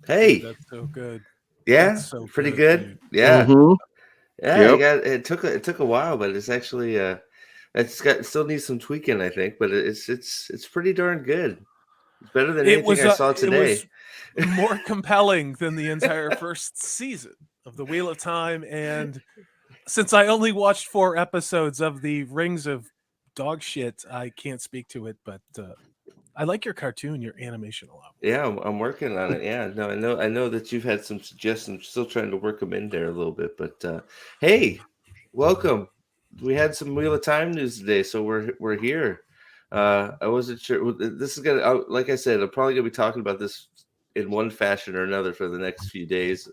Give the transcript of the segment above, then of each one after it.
Hey, that's so good. yeah, That's so pretty good, good. dude. Yeah, yeah. Yep. It took a while, but it's actually it still needs some tweaking, I think, but it's pretty darn good. It's better than anything I saw today. It was more compelling than the entire first season of the Wheel of Time, and since I only watched 4 episodes of the Rings of Dog Shit, I can't speak to it, but I like your cartoon, your animation a lot. Yeah, I'm working on it. Yeah, no, I know that you've had some suggestions. Still trying to work them in there a little bit, but hey, welcome. We had some Wheel of Time news today, so we're here. I wasn't sure. This is like I said, I'm probably gonna be talking about this in one fashion or another for the next few days.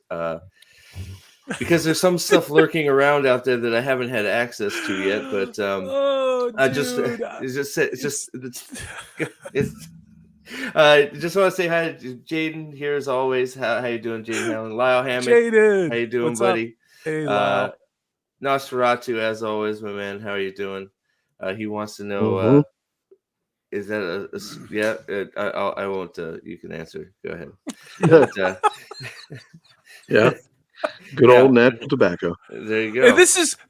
Because there's some stuff lurking around out there that I haven't had access to yet. But I just just want to say hi to Jaden here as always. How you doing, Jaden Helen? Lyle Hammett. Jaden, how you doing, what's buddy? Up? Hey, Lyle. Nosferatu, as always, my man. How are you doing? He wants to know. Is that yeah? I won't. You can answer. Go ahead. But, yeah. Good old natural tobacco. There you go. Hey,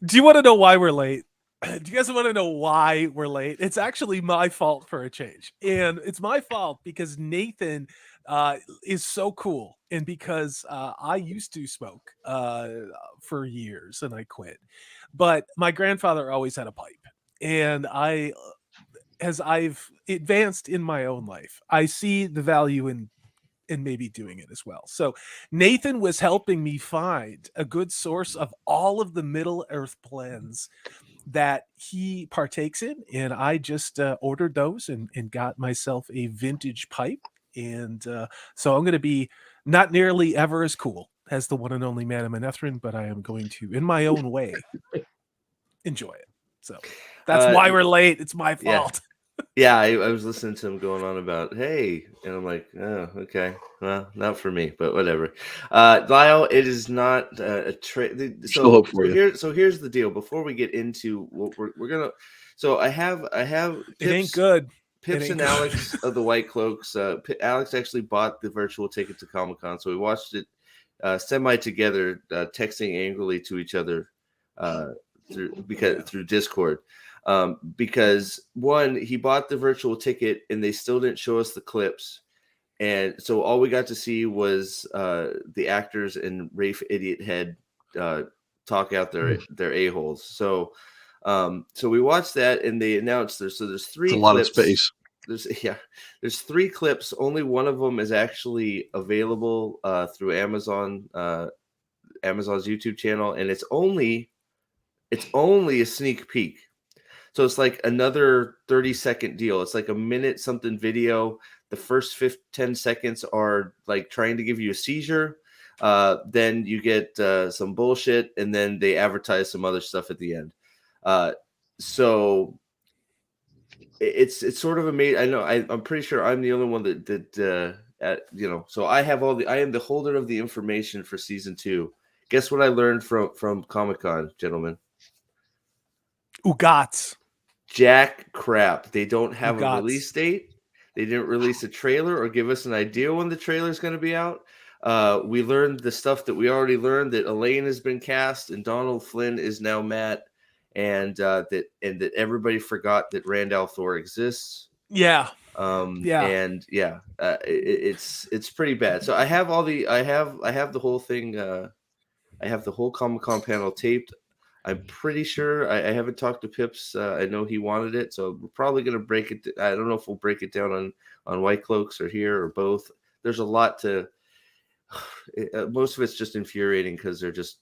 do you want to know why we're late? Do you guys want to know why we're late? It's actually my fault for a change. And it's my fault because Nathan is so cool. And because I used to smoke for years and I quit. But my grandfather always had a pipe. And as I've advanced in my own life, I see the value in maybe doing it as well. So Nathan was helping me find a good source of all of the Middle Earth blends that he partakes in, and I just ordered those and got myself a vintage pipe. And so I'm going to be not nearly ever as cool as the one and only man of Manetheren, but I am going to, in my own way, enjoy it. So that's why we're late. It's my fault. Yeah, I was listening to him going on about, hey, and I'm like, oh, okay, well, not for me, but whatever. Lyle, it is not a trade. So here's the deal. Before we get into what we're gonna, so I have Pips, it ain't good. Pips and Alex of the Whitecloaks. Alex actually bought the virtual ticket to Comic Con, so we watched it semi together, texting angrily to each other through Discord. Because one, he bought the virtual ticket and they still didn't show us the clips, and so all we got to see was the actors and Rafe Idiot Head talk out their a-holes. So we watched that, and they announced there's 3 clips. A lot of space. There's 3 clips. Only one of them is actually available through Amazon's YouTube channel, and it's only a sneak peek. So it's like another 30-second deal. It's like a minute something video. The first 10 seconds are like trying to give you a seizure. Then you get some bullshit, and then they advertise some other stuff at the end. So it's sort of amazing. I know I'm pretty sure I'm the only one that So I am the holder of the information for season 2. Guess what I learned from Comic-Con, gentlemen? Ugats. Jack crap. They don't have a release date. They didn't release a trailer or give us an idea when the trailer is going to be out. We learned the stuff that we already learned, that Elaine has been cast and Donald Flynn is now Matt, and that everybody forgot that Randall Thor exists. Yeah. And it's pretty bad. So I have the whole thing. I have the whole Comic-Con panel taped. I'm pretty sure I haven't talked to Pips. I know he wanted it, so we're probably going to break it. I don't know if we'll break it down on Whitecloaks or here or both. There's a lot to. Most of it's just infuriating because they're just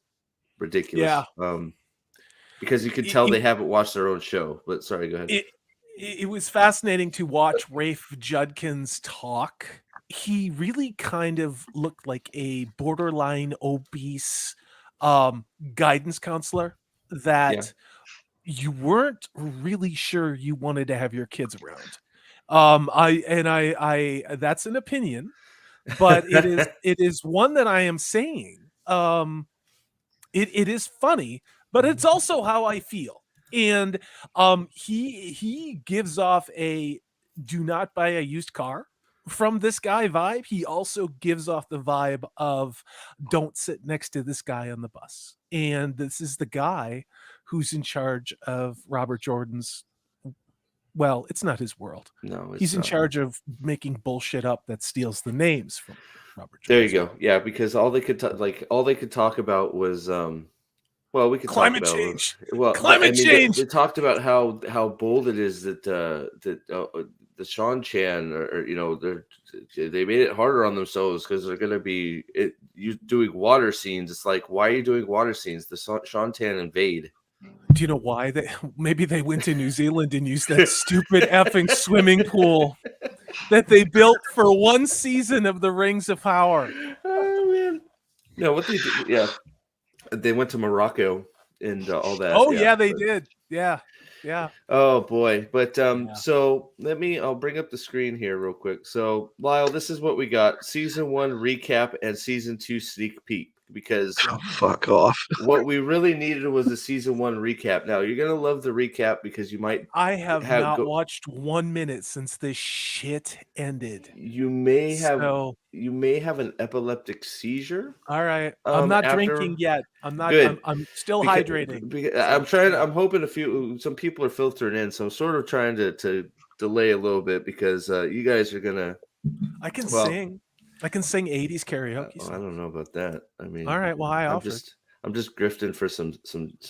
ridiculous. Yeah. Because you can tell they haven't watched their own show. But sorry, go ahead. It was fascinating to watch Rafe Judkins talk. He really kind of looked like a borderline obese guidance counselor that you weren't really sure you wanted to have your kids around. I that's an opinion, but it is one that I am saying. It is funny, but it's also how I feel. And he gives off a do not buy a used car from this guy vibe. He also gives off the vibe of don't sit next to this guy on the bus. And this is the guy who's in charge of Robert Jordan's, well, it's not his world. No, he's in charge of making bullshit up that steals the names from Robert Jordan. There you go. Yeah, because all they could talk about was well, we could climate talk about change. Well, climate change. They talked about how bold it is that the Sean Chan or they made it harder on themselves because they're going to be doing water scenes. It's like, why are you doing water scenes? The Sean Chan invade. Do you know why? Maybe they went to New Zealand and used that stupid effing swimming pool that they built for one season of the Rings of Power. Oh man! No, what they did? Yeah, they went to Morocco and all that. Oh yeah, they did. Yeah. Oh boy, but so I'll bring up the screen here real quick. So Lyle, this is what we got: season 1 recap and season 2 sneak peek. Because fuck off. What we really needed was a season 1 recap. Now you're gonna love the recap because you might. I have not watched 1 minute since this shit ended. You may have an epileptic seizure. All right, I'm not drinking yet. I'm not. I'm still hydrating. I'm hoping some people are filtering in, so I'm sort of trying to delay a little bit because you guys are gonna. I can sing. I can sing 80s karaoke. I don't know about that. I mean, all right. Well, I'm just grifting for some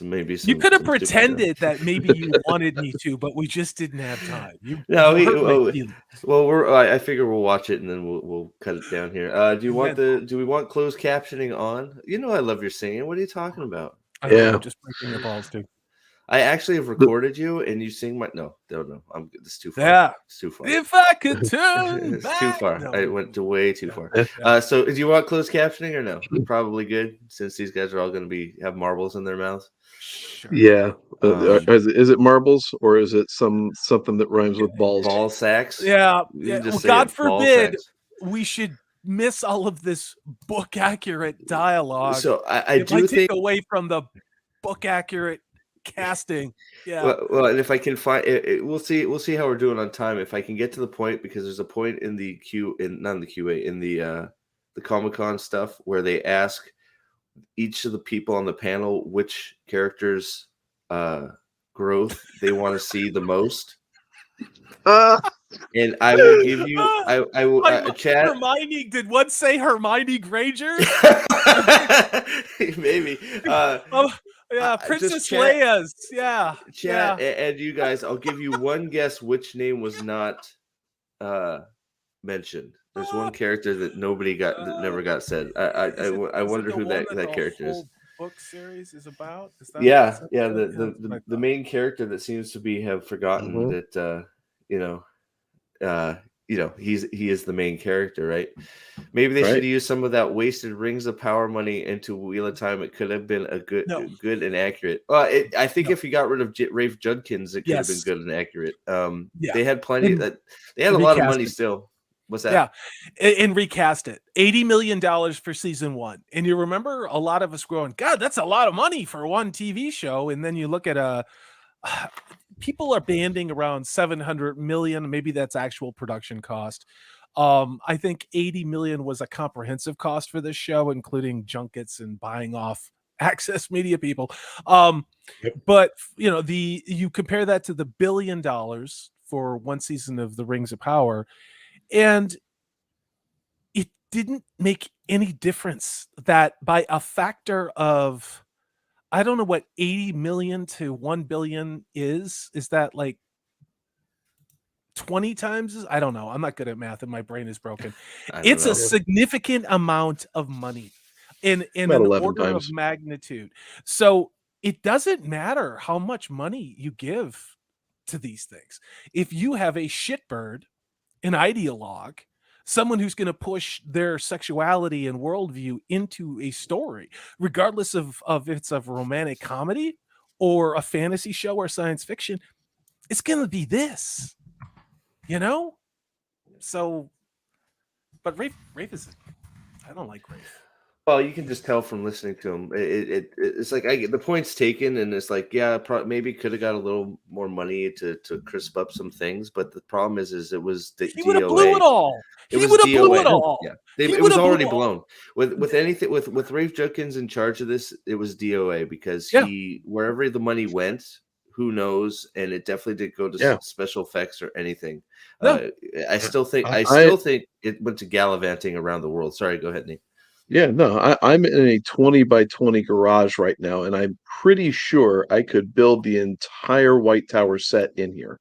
maybe some. You could have pretended that maybe you wanted me to, but we just didn't have time. I figure we'll watch it and then we'll cut it down here. Do we want closed captioning on? You know, I love your singing. What are you talking about? I'm just breaking your balls too. I actually have recorded you, and you sing my. No, don't know. It's too far. Yeah, it's too far. If I could turn it's back. too far. No. I went way too far. So, do you want closed captioning or no? Probably good, since these guys are all going to have marbles in their mouths. Sure. Yeah. Is it marbles or is it something that rhymes with balls? Ball sacks. Yeah. Well, God forbid we should miss all of this book accurate dialogue. So I take away from the book accurate casting. Yeah. Well, and if I can find it, we'll see how we're doing on time. If I can get to the point, because there's a point in the Comic-Con stuff where they ask each of the people on the panel which characters growth they want to see the most. And I will give you I will chat. Hermione, did one say Hermione Granger? Maybe. Yeah, Princess Leia's. Yeah. Chat and you guys, I'll give you one guess which name was not mentioned. There's one character that never got said. I wonder who that character is. Book series is about? Is that the main character that seems to have forgotten that he is the main character, right? Maybe they should use some of that wasted Rings of Power money into Wheel of Time. It could have been a good and accurate. I think if you got rid of Rafe Judkins, it could have been good and accurate. They had plenty. They had a lot of money still. What's that? Yeah, and recast it. $80 million for season 1. And you remember a lot of us going, God, that's a lot of money for one TV show. And then you look at people are banding around 700 million. Maybe that's actual production cost. I think 80 million was a comprehensive cost for this show, including junkets and buying off access media people. Yep. But you compare that to the $1 billion for one season of The Rings of Power, and it didn't make any difference that by a factor of, I don't know what 80 million to 1 billion is. Is that like 20 times? I don't know. I'm not good at math and my brain is broken. It's a significant amount of money in About an 11 order of times. magnitude. So it doesn't matter how much money you give to these things. If you have a shitbird, an ideologue, someone who's going to push their sexuality and worldview into a story, regardless of if it's a romantic comedy or a fantasy show or science fiction, it's going to be this, So, but Rafe is, I don't like Rafe. Well, you can just tell from listening to him. It's like the point's taken, and it's like, yeah, maybe could have got a little more money to crisp up some things, but the problem is it was the He would have DOA. blew it all. It He was would have blew it DOA. all. Yeah, He it would was have already blew blown. With anything with Rafe Judkins in charge of this, it was DOA because Yeah. wherever the money went, who knows, and it definitely didn't go to special effects or anything. No. I still think it went to gallivanting around the world. Sorry, go ahead, Nate. Yeah, no, I'm in a 20 by 20 garage right now, and I'm pretty sure I could build the entire White Tower set in here.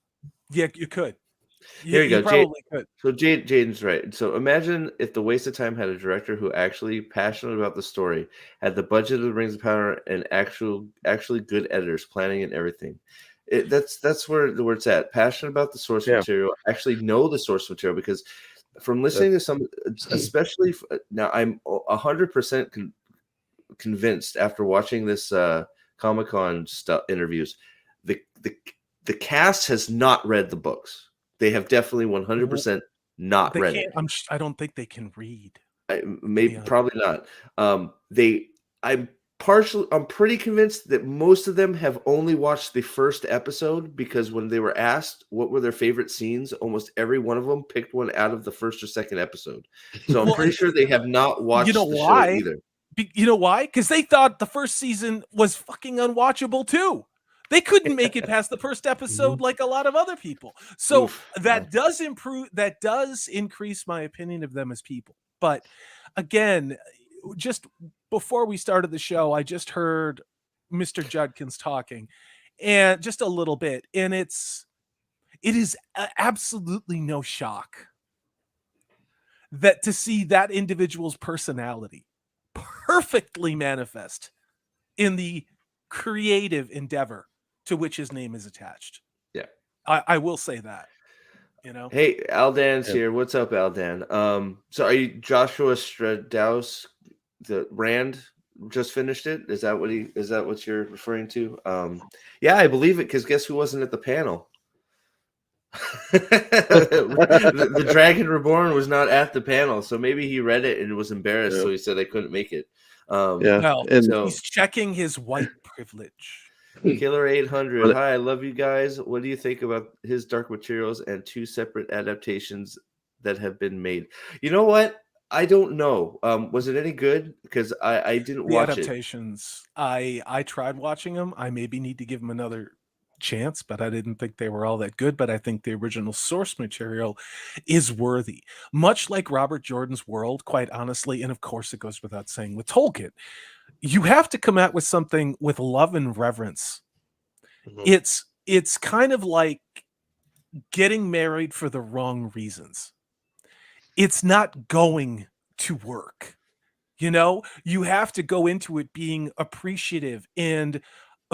Yeah, you could. Here you go. Probably could. So Jaden's right. So imagine if The Waste of Time had a director who actually passionate about the story, had the budget of The Rings of Power, and actually good editors, planning and everything. That's where it's at. Passionate about the source material, actually know the source material, because from listening to some, especially now, I'm 100% convinced after watching this Comic Con interviews, the cast has not read the books. They have definitely 100% not read it. I don't think they can read. Probably not. I'm pretty convinced that most of them have only watched the first episode, because when they were asked what were their favorite scenes, almost every one of them picked one out of the first or second episode. So I'm pretty sure they have not watched the show either. You know why? Because they thought the first season was fucking unwatchable too. They couldn't make it past the first episode like a lot of other people. So does increase my opinion of them as people. But again, just before we started the show, I just heard Mr. Judkins talking, and just a little bit, and it is absolutely no shock that to see that individual's personality perfectly manifest in the creative endeavor to which his name is attached. Yeah, I will say that. Hey, Aldan's here. What's up, Aldan? So are you Joshua Stradaus? The Rand just finished it. Is that what you're referring to? Yeah, I believe it, because guess who wasn't at the panel? the Dragon Reborn was not at the panel, so maybe he read it and was embarrassed, so he said I couldn't make it. He's checking his white privilege. Killer 800, hi, I love you guys. What do you think about his Dark Materials and 2 separate adaptations that have been made? You know what? I don't know. Was it any good? Because I didn't watch adaptations. I tried watching them. I maybe need to give them another chance, but I didn't think they were all that good. But I think the original source material is worthy, much like Robert Jordan's world, quite honestly. And of course, it goes without saying with Tolkien, you have to come out with something with love and reverence. Mm-hmm. It's kind of like getting married for the wrong reasons. It's not going to work. You have to go into it being appreciative and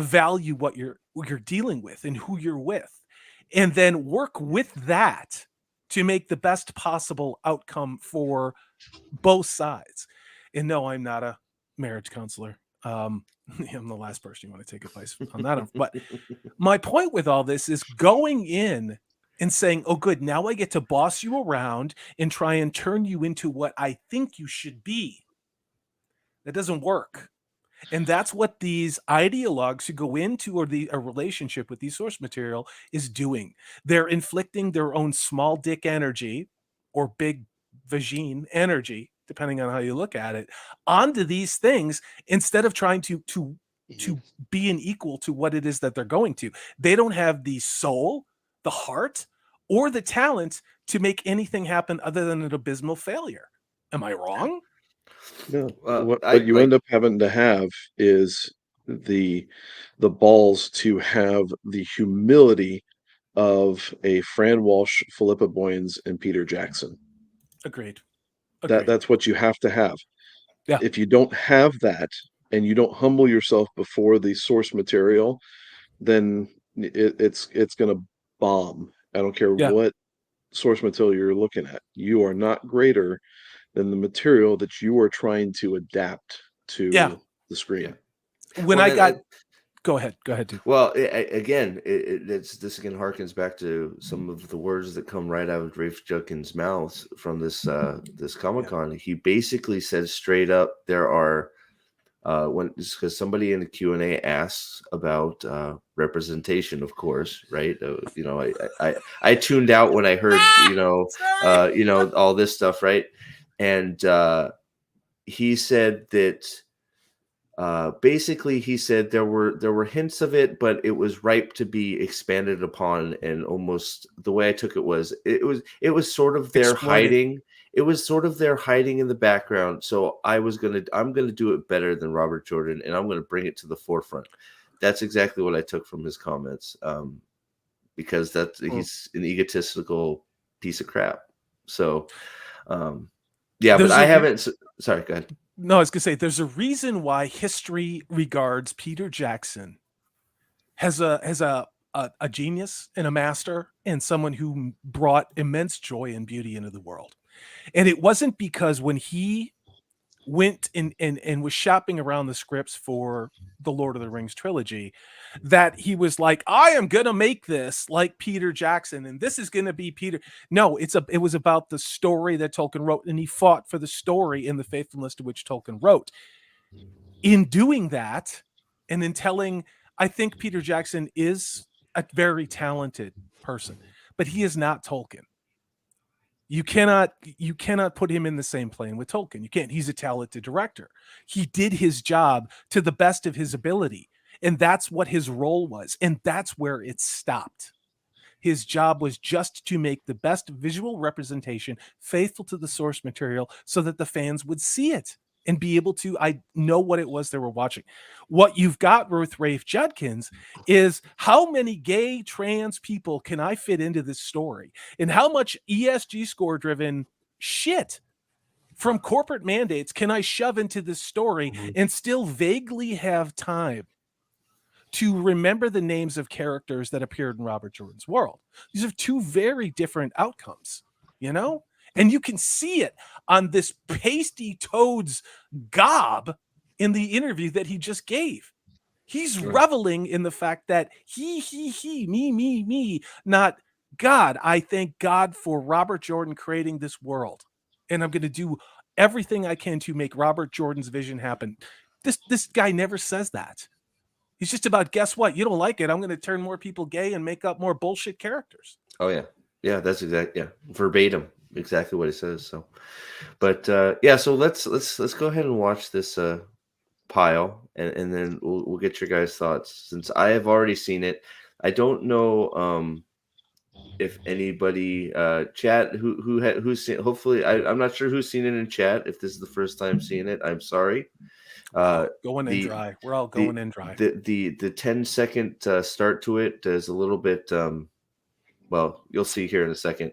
value what you're dealing with and who you're with, and then work with that to make the best possible outcome for both sides. And no, I'm not a marriage counselor. I'm the last person you want to take advice on that. But my point with all this is going in and saying, oh, good, now I get to boss you around and try and turn you into what I think you should be. That doesn't work. And that's what these ideologues who go into a relationship with the source material is doing. They're inflicting their own small dick energy or big vagine energy depending on how you look at it, onto these things instead of trying to be an equal to what it is that they're going to. They don't have the soul, the heart, or the talent to make anything happen other than an abysmal failure. Am I wrong? No. Well, What you end up having to have is the balls to have the humility of a Fran Walsh, Philippa Boyens, and Peter Jackson. Agreed. That's what you have to have. Yeah. If you don't have that and you don't humble yourself before the source material, then it's going to bomb. I don't care Yeah. what source material you're looking at. You are not greater than the material that you are trying to adapt to the screen. When go ahead, dude. Well, again, this again harkens back to some of the words that come right out of Rafe Judkins' mouth from this Comic Con. He basically said straight up, there are because somebody in the Q&A asks about representation, of course, right? I tuned out when I heard all this stuff, right? And he said that. Basically, he said there were hints of it, but it was ripe to be expanded upon. And almost the way I took it was sort of their hiding. It was sort of their hiding in the background. So I'm gonna do it better than Robert Jordan, and I'm gonna bring it to the forefront. That's exactly what I took from his comments, because he's an egotistical piece of crap. So, but I haven't. Sorry, go ahead. No, I was going to say, there's a reason why history regards Peter Jackson as a genius and a master and someone who brought immense joy and beauty into the world. And it wasn't because when he went and was shopping around the scripts for the Lord of the Rings trilogy that he was like, I am going to make this like Peter Jackson, and this is going to be Peter. No, it was about the story that Tolkien wrote, and he fought for the story in the faithfulness to which Tolkien wrote. In doing that, and in telling, I think Peter Jackson is a very talented person, but he is not Tolkien. You cannot put him in the same plane with Tolkien. You can't. He's a talented director. He did his job to the best of his ability, and that's what his role was, and that's where it stopped. His job was just to make the best visual representation faithful to the source material so that the fans would see it and be able to know what it was they were watching. What you've got with Rafe Judkins is how many gay trans people can I fit into this story, and how much ESG score driven shit from corporate mandates can I shove into this story and still vaguely have time to remember the names of characters that appeared in Robert Jordan's world. These are two very different outcomes, and you can see it on this pasty toad's gob in the interview that he just gave. He's reveling in the fact that he, me, not God. I thank God for Robert Jordan creating this world, and I'm going to do everything I can to make Robert Jordan's vision happen. This guy never says that. He's just about, guess what? You don't like it. I'm going to turn more people gay and make up more bullshit characters. Oh yeah. Yeah, that's verbatim, exactly what it says. So, but so let's go ahead and watch this pile, and then we'll get your guys' thoughts. Since I have already seen it, I don't know if anybody chat who's seen. Hopefully, I'm not sure who's seen it in chat. If this is the first time seeing it, I'm sorry. Going in dry. We're all going in dry. The 10-second start to it is a little bit. Well, you'll see here in a second.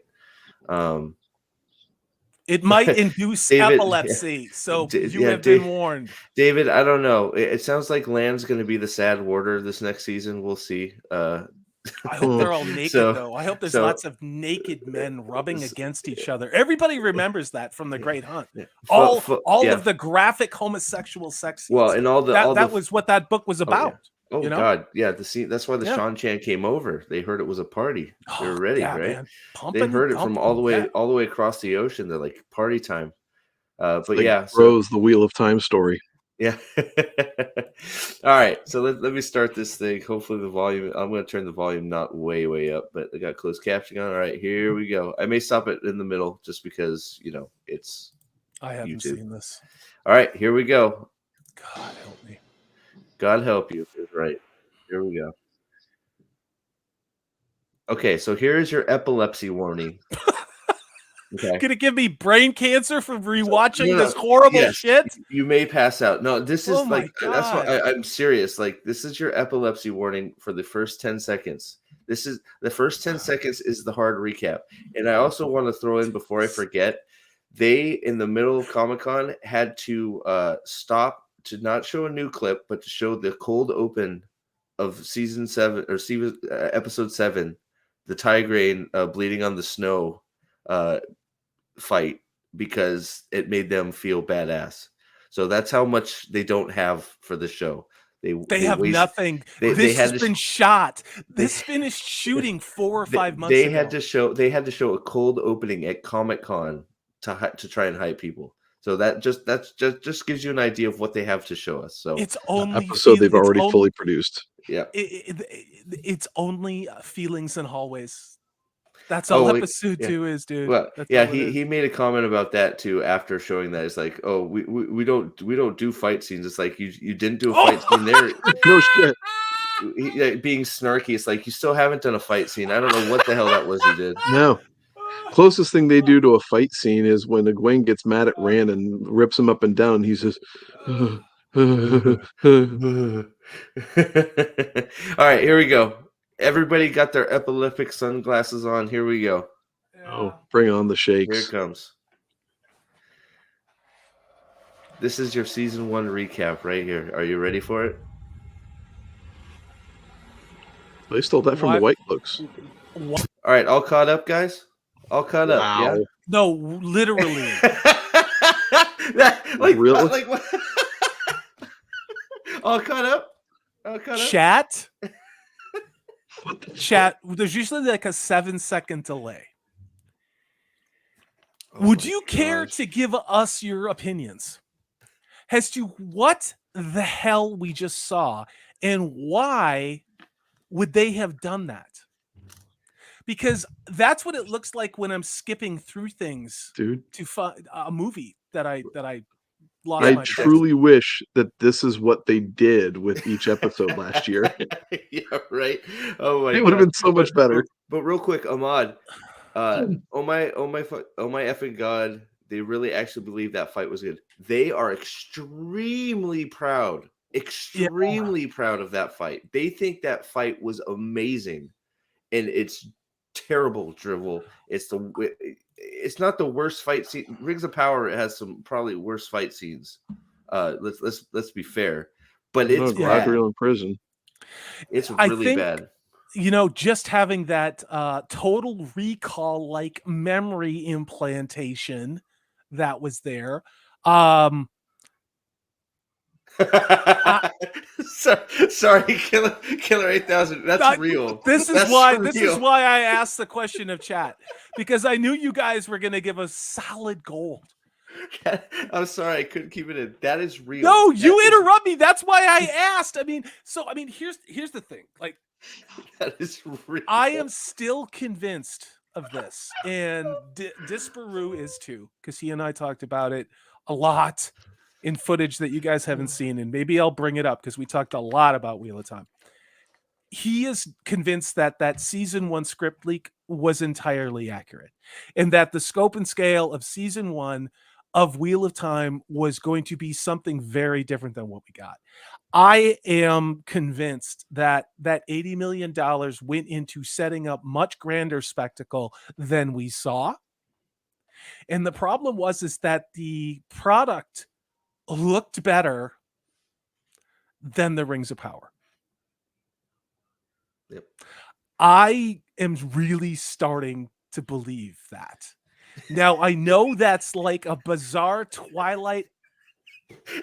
It might induce epilepsy, so you have been warned. David, I don't know. It sounds like Land's going to be the sad warder this next season. We'll see. I hope they're all naked, though. I hope there's lots of naked men rubbing against each other. Everybody remembers that from The Great Hunt. All of the graphic homosexual sex scenes. Well, and that was what that book was about. Oh God, yeah. The scene. That's why the Sean Chan came over. They heard it was a party. They were ready, right? They heard it from all the way across the ocean. They're like, party time. But like Rose, the Wheel of Time story. Yeah. All right. So let me start this thing. Hopefully the volume. I'm going to turn the volume not way up, but I got closed captioning on. All right, here we go. I may stop it in the middle just because it's. I haven't YouTube. seen this. All right, here we go. God help me. God help you. Right. Here we go. Okay, so here is your epilepsy warning. Okay. Gonna give me brain cancer from rewatching No, this horrible yes, shit? you may pass out. No, this is Oh my like that's why God. I'm serious. Like this is your epilepsy warning for the first 10 seconds. This is the first 10 seconds is the hard recap. And I also want to throw in before I forget, they in the middle of Comic-Con had to stop to not show a new clip, but to show the cold open of season 7 or episode 7, the Tigraine bleeding on the snow fight, because it made them feel badass. So that's how much they don't have for the show. They have nothing. They This had has to been shot. This finished shooting 4 or 5 months they ago. had to show a cold opening at Comic-Con to try and hype people. So that just gives you an idea of what they have to show us. So It's only episode they've already fully produced. yeah. It's only feelings and hallways. That's all episode 2 is, dude. Well, That's yeah, all it is. he made a comment about that too after showing that. It's like, oh, we don't do fight scenes. It's like you didn't do a fight scene there. No shit. Being snarky, it's like you still haven't done a fight scene. I don't know what the hell that was you did. No. Closest thing they do to a fight scene is when Egwene gets mad at Rand and rips him up and down. He says, All right, here we go. Everybody got their epileptic sunglasses on. Here we go. "Oh, bring on the Here it shakes." comes. This is your season 1 recap right here. Are you ready for it? They stole that from the Whitecloaks. What? All right, all caught up, guys? All caught up, yeah? No, literally. Really? Like what? All caught up? All caught up? Chat. Chat. There's usually like a 7-second delay. Would you care to give us your opinions as to what the hell we just saw and why would they have done that? Because that's what it looks like when I'm skipping through things, dude, to find a movie that I lost. I my truly wish that this is what they did with each episode last year. Yeah, right. Oh my! It would have been so much better. But real quick, Ahmad. Oh my effing god! They really actually believe that fight was good. They are extremely proud proud of that fight. They think that fight was amazing, and it's terrible drivel. It's not the worst fight scene. Rings of Power has some probably worse fight scenes. Let's be fair, but it's bad. In prison. It's really bad. You know, just having that total recall like memory implantation that was there. Sorry, Killer 8000. That's real. This is why I asked the question of chat, because I knew you guys were going to give us solid gold. I'm sorry, I couldn't keep it in. That is real. No, you interrupt me. That's why I asked. Here's the thing. Like, that is real. I am still convinced of this, and Disparu is too, because he and I talked about it a lot in footage that you guys haven't seen, and maybe I'll bring it up because we talked a lot about Wheel of Time. He is convinced that season 1 script leak was entirely accurate, and that the scope and scale of season 1 of Wheel of Time was going to be something very different than what we got. I am convinced that $80 million went into setting up much grander spectacle than we saw. And the problem is that the product looked better than the Rings of Power. Yep. I am really starting to believe that. Now, I know that's like a bizarre Twilight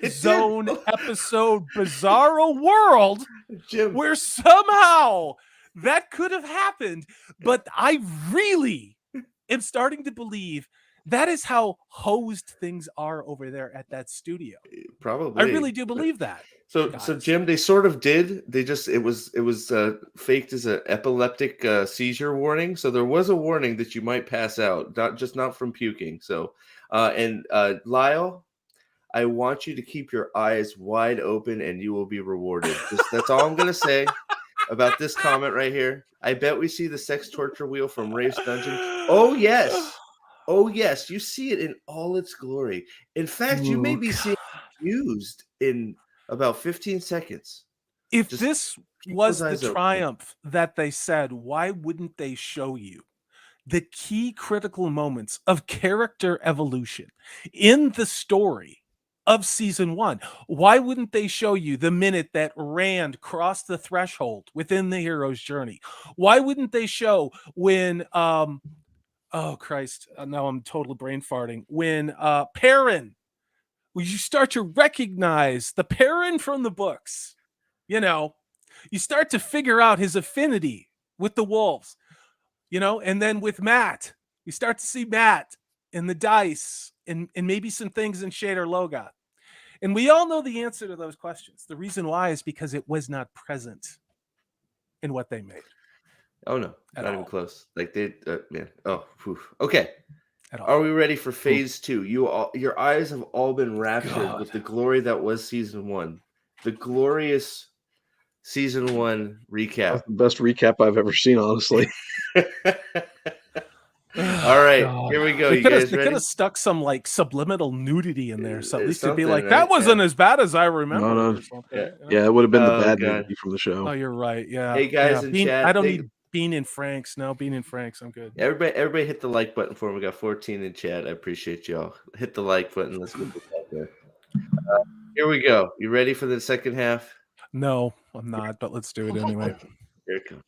Zone episode, bizarro world, Jim, where somehow that could have happened. But I really am starting to believe That is how hosed things are over there at that studio. Probably. I really do believe that. So guys. Jim, they sort of did. They just it was faked as an epileptic seizure warning. So there was a warning that you might pass out, not from puking. So Lyle, I want you to keep your eyes wide open, and you will be rewarded. That's all I'm gonna say about this comment right here. I bet we see the sex torture wheel from Rafe's dungeon. Oh yes. Oh yes, you see it in all its glory. In fact, you may be seeing it used in about 15 seconds. If Just this keep was those the eyes open. triumph that they said, why wouldn't they show you the key critical moments of character evolution in the story of season 1? Why wouldn't they show you the minute that Rand crossed the threshold within the hero's journey? Why wouldn't they show when oh Christ, now I'm totally brain farting. When Perrin, when you start to recognize the Perrin from the books, you know, you start to figure out his affinity with the wolves, you know, and then with Matt, you start to see Matt and the dice and maybe some things in Shader Logoth. And we all know the answer to those questions. The reason why is because it was not present in what they made. Oh no, At not even all. close. Like they, man. Oh, whew. Okay. At all. Are we ready for phase 2? Your eyes have all been raptured with the glory that was season 1. The glorious season 1 recap. That's the best recap I've ever seen, honestly. All right, God. here we go. They You could guys have ready? stuck some like subliminal nudity in there, so at least it'd be Something, like right? that wasn't as bad as I remember. No. Or something. Yeah, it would have been the Oh, bad God. movie from the show. Oh, you're right. Yeah. Hey, guys in chat, I don't need Bean and Franks. No, Bean and Franks. I'm good. Everybody hit the like button for me. We got 14 in chat. I appreciate y'all. Hit the like button. Let's get this out there. Here we go. You ready for the second half? No, I'm not, but let's do it anyway. Here it comes.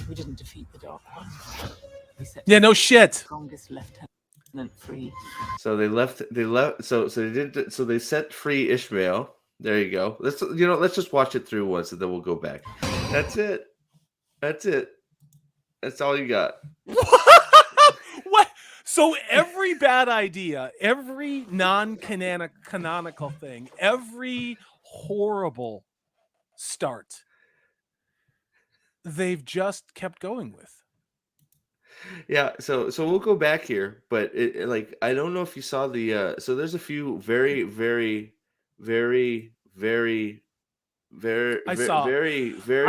We didn't defeat the Dark One. We set Yeah, no shit. the strongest lieutenant free. So they left. So they did. So they set free Ishmael. There you go. Let's just watch it through once, and then we'll go back. That's it. That's all you got. What? So every bad idea, every non-canonical thing, every horrible start, they've just kept going with. Yeah, so we'll go back here, but like I don't know if you saw the so there's a few very I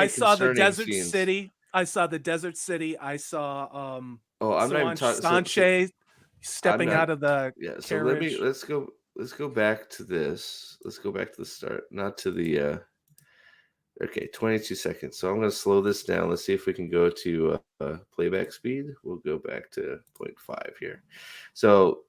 saw the desert scenes. city. I saw the desert city. I saw I'm not even talking. Sanche stepping out of the So carriage. let's go back to this. Let's go back to the start, not to the okay, 22 seconds. So I'm going to slow this down. Let's see if we can go to playback speed. We'll go back to 0.5 here. So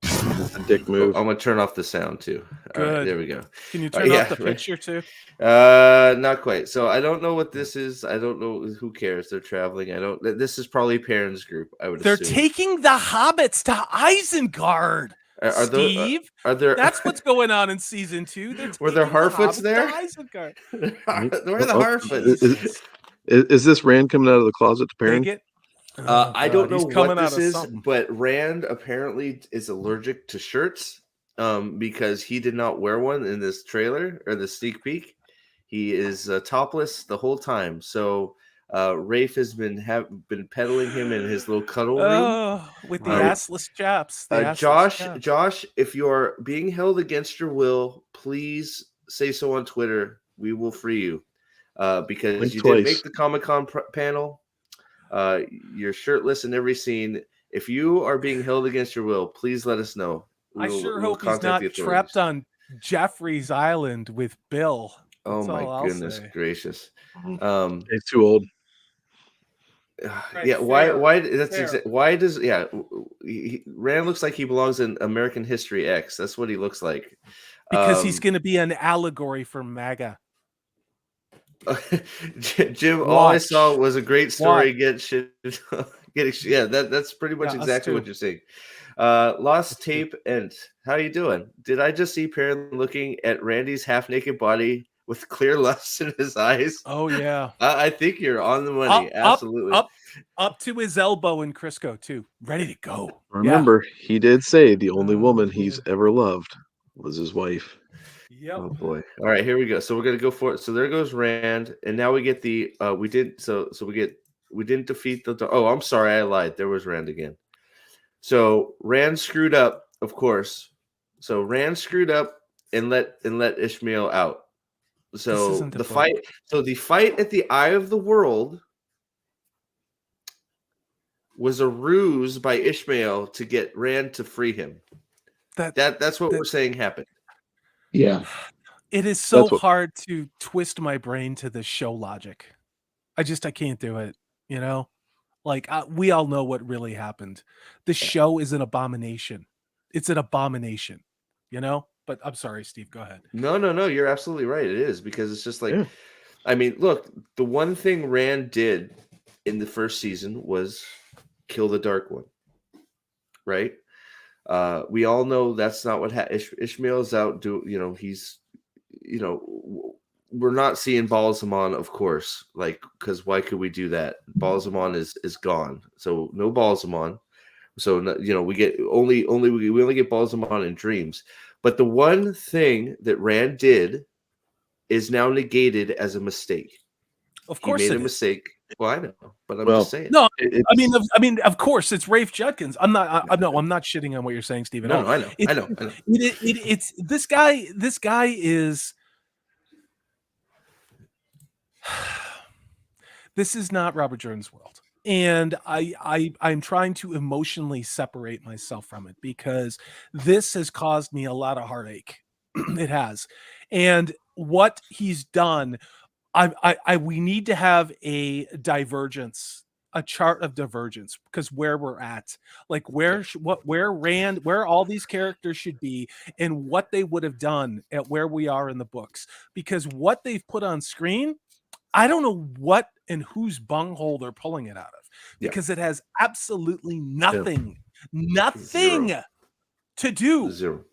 a dick move. I'm going to turn off the sound too. All right, there we go. Can you turn off the picture too? Not quite. So I don't know what this is. I don't know. Who cares? They're traveling. This is probably Perrin's group, I would They're assume. taking the hobbits to Isengard. Steve, are there? That's what's going on in season 2. Were there Harfoots there? Where are the Harfoots? Is this Rand coming out of the closet to Perrin? I don't know what this is, something. but Rand apparently is allergic to shirts because he did not wear one in this trailer or the sneak peek. He is topless the whole time. So Rafe has been peddling him in his little cuddle room with the assless chaps. Josh, if you're being held against your will, please say so on Twitter. We will free you because you did make the Comic Con panel. You're shirtless in every scene. If you are being held against your will, please let us know. I sure hope he's not trapped on Jeffrey's Island with Bill. That's my goodness gracious. He's too old. Yeah, why does Rand looks like he belongs in American History X. That's what he looks like. Because he's going to be an allegory for MAGA. Jim, all I saw was a great story. That's pretty much exactly what you're saying. Lost tape and how you doing? Did I just see Perrin looking at Randy's half naked body with clear lust in his eyes. Oh yeah. I think you're on the money. Absolutely. Up to his elbow in Crisco too, ready to go. Remember, he did say the only Oh, woman boy. he's ever loved was his wife. Yep. Oh boy. All right, here we go. So we're gonna go for it. So there goes Rand, and now we get the we didn't defeat the oh, I'm sorry, I lied. There was Rand again. So Rand screwed up, of course. So Rand screwed up and let Ishmael out. So isn't a the book. fight at the Eye of the World was a ruse by Ishmael to get Rand to free him. That's what we're saying happened. Yeah. It is so That's what- hard to twist my brain to the show logic. I can't do it, you know? Like we all know what really happened. The show is an abomination. It's an abomination, you know? But I'm sorry, Steve, go ahead. No, you're absolutely right. It is, because it's just like, Yeah. I mean, look, the one thing Rand did in the first season was kill the Dark One, right? We all know that's not what Ishmael's out. He's, we're not seeing Balsamon, of course, like, because why could we do that? Balsamon is gone, so no Balsamon. So we get we only get Balsamon in dreams. But the one thing that Rand did is now negated as a mistake. Of course, he made it a is. mistake. Well, I know, but I'm Well, just saying. No, It's- I mean, of course, it's Rafe Judkins. I'm not shitting on what you're saying, Steve. At all. No, I know. It's this guy. This guy is. This is not Robert Jordan's world, and I'm trying to emotionally separate myself from it because this has caused me a lot of heartache. It has, and what he's done. We need to have a divergence, a chart of divergence, because where we're at, like where all these characters should be and what they would have done at where we are in the books, because what they've put on screen, I don't know what and whose bunghole they're pulling it out of, because it has absolutely nothing Zero. to do Zero.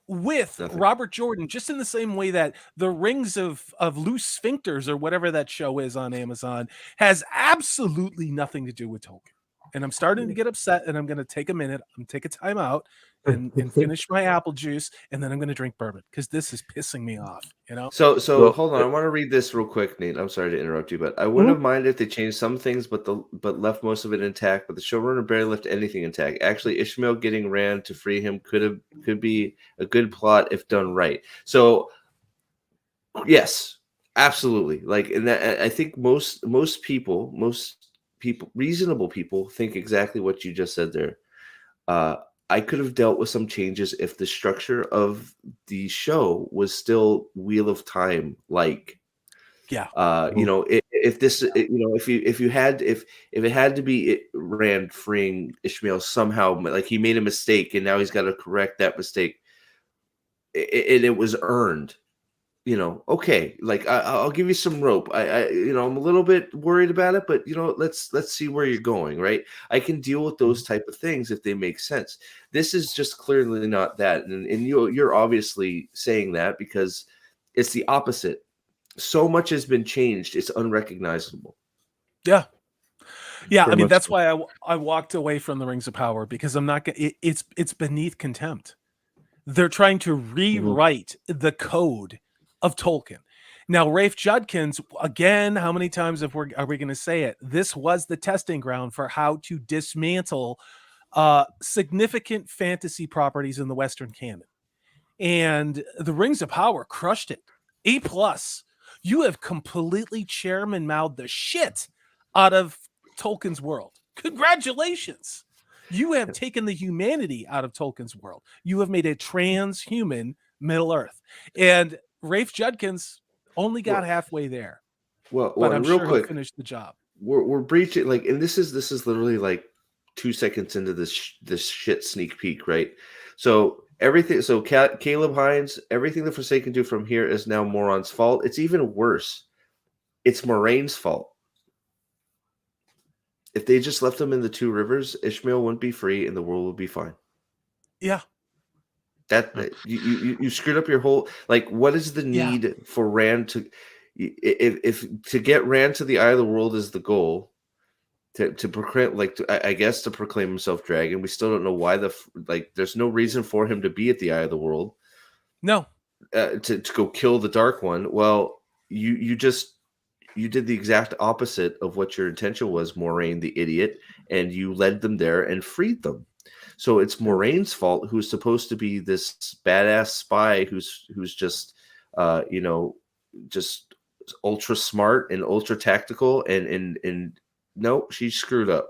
with Nothing. Robert Jordan, just in the same way that the Rings of Loose Sphincters, or whatever that show is on Amazon, has absolutely nothing to do with Tolkien. And I'm starting to get upset, and I'm going to take a minute. I'm going to take a time out and finish my apple juice, and then I'm going to drink bourbon, because this is pissing me off, you know? So Well, hold on. I want to read this real quick, Nate. I'm sorry to interrupt you, but I wouldn't have minded if they changed some things, but left most of it intact. But the showrunner barely left anything intact. Actually, Ishmael getting Rand to free him could be a good plot if done right. So yes, absolutely. Like, and that, I think most people, reasonable people, think exactly what you just said there. I could have dealt with some changes if the structure of the show was still Wheel of Time like. Yeah. If it had to be Rand freeing Ishmael somehow, like he made a mistake and now he's got to correct that mistake, it was earned. Okay, like I'll give you some rope. I'm a little bit worried about it, but let's see where you're going, right? I can deal with those type of things if they make sense. This is just clearly not that, and you're obviously saying that because it's the opposite. So much has been changed; it's unrecognizable. Yeah. I Pretty mean, much that's so. why I walked away from the Rings of Power, because I'm not. It's beneath contempt. They're trying to rewrite the code of Tolkien. Now, Rafe Judkins, again, how many times are we going to say it? This was the testing ground for how to dismantle significant fantasy properties in the Western canon. And the Rings of Power crushed it. A+. You have completely chairman mouthed the shit out of Tolkien's world. Congratulations. You have taken the humanity out of Tolkien's world. You have made a transhuman Middle Earth. And Rafe Judkins only got halfway there. Well, But I'm real sure quick, he'll finish the job. We're breaching, like, and this is literally like 2 seconds into this shit sneak peek, right? So everything. So Caleb Hines, everything the Forsaken do from here is now Moron's fault. It's even worse. It's Moraine's fault. If they just left him in the Two Rivers, Ishmael wouldn't be free and the world would be fine. Yeah. You screwed up your whole, like, what is the need for Rand to, if to get Rand to the Eye of the World is the goal, to proclaim, like, I guess to proclaim himself dragon. We still don't know why there's no reason for him to be at the Eye of the World. No. To go kill the Dark One. Well, you did the exact opposite of what your intention was, Moraine the idiot, and you led them there and freed them. So it's Moraine's fault, who's supposed to be this badass spy who's just just ultra smart and ultra tactical, and no, she screwed up.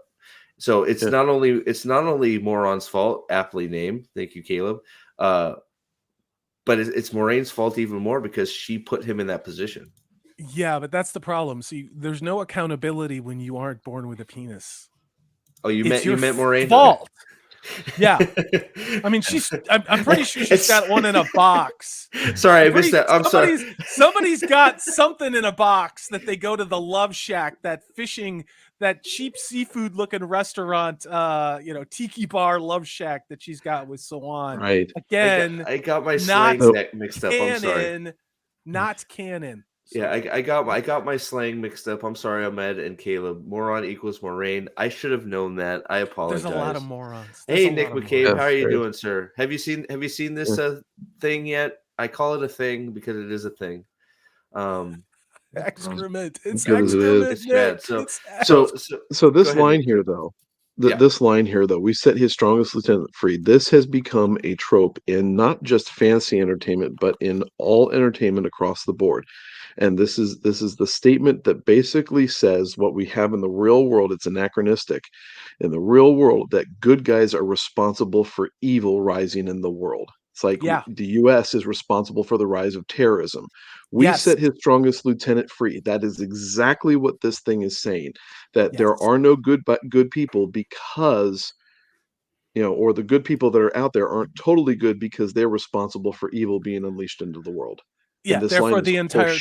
So it's not only Moron's fault, aptly named. Thank you, Caleb. But it's Moraine's fault even more because she put him in that position. Yeah, but that's the problem. See, there's no accountability when you aren't born with a penis. Oh, you meant Moraine? Fault. Yeah. I mean, I'm pretty sure she's got one in a box. Sorry, I missed that. I'm sorry. Somebody's got something in a box that they go to the Love Shack, that cheap seafood looking restaurant, tiki bar Love Shack that she's got with Sawan. Right. Again, I got my slang mixed up. I'm sorry. Not canon. Yeah, I got my slang mixed up. I'm sorry, Ahmed and Caleb. Moron equals Moraine. I should have known that. I apologize. There's a lot of morons. Hey, Nick McCabe, how are you doing, sir? Have you seen this thing yet? I call it a thing because it is a thing. Excrement. It's excrement. It's bad. So this line here, though. This line here, though, we set his strongest lieutenant free. This has become a trope in not just fantasy entertainment, but in all entertainment across the board. And this is the statement that basically says what we have in the real world. It's anachronistic. In the real world, that good guys are responsible for evil rising in the world. It's like the U.S. is responsible for the rise of terrorism. We set his strongest lieutenant free. That is exactly what this thing is saying. That there are no good people because, or the good people that are out there aren't totally good because they're responsible for evil being unleashed into the world. Yeah, therefore the entire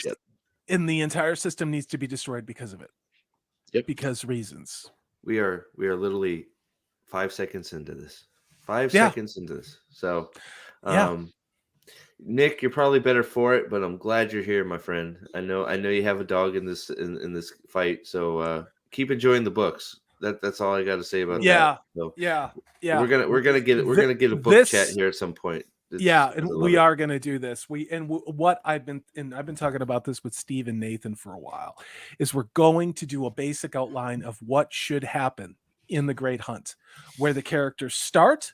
system needs to be destroyed because of it. Yep. Because reasons. We are literally 5 seconds into this. 5 seconds into this. So Nick, you're probably better for it, but I'm glad you're here, my friend. I know you have a dog in this fight, so keep enjoying the books. That's all I got to say about that. So we're gonna get a book chat here at some point. And we are going to do this. I've been talking about this with Steve and Nathan for a while, is we're going to do a basic outline of what should happen in the Great Hunt, where the characters start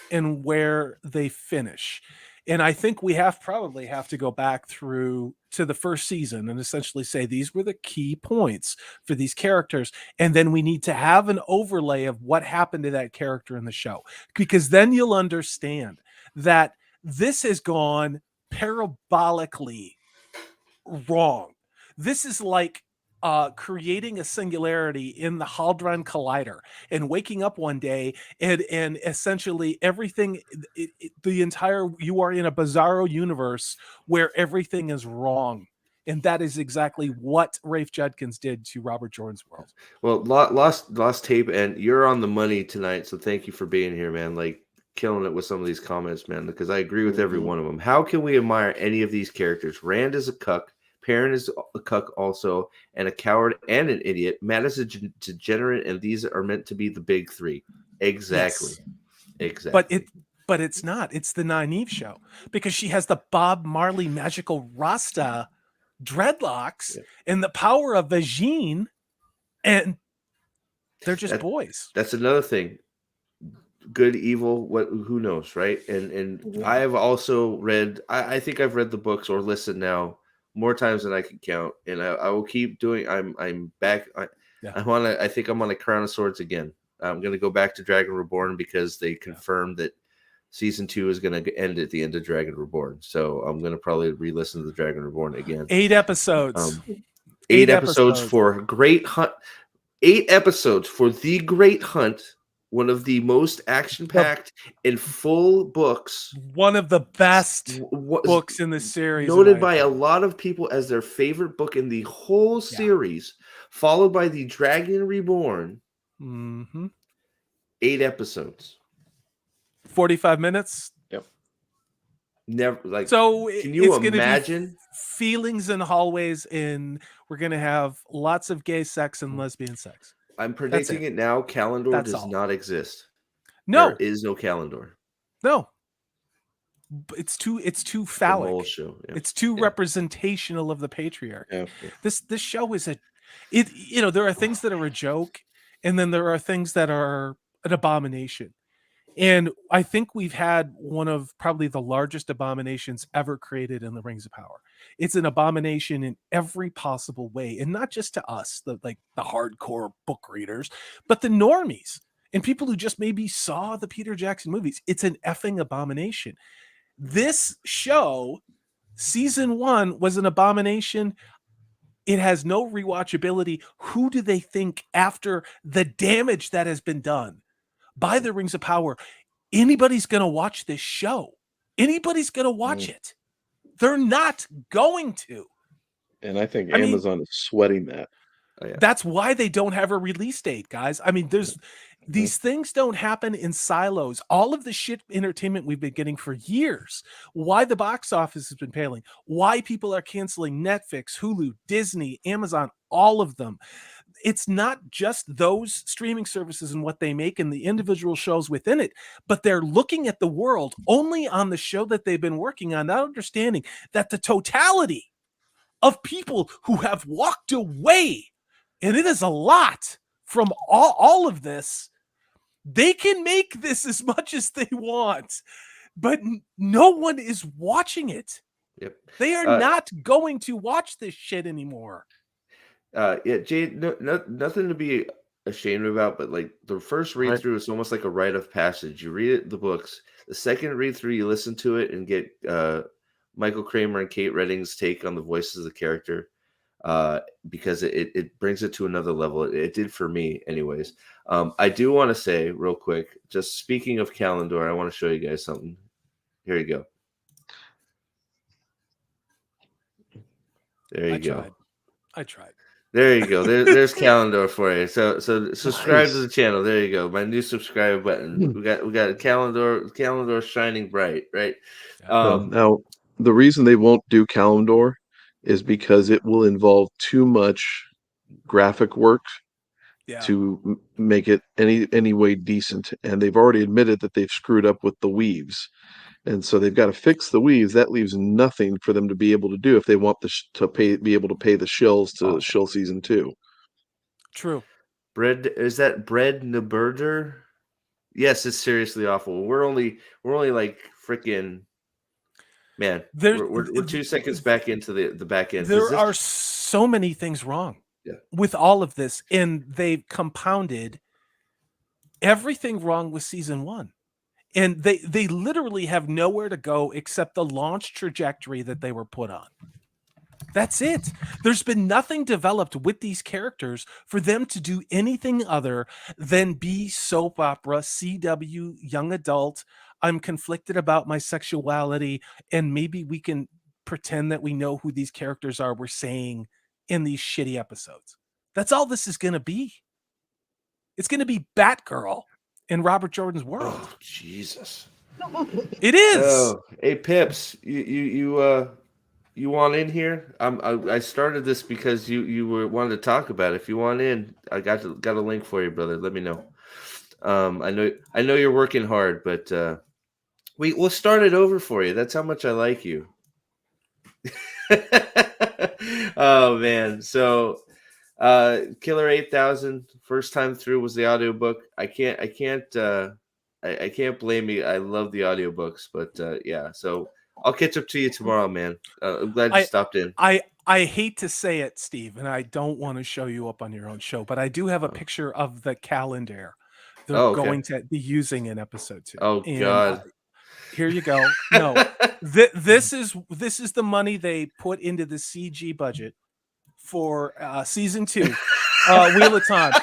and where they finish. And I think we probably have to go back through to the first season and essentially say these were the key points for these characters. And then we need to have an overlay of what happened to that character in the show, because then you'll understand that this has gone parabolically wrong. This is like creating a singularity in the Hadron Collider and waking up one day and essentially everything, you are in a bizarro universe where everything is wrong. And that is exactly what Rafe Judkins did to Robert Jordan's world. Well, lost tape, and you're on the money tonight. So thank you for being here, man. Like, killing it with some of these comments, man, because I agree with every one of them. How can we admire any of these characters? Rand is a cuck. Perrin is a cuck also, and a coward and an idiot. Matt is a degenerate, and these are meant to be the big three. Exactly. Yes. Exactly. But it's not. It's the Nynaeve show, because she has the Bob Marley magical Rasta dreadlocks and the power of Vagine, and they're just boys. That's another thing. Good, evil, who knows, right? And I have also read, I think I've read the books or listened now more times than I can count, and I will keep doing. I'm back. I think I'm on a Crown of Swords again. I'm gonna go back to Dragon Reborn because they confirmed that season 2 is gonna end at the end of Dragon Reborn. So I'm gonna probably re-listen to the Dragon Reborn again. 8 episodes. 8 episodes for Great Hunt. 8 episodes for The Great Hunt. One of the most action-packed and full books. One of the best books in the series. Noted by a lot of people as their favorite book in the whole series, followed by The Dragon Reborn. 8 episodes. 45 minutes. Yep. Never like. So Can you it's going to be imagine? feelings in hallways, and we're going to have lots of gay sex and lesbian sex. I'm predicting it now. Calendar That's does all. not exist. No, There is no calendar. no. It's too The phallic. mole show. Yeah. It's too representational of the patriarchy. Yeah. This show is there are things that are a joke, and then there are things that are an abomination. And I think we've had one of probably the largest abominations ever created in the Rings of Power. It's an abomination in every possible way, and not just to us, the hardcore book readers, but the normies and people who just maybe saw the Peter Jackson movies. It's an effing abomination. This show, season 1, was an abomination. It has no rewatchability. Who do they think, after the damage that has been done by the Rings of Power, anybody's going to watch this show? Anybody's going to watch it. They're not going to. And I think Amazon is sweating that. Oh, yeah. That's why they don't have a release date, guys. I mean, these things don't happen in silos. All of the shit entertainment we've been getting for years, why the box office has been failing, why people are canceling Netflix, Hulu, Disney, Amazon, all of them. It's not just those streaming services and what they make and the individual shows within it, but they're looking at the world only on the show that they've been working on, not understanding that the totality of people who have walked away, and it is a lot, from all of this, they can make this as much as they want, but no one is watching it. Yep. They are not going to watch this shit anymore. Yeah, Jade, nothing to be ashamed about, but like the first read through is almost like a rite of passage. You read it, the books. The second read through, you listen to it and get Michael Kramer and Kate Redding's take on the voices of the character, because it brings it to another level. It did for me, anyways. I do want to say real quick, just speaking of Calendar, I want to show you guys something. Here you go. There you go. I tried. There you go. There's Calendar for you. So subscribe to the channel. There you go. My new subscribe button. We got Calendar shining bright, right? Now the reason they won't do Calendar is because it will involve too much graphic work to make it any way decent, and they've already admitted that they've screwed up with the weaves. And so they've got to fix the weaves. That leaves nothing for them to be able to do if they want be able to pay the shills to shill season 2. True. Is that Bread Naburger? Yes, it's seriously awful. We're only like freaking man. We're 2 seconds back into the back end. There are so many things wrong with all of this, and they've compounded everything wrong with season 1. And they literally have nowhere to go except the launch trajectory that they were put on. That's it. There's been nothing developed with these characters for them to do anything other than be soap opera, CW, young adult. I'm conflicted about my sexuality, and maybe we can pretend that we know who these characters are we're saying in these shitty episodes. That's all this is going to be. It's going to be Batgirl in Robert Jordan's world. Oh, Jesus. It is. Oh, hey Pips, you want in here? I started this because you wanted to talk about it. If you want in, I got a link for you, brother. Let me know. I know you're working hard, but we'll start it over for you. That's how much I like you. Oh man. So Killer 8000, first time through was the audiobook. I can't blame you. I love the audiobooks, but yeah, so I'll catch up to you tomorrow, man. I'm glad you stopped in. I hate to say it, Steve, and I don't want to show you up on your own show, but I do have a picture of the calendar they're going to be using in episode 2. Oh, and God. Here you go. No, this is the money they put into the CG budget for season 2, Wheel of Time.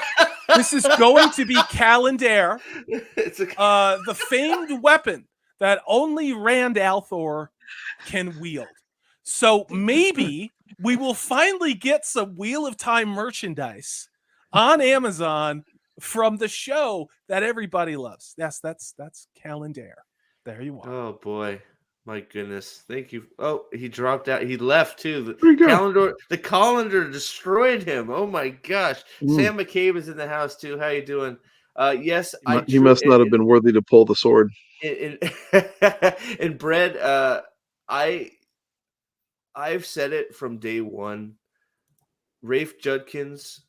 This is going to be Calendar, the famed weapon that only Rand al'Thor can wield. So maybe we will finally get some Wheel of Time merchandise on Amazon from the show that everybody loves. Yes, that's Calendar. There you are. Oh boy. My goodness. Thank you. Oh, he dropped out. He left too. Where'd he go? The colander destroyed him. Oh my gosh. Sam McCabe is in the house too. How you doing? Yes, He must not have been worthy to pull the sword. And Brett, I've said it from day one. Rafe Judkins,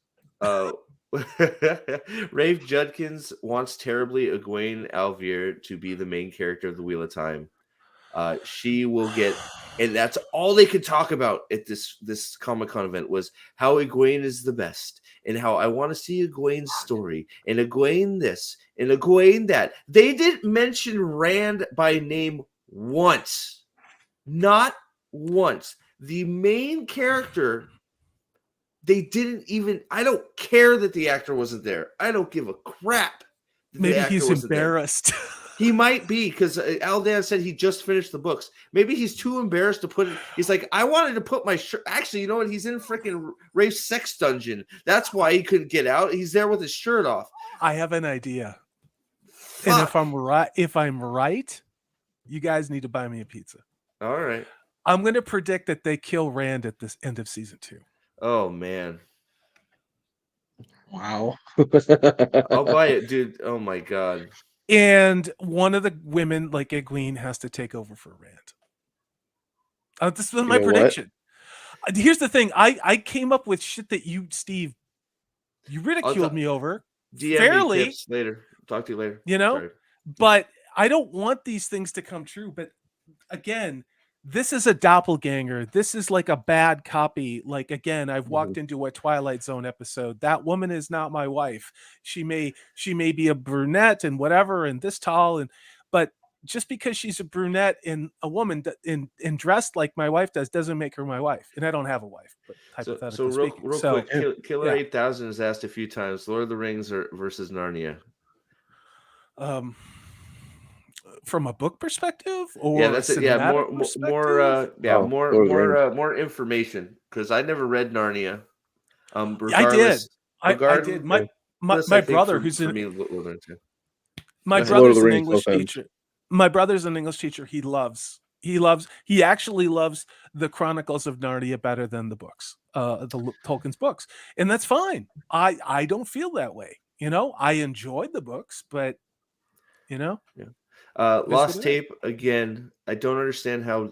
Rafe Judkins wants terribly Egwene Alvier to be the main character of the Wheel of Time. She will get, and that's all they could talk about at this Comic-Con event was how Egwene is the best, and how I want to see Egwene's story, and Egwene this, and Egwene that. They didn't mention Rand by name once. Not once. The main character, they didn't even, I don't care that the actor wasn't there. I don't give a crap. Maybe he's embarrassed. He might be, because Aldan said he just finished the books. Maybe he's too embarrassed to put it. He's like, I wanted to put my shirt. Actually, you know what? He's in freaking Rafe's sex dungeon. That's why he couldn't get out. He's there with his shirt off. I have an idea. Fuck. And if I'm right, you guys need to buy me a pizza. All right. I'm going to predict that they kill Rand at this end of season 2. Oh, man. Wow. I'll buy it, dude. Oh, my God. And one of the women, like Egwene, has to take over for Rand. This was my prediction. Here's the thing. I came up with shit that you, Steve, you ridiculed me over. DM fairly. Me tips later. Talk to you later. You know? Sorry. But I don't want these things to come true. But again, this is a doppelganger. This is like a bad copy. Like, again, I've walked into a Twilight Zone episode. That woman is not my wife. She may be a brunette and whatever, and this tall, but just because she's a brunette and a woman and dressed like my wife doesn't make her my wife. And I don't have a wife, but hypothetically so speaking. real quick, Killer 8000 has asked a few times, Lord of the Rings versus Narnia. From a book perspective, or that's it. Yeah, more information, because I never read Narnia. I did. My brother, who's my brother's an English teacher. My brother's an English teacher. He actually loves the Chronicles of Narnia better than the books, the Tolkien's books, and that's fine. I don't feel that way. You know, I enjoyed the books, but you know, Lost Tape again. I don't understand how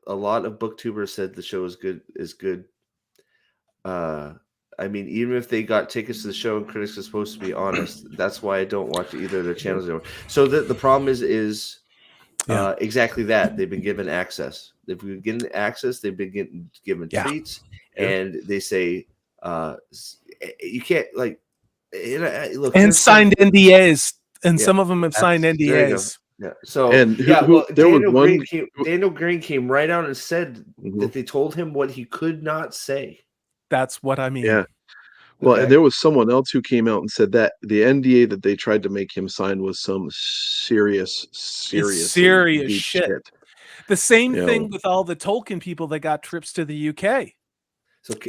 a lot of booktubers said the show is good. I mean, even if they got tickets to the show and critics are supposed to be honest, that's why I don't watch either of their channels anymore. So the problem is exactly that. They've been given access. They've been given access. They've been given treats, and they say you can't look and signed NDAs, and some of them have signed NDAs. Yeah. So Daniel Green came right out and said that they told him what he could not say. That's what I mean. Yeah. Well, and there was someone else who came out and said that the NDA that they tried to make him sign was some serious shit. The same thing with all the Tolkien people that got trips to the UK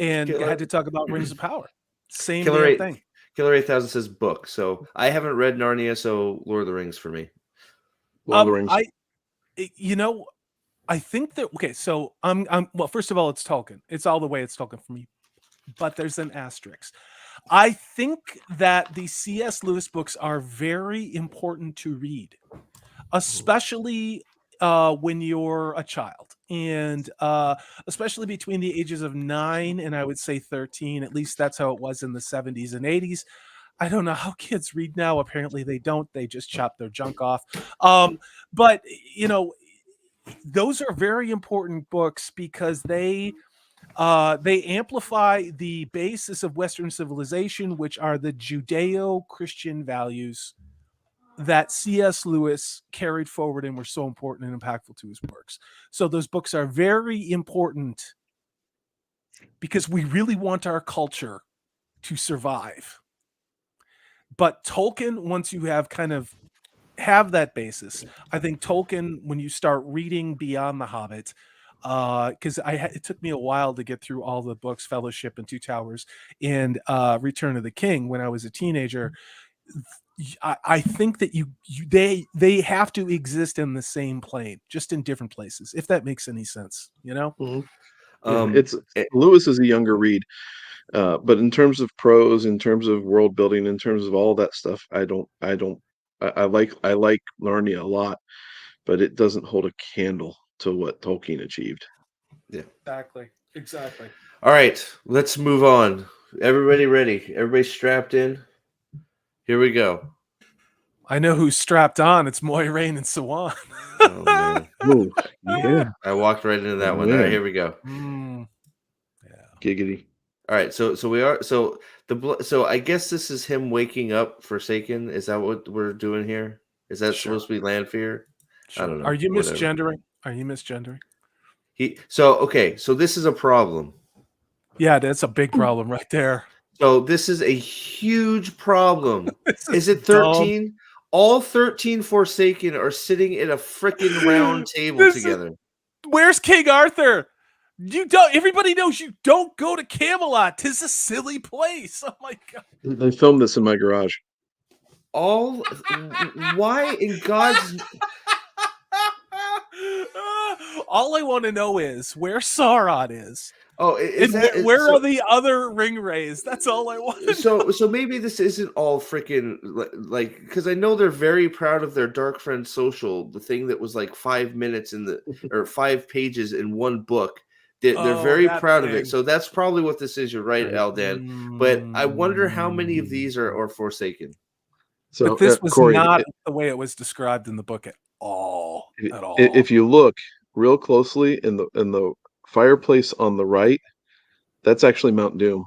and had to talk about Rings of Power. Same thing. Killer 8000 says book. So I haven't read Narnia, so Lord of the Rings for me. Lord of the Rings. I think that so I'm well, first of all, it's Tolkien. It's all the way it's Tolkien for me. But there's an asterisk. I think that the C.S. Lewis books are very important to read, especially when you're a child, and especially between the ages of 9 and I would say 13. At least that's how it was in the 70s and 80s. I don't know how kids read now. Apparently they don't. They just chop their junk off. But, you know, those are very important books because they amplify the basis of Western civilization, which are the Judeo-Christian values that C.S. Lewis carried forward and were so important and impactful to his works. So those books are very important because we really want our culture to survive. But Tolkien, once you have that basis, I think Tolkien, when you start reading beyond The Hobbit, because it took me a while to get through all the books, Fellowship and Two Towers and Return of the King when I was a teenager. I think that they have to exist in the same plane, just in different places, if that makes any sense, you know? It's Lewis is a younger read, but in terms of prose, in terms of world building, in terms of all that stuff, I like Narnia a lot, but it doesn't hold a candle to what Tolkien achieved. Yeah, exactly. All right, let's move on. Everybody ready? Everybody strapped in? Here we go. I know who's strapped on. It's Moiraine and Sawan. Oh man. Oh yeah. I walked right into that one. Man. All right, here we go. Giggity. All right, so I guess this is him waking up Forsaken. Is that what we're doing here? Is that supposed to be Lanfear? Sure. I don't know. Are you Whatever. misgendering? Are you misgendering? So this is a problem. Yeah, that's a big problem right there. So this is a huge problem. Is it dumb. 13? All 13 Forsaken are sitting at a freaking round table together. Where's King Arthur? Everybody knows you don't go to Camelot. 'Tis a silly place. Oh my god. They filmed this in my garage. Why in God's all I want to know is where Sauron is. Oh, where are the other ring rays? That's all I want. So maybe this isn't all freaking like, because I know they're very proud of their Dark Friend social, the thing that was like 5 minutes or 5 pages in one book. They're very proud of it. So that's probably what this is. You're right, Aldan. But I wonder how many of these are Forsaken. So but this was Corey, not the way it was described in the book at all. If you look real closely in the fireplace on the right, that's actually Mount Doom.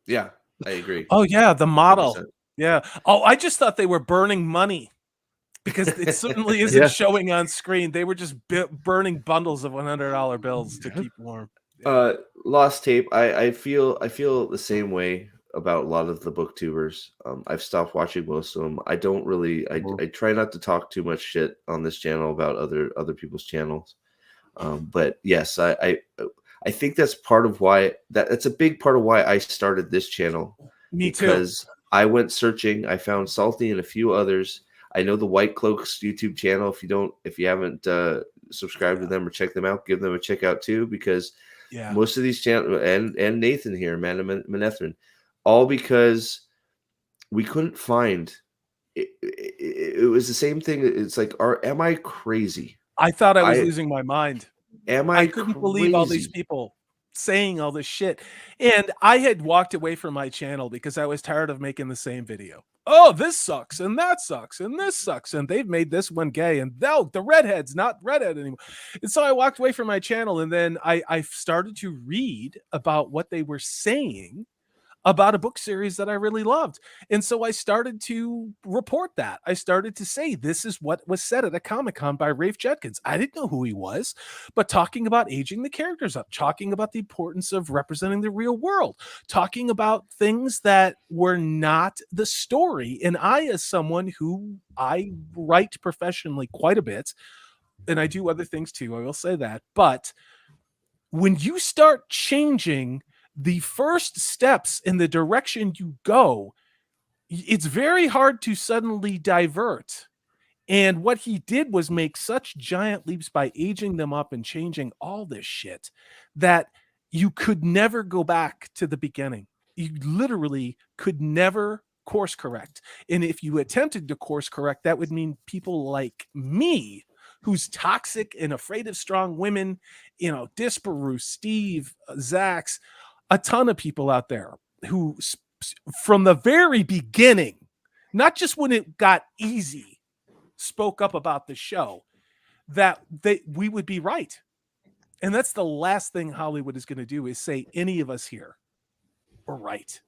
Yeah, I agree. Oh yeah, the model. 100%. Yeah. Oh, I just thought they were burning money because it certainly isn't showing on screen. They were just burning bundles of $100 bills to keep warm. Yeah. Lost Tape. I feel the same way about a lot of the booktubers. I've stopped watching most of them. I don't really. I try not to talk too much shit on this channel about other people's channels. But yes, I think that's part of why that's a big part of why I started this channel. Me because too. I went searching. I found Salty and a few others. I know the Whitecloaks YouTube channel. If you haven't subscribed to them or checked them out, give them a check out too, because most of these channels and Nathan here, Manetheren, all because we couldn't find. It was the same thing. It's like, am I crazy? I thought I was losing my mind. I couldn't believe all these people saying all this shit. And I had walked away from my channel because I was tired of making the same video. Oh, this sucks, and that sucks, and this sucks, and they've made this one gay, and the redhead's not redhead anymore. And so I walked away from my channel, and then I started to read about what they were saying about a book series that I really loved. And so I started to report that. I started to say, this is what was said at a Comic Con by Rafe Judkins. I didn't know who he was, but talking about aging the characters up, talking about the importance of representing the real world, talking about things that were not the story. And I, as someone who I write professionally quite a bit, and I do other things too, I will say that. But when you start changing the first steps in the direction you go, it's very hard to suddenly divert. And what he did was make such giant leaps by aging them up and changing all this shit that you could never go back to the beginning. You literally could never course correct. And if you attempted to course correct, that would mean people like me, who's toxic and afraid of strong women, Disparu, Steve, Zax, a ton of people out there who, from the very beginning, not just when it got easy, spoke up about the show, that we would be right. And that's the last thing Hollywood is going to do, is say any of us here are right.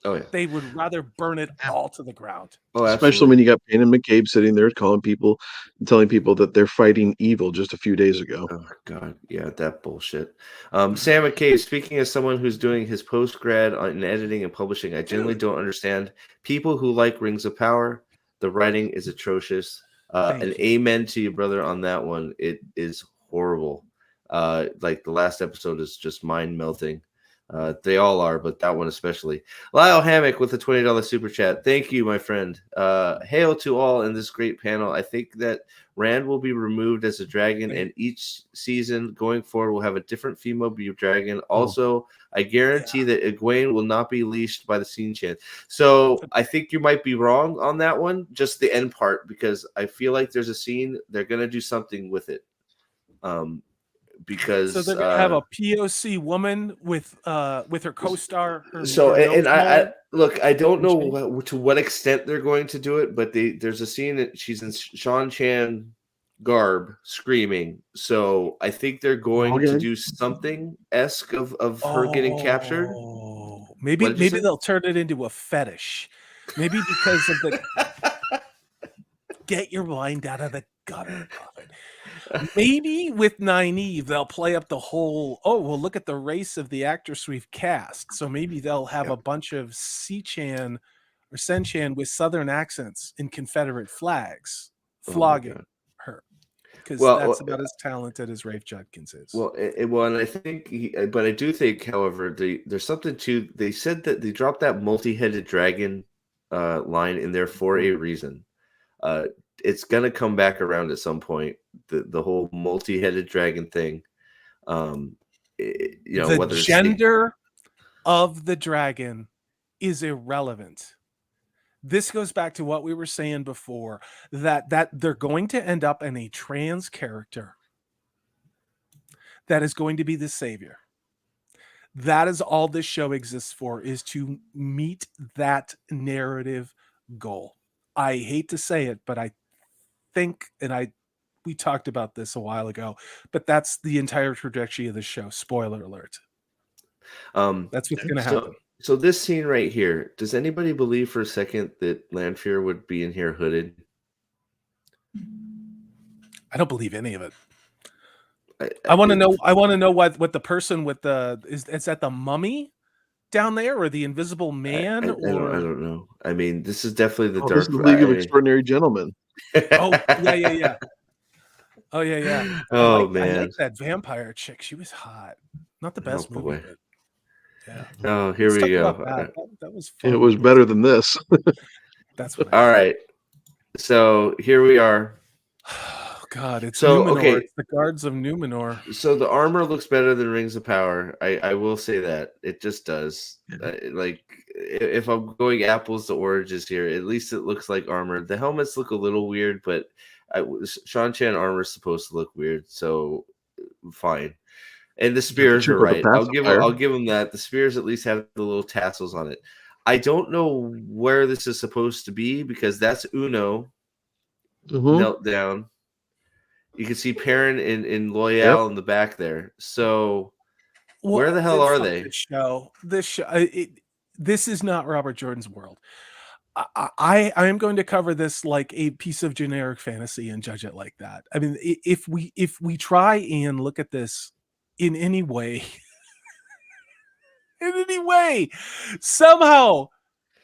Oh yeah, they would rather burn it all to the ground. Oh, especially when you got Payne and McCabe sitting there telling people that they're fighting evil just a few days ago. Oh God, yeah, that bullshit. Sam McCabe, speaking as someone who's doing his post grad in editing and publishing, I generally don't understand people who like Rings of Power. The writing is atrocious. And amen to you, brother, on that one. It is horrible. Like the last episode is just mind melting. They all are, but that one especially. Lyle Hammock with a $20 super chat. Thank you, my friend. Hail to all in this great panel. I think that Rand will be removed as a dragon, and each season going forward will have a different female dragon. Also, I guarantee that Egwene will not be leashed by the Scene Chan. So I think you might be wrong on that one, just the end part, because I feel like there's a scene they're gonna do something with it. Because so they're gonna have a POC woman with her co-star. I look, I don't know to what extent they're going to do it, but there's a scene that she's in Sean Chan garb screaming. So I think they're going to do something esque of her getting captured. Maybe they'll turn it into a fetish. Maybe because of the get your mind out of the gutter of it. Maybe with Nynaeve, they'll play up the whole, look at the race of the actress we've cast. So maybe they'll have a bunch of C-Chan or Sen-Chan with Southern accents in Confederate flags flogging her. Because that's about as talented as Rafe Judkins is. And I think, but I do think, however, there's something to, they said that they dropped that multi-headed dragon line in there for a reason. It's gonna come back around at some point. The whole multi-headed dragon thing. The whether gender of the dragon is irrelevant. This goes back to what we were saying before, that they're going to end up in a trans character that is going to be the savior. That is all this show exists for, is to meet that narrative goal. I hate to say it, but I think, and we talked about this a while ago, but that's the entire trajectory of the show. Spoiler alert. That's what's going to happen. So this scene right here, does anybody believe for a second that Lanfear would be in here hooded? I don't believe any of it. I want to know. I want to know what the person with is that the mummy down there, or the Invisible Man? I don't know. I mean, this is definitely the dark. This is the League of Extraordinary Gentlemen. Oh yeah. Oh yeah. Man, I like that vampire chick. She was hot. Not the best movie, but yeah. Oh, here we go. That was fun. It was better than this. That's what. All right. So here we are. Oh God, it's Numenor. Okay. It's the guards of Numenor. So the armor looks better than Rings of Power. I will say that it just does. Like if I'm going apples to oranges here, at least it looks like armor. The helmets look a little weird, but Sean Chan armor is supposed to look weird, so fine. And the spears are right. I'll give them that. The spears at least have the little tassels on it. I don't know where this is supposed to be, because that's Uno knelt down. You can see Perrin in Loyal in the back there. So where the hell are they? This is not Robert Jordan's world. I am going to cover this like a piece of generic fantasy and judge it like that. I mean, if we try and look at this in any way, somehow,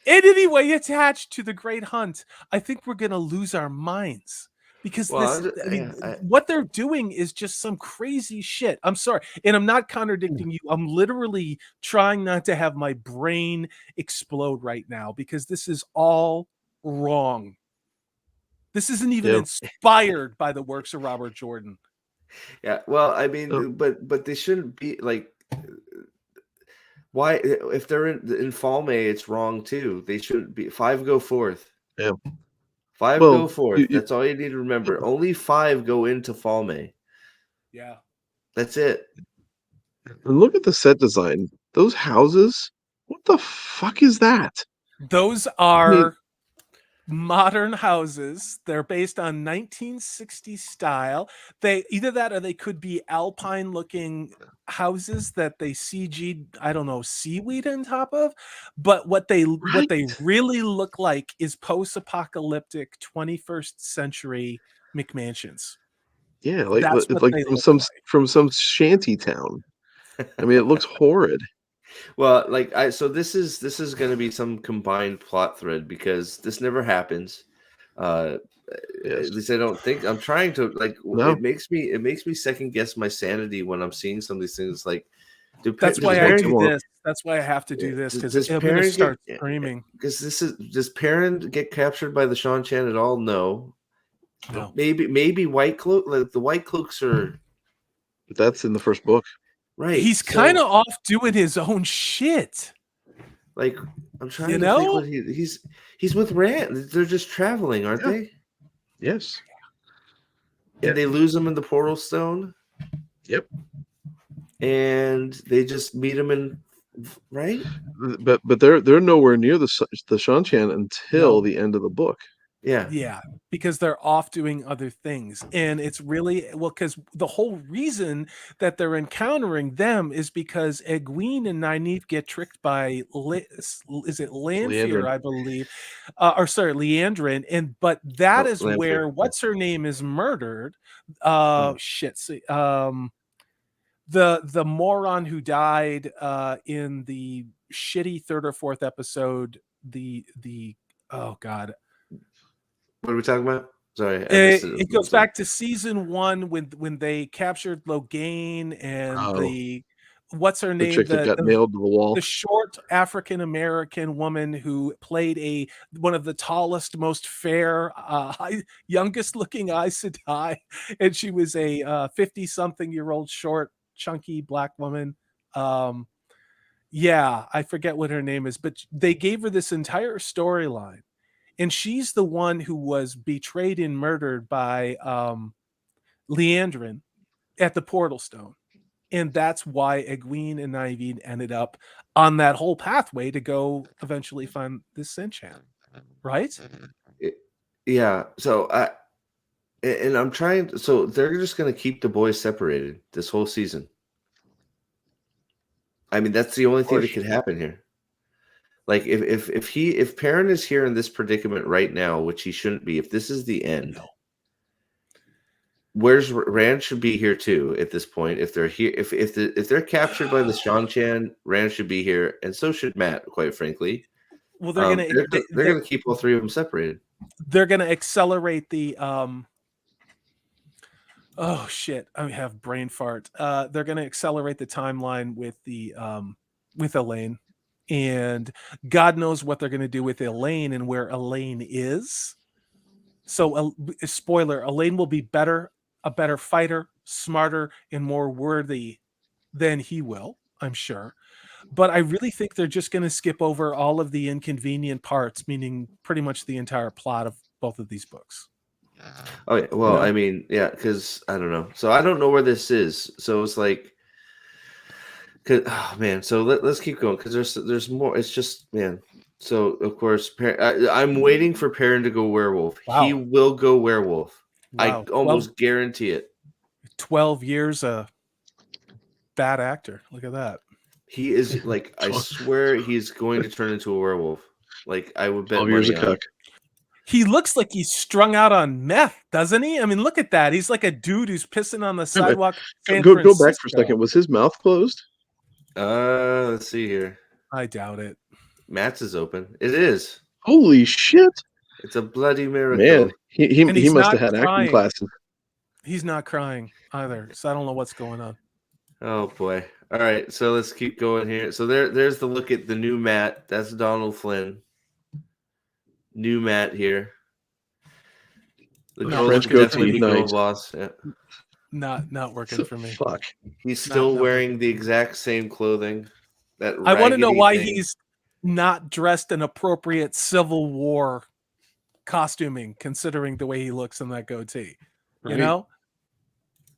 in any way attached to the Great Hunt, I think we're going to lose our minds. Because what they're doing is just some crazy shit. I'm sorry. And I'm not contradicting you. I'm literally trying not to have my brain explode right now, because this is all wrong. This isn't even inspired by the works of Robert Jordan. Yeah. Well, I mean, but they shouldn't be like, why? If they're in Falme, it's wrong too. They shouldn't be. 5 go forth. Yeah. 5 go forth. That's all you need to remember. Only 5 go into Falme. Yeah. That's it. And look at the set design. Those houses, what the fuck is that? Those are modern houses. They're based on 1960s style. They either that, or they could be Alpine looking houses that they CG'd, I don't know, seaweed on top of. But what they really look like is post-apocalyptic 21st century McMansions. Yeah, like from some shanty town. I mean, it looks horrid. Well, so this is going to be some combined plot thread, because this never happens. At least I don't think. I'm trying to it makes me second guess my sanity when I'm seeing some of these things. Like, that's why I do this. That's why I have to do this because Does I'm going to Perrin start get? screaming. Because does Perrin get captured by the Shan Chan at all? No. No. Maybe Whitecloak. Like the Whitecloaks are But that's in the first book. right. He's kind of off doing his own shit. Like I'm trying You to know? think what he's with Rand. They're just traveling, aren't they? Yes. And they lose him in the Portal Stone. Yep. And they just meet him in right. But they're nowhere near the Shanchan until the end of the book. Yeah, because they're off doing other things. And it's really, well, because the whole reason that they're encountering them is because Egwene and Nynaeve get tricked by, is it Lanfear, I believe? Or sorry, Leandrin. But that is Lanfear. where, what's her name is murdered. Shit. See, the moron who died in the shitty third or fourth episode, the oh God. What are we talking about? Sorry, it goes back to season 1 when they captured Logain and the what's her name, chick that got nailed to the wall, the short African American woman who played one of the tallest, most fair, youngest looking Aes Sedai, and she was a 50-something-year-old short, chunky black woman. Yeah, I forget what her name is, but they gave her this entire storyline. And she's the one who was betrayed and murdered by Leandrin at the Portal Stone. And that's why Egwene and Nynaeve ended up on that whole pathway to go eventually find this Shan-Chan. Right? Yeah. So I'm trying. So they're just going to keep the boys separated this whole season. I mean, that's the only thing that could happen here. Like if Perrin is here in this predicament right now, which he shouldn't be, if this is the end, where's Rand should be here too at this point. If they're here, if they're captured by the Shan-Chan, Rand should be here, and so should Matt. Quite frankly, well, they're gonna keep all three of them separated. They're gonna accelerate the oh shit, I have brain fart. They're gonna accelerate the timeline with Elaine. And God knows what they're going to do with Elaine and where Elaine is. So, spoiler, Elaine will be a better fighter, smarter, and more worthy than he will, I'm sure. But I really think they're just going to skip over all of the inconvenient parts, meaning pretty much the entire plot of both of these books. Oh, yeah. Well, I mean, yeah, because I don't know. So I don't know where this is. So it's like, oh man, so let's keep going because there's more. It's just, man. So of course, I'm waiting for Perrin to go werewolf. Wow. He will go werewolf. Wow. I almost guarantee it. 12 years, bad actor. Look at that. He is like, I swear, he's going to turn into a werewolf. Like I would bet 12 years money a on cuck. He looks like he's strung out on meth, doesn't he? I mean, look at that. He's like a dude who's pissing on the sidewalk. Go back for a second. Was his mouth closed? Let's see here. I doubt it. Matt's is open. It is. Holy shit! It's a bloody miracle. Man, he must have had acting classes. He's not crying either, so I don't know what's going on. Oh boy! All right, so let's keep going here. So there's the look at the new Matt. That's Donald Flynn. New Matt here. The French goatee night. Boss. Yeah. Not working for me. Fuck. He's still wearing the exact same clothing. That I want to know why thing. he's not dressed in appropriate Civil War costuming, considering the way he looks in that goatee. Right. You know,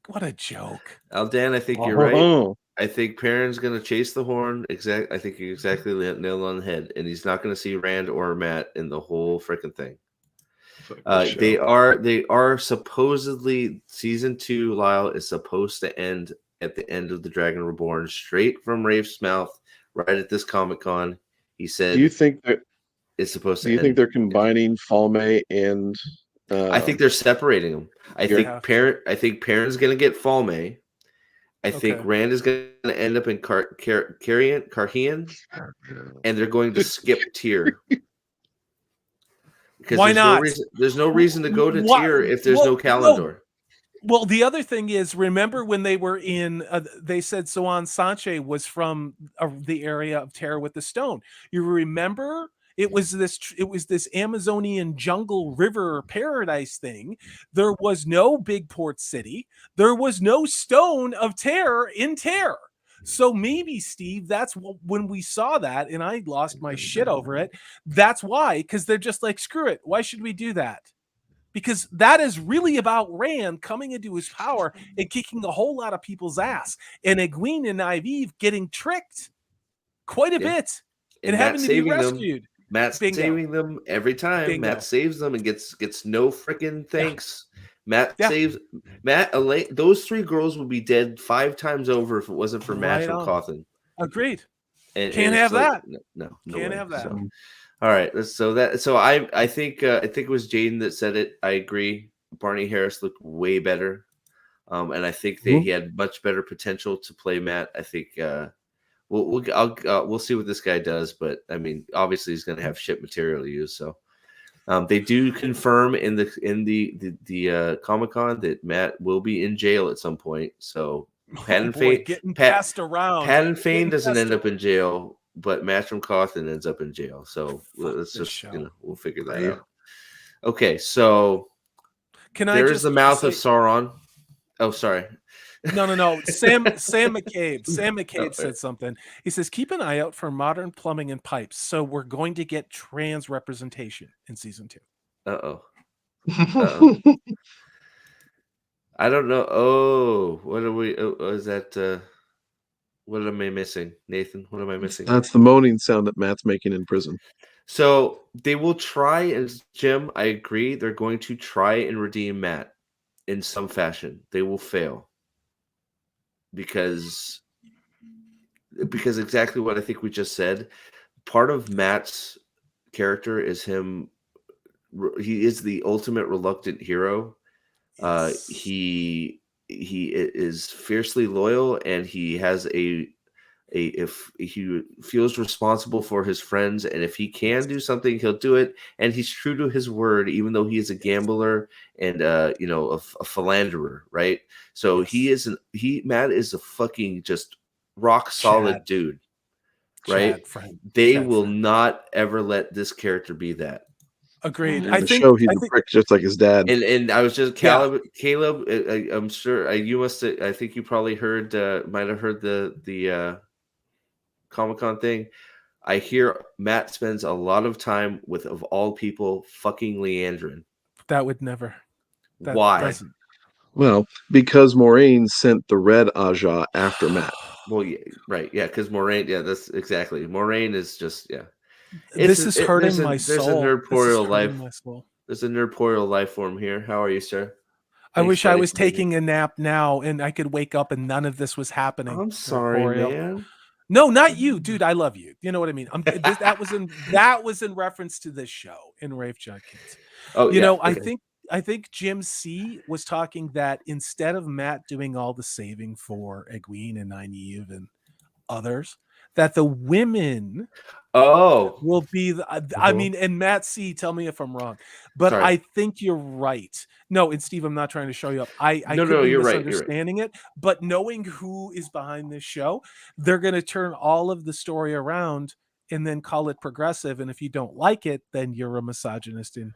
what a joke. Aldan, I think you're right. I think Perrin's going to chase the horn. I think you exactly nailed on the head, and he's not going to see Rand or Matt in the whole freaking thing. They are supposedly season 2. Lyle is supposed to end at the end of the Dragon Reborn, straight from Rafe's mouth, right at this Comic Con. He said, "Do you think that it's supposed to? Do you think they're combining Falme and? I think they're separating them. I think Perrin's going to get Falme. I think Rand is going to end up in Carhian, and they're going to skip Tyr. Because why not? There's no reason to go to Tyr if there's no Kalandor. Well, the other thing is, remember when they were in, they said Soan Sanche was from the area of Terror with the Stone. You remember? It was this Amazonian jungle river paradise thing. There was no big port city. There was no stone of terror in Terror. So maybe, Steve, that's when we saw that, and I lost my shit over it. That's why, because they're just like, screw it. Why should we do that? Because that is really about Rand coming into his power and kicking a whole lot of people's ass, and Egwene and Nynaeve getting tricked quite a bit and having to be rescued. Matt saving them every time. Bingo. Matt saves them and gets no freaking thanks. Matt saves Matt. Elaine, those 3 girls would be dead 5 times over if it wasn't for Matcham Cawthon. Agreed. And can't have that. No can't way. have that. So, all right. So I think it was Jaden that said it. I agree. Barney Harris looked way better, and I think he had much better potential to play Matt. I think we'll see what this guy does, but I mean, obviously he's going to have shit material to use. So they do confirm in the Comic Con that Matt will be in jail at some point. So Pat and Fane doesn't end up in jail, but Matcham Cawthon ends up in jail. So let's just we'll figure that out. Okay, so there's the mouth of Sauron. Oh, sorry. No. Sam McCabe said something. He says, keep an eye out for modern plumbing and pipes. So we're going to get trans representation in season 2. Uh-oh. I don't know. Oh, what are we? Is that? What am I missing, Nathan? What am I missing? That's the moaning sound that Matt's making in prison. So they will try, and Jim, I agree. They're going to try and redeem Matt in some fashion. They will fail because exactly what I think we just said. Part of Matt's character is him. He is the ultimate reluctant hero. Yes. He is fiercely loyal, and he has if he feels responsible for his friends, and if he can do something, he'll do it. And he's true to his word, even though he is a gambler and a philanderer, right? So Matt is a fucking just rock solid dude, right? They will not ever let this character be that. Agreed. In the show, he's a prick just like his dad. And I was just Caleb. I'm sure you must. I think you probably might have heard the Comic Con thing. I hear Matt spends a lot of time with, of all people, fucking Leandrin. That would never. Why? Well, because Moraine sent the red Aja after Matt. Well, yeah, right, yeah, because Moraine. Yeah, that's exactly. Moraine is just This is hurting my soul. There's a nerdporeal life. There's a nerdporeal life form here. How are you, sir? I wish I was taking a nap now and I could wake up and none of this was happening. I'm sorry, man. No, not you, dude. I love you. You know what I mean? That was in reference to this show in Rafe Judkins. Oh, I think Jim C was talking that instead of Matt doing all the saving for Egwene and Nynaeve and others, that the women will be I mean, and Matt C, tell me if I'm wrong, but sorry. I think you're right. No, and Steve, I'm not trying to show you up. I could be misunderstanding it, but knowing who is behind this show, they're going to turn all of the story around and then call it progressive. And if you don't like it, then you're a misogynist and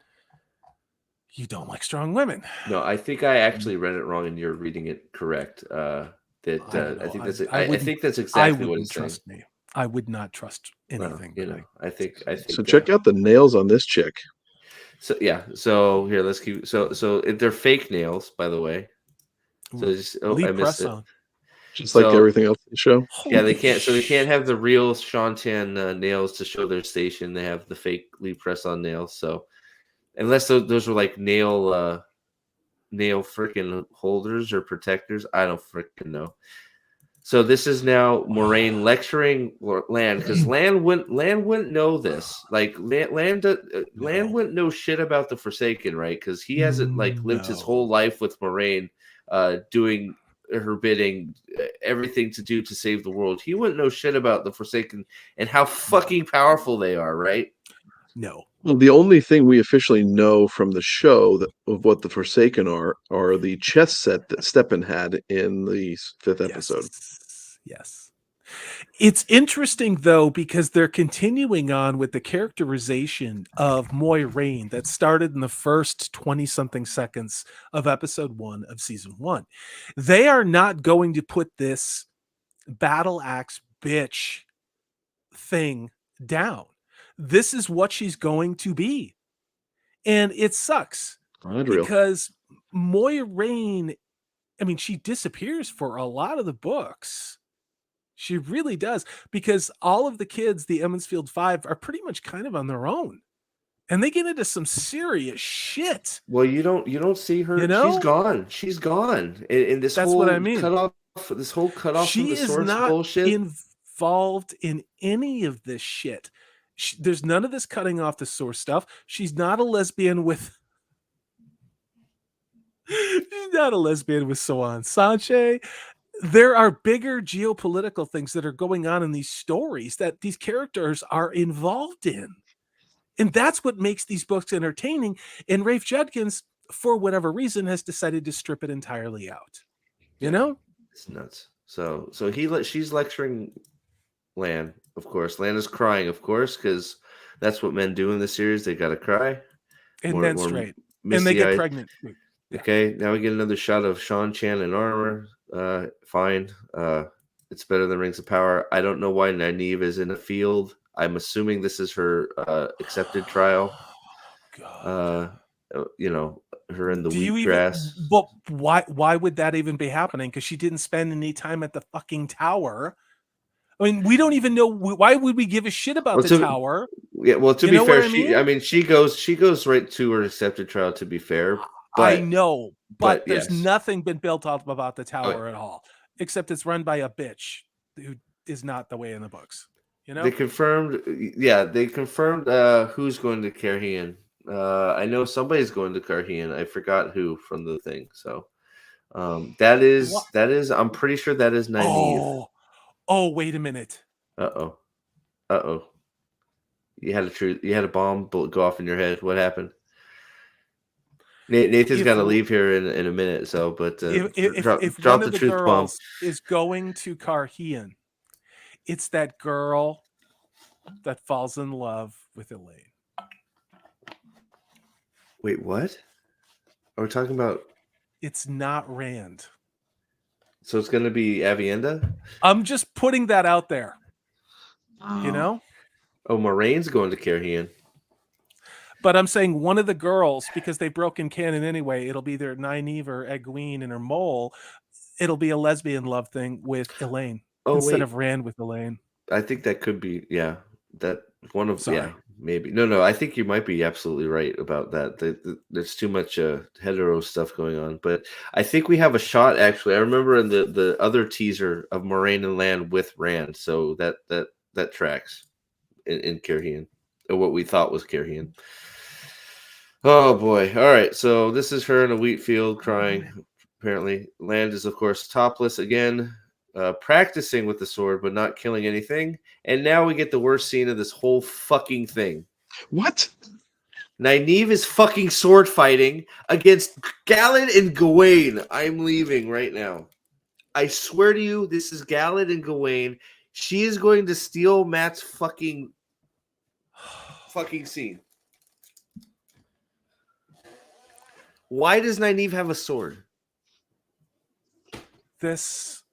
you don't like strong women. No, I think I actually read it wrong and you're reading it correct. I think that's exactly what it's saying. Me. I would not trust anything. I think so. Check out the nails on this chick. So yeah. So here, let's keep. So they're fake nails, by the way. So just I missed it. Just like everything else in the show. Yeah, they can't. So they can't have the real Shantan nails to show their station. They have the fake Lee press-on nails. So unless those were like nail freaking holders or protectors, I don't freaking know. So this is now Moraine lecturing Lan, because Lan wouldn't know this. Like Lan wouldn't know shit about the Forsaken, right? Because he hasn't lived his whole life with Moraine, doing her bidding, everything to do to save the world. He wouldn't know shit about the Forsaken and how fucking powerful they are, right? No, Well, the only thing we officially know from the show of what the Forsaken are the chess set that Steppen had in the 5th episode. Yes. It's interesting, though, because they're continuing on with the characterization of Moiraine that started in the first 20-something seconds of episode 1 of season 1. They are not going to put this battle axe bitch thing down. This is what she's going to be. And it sucks Unreal. because Moiraine, I mean, she disappears for a lot of the books. She really does, because all of the kids, the Emmonsfield 5, are pretty much kind of on their own. And they get into some serious shit. Well, you don't see her. You know? She's gone. She's gone. And this That's whole what I mean. cutoff from She the is source not bullshit. involved in any of this shit. There's none of this cutting off the source stuff. She's not a lesbian with Soan Sanche. There are bigger geopolitical things that are going on in these stories that these characters are involved in. And that's what makes these books entertaining. And Rafe Judkins, for whatever reason, has decided to strip it entirely out. You know? It's nuts. So she's lecturing Lan, of course. Lan is crying, of course, because that's what men do in this series. They gotta cry. And More- menstruate. more And they get misty-eyed. pregnant. Okay, now we get another shot of Sean Chan in armor. Fine. It's better than Rings of Power. I don't know why Nynaeve is in a field. I'm assuming this is her accepted trial. God. Her in the wheatgrass. But why would that even be happening? Because she didn't spend any time at the fucking tower. I mean, we don't even know why would we give a shit about the tower. Yeah, well, to You be know fair, what I mean? she goes right to her accepted trial. To be fair, but, I know, but there's yes. nothing been built up about the tower at all, except it's run by a bitch who is not the way in the books. You know, they confirmed who's going to Carhian. I know somebody's going to Carhian. I forgot who from the thing. So that is I'm pretty sure that is Nynaeve. Oh, wait a minute. Uh oh. You had a bomb go off in your head. What happened? Nathan's got to leave here in a minute. So, but if drop one the of the truth bomb. girls is going to Carhian, it's that girl that falls in love with Elaine. Wait, what? Are we talking about? It's not Rand. So it's going to be Avienda? I'm just putting that out there. You know? Oh, Moraine's going to Carhian. But I'm saying one of the girls, because they broke in canon anyway, it'll be either Nynaeve or Egwene and her mole. It'll be a lesbian love thing with Elaine instead of Rand with Elaine. I think that could be, yeah. That one of, Sorry. yeah, maybe. No, I think you might be absolutely right about that. There's too much hetero stuff going on. But I think we have a shot, actually. I remember in the other teaser of Moraine and Land with Rand. So that tracks in Carhian, or what we thought was Carhian. Oh boy! All right, so this is her in a wheat field crying. Apparently, Land is of course topless again, practicing with the sword but not killing anything. And now we get the worst scene of this whole fucking thing. What? Nynaeve is fucking sword fighting against Galad and Gawain. I'm leaving right now. I swear to you, this is Galad and Gawain. She is going to steal Matt's fucking scene. Why does Nynaeve have a sword? There's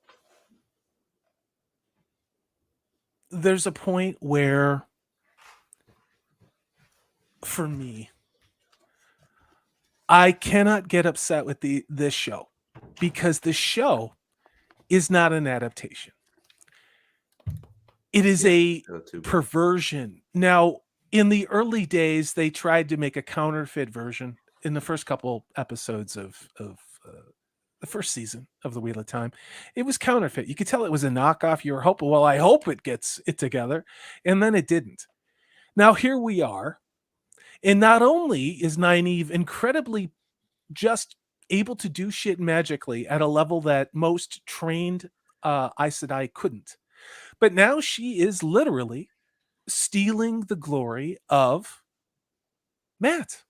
a point where, for me, I cannot get upset with this show because the show is not an adaptation. It is a perversion. Now, in the early days, they tried to make a counterfeit version. In the first couple episodes of the first season of The Wheel of Time, it was counterfeit. You could tell it was a knockoff. You were hoping, well, I hope it gets it together. And then it didn't. Now here we are. And not only is Nynaeve incredibly just able to do shit magically at a level that most trained Aes Sedai couldn't, but now she is literally stealing the glory of Matt.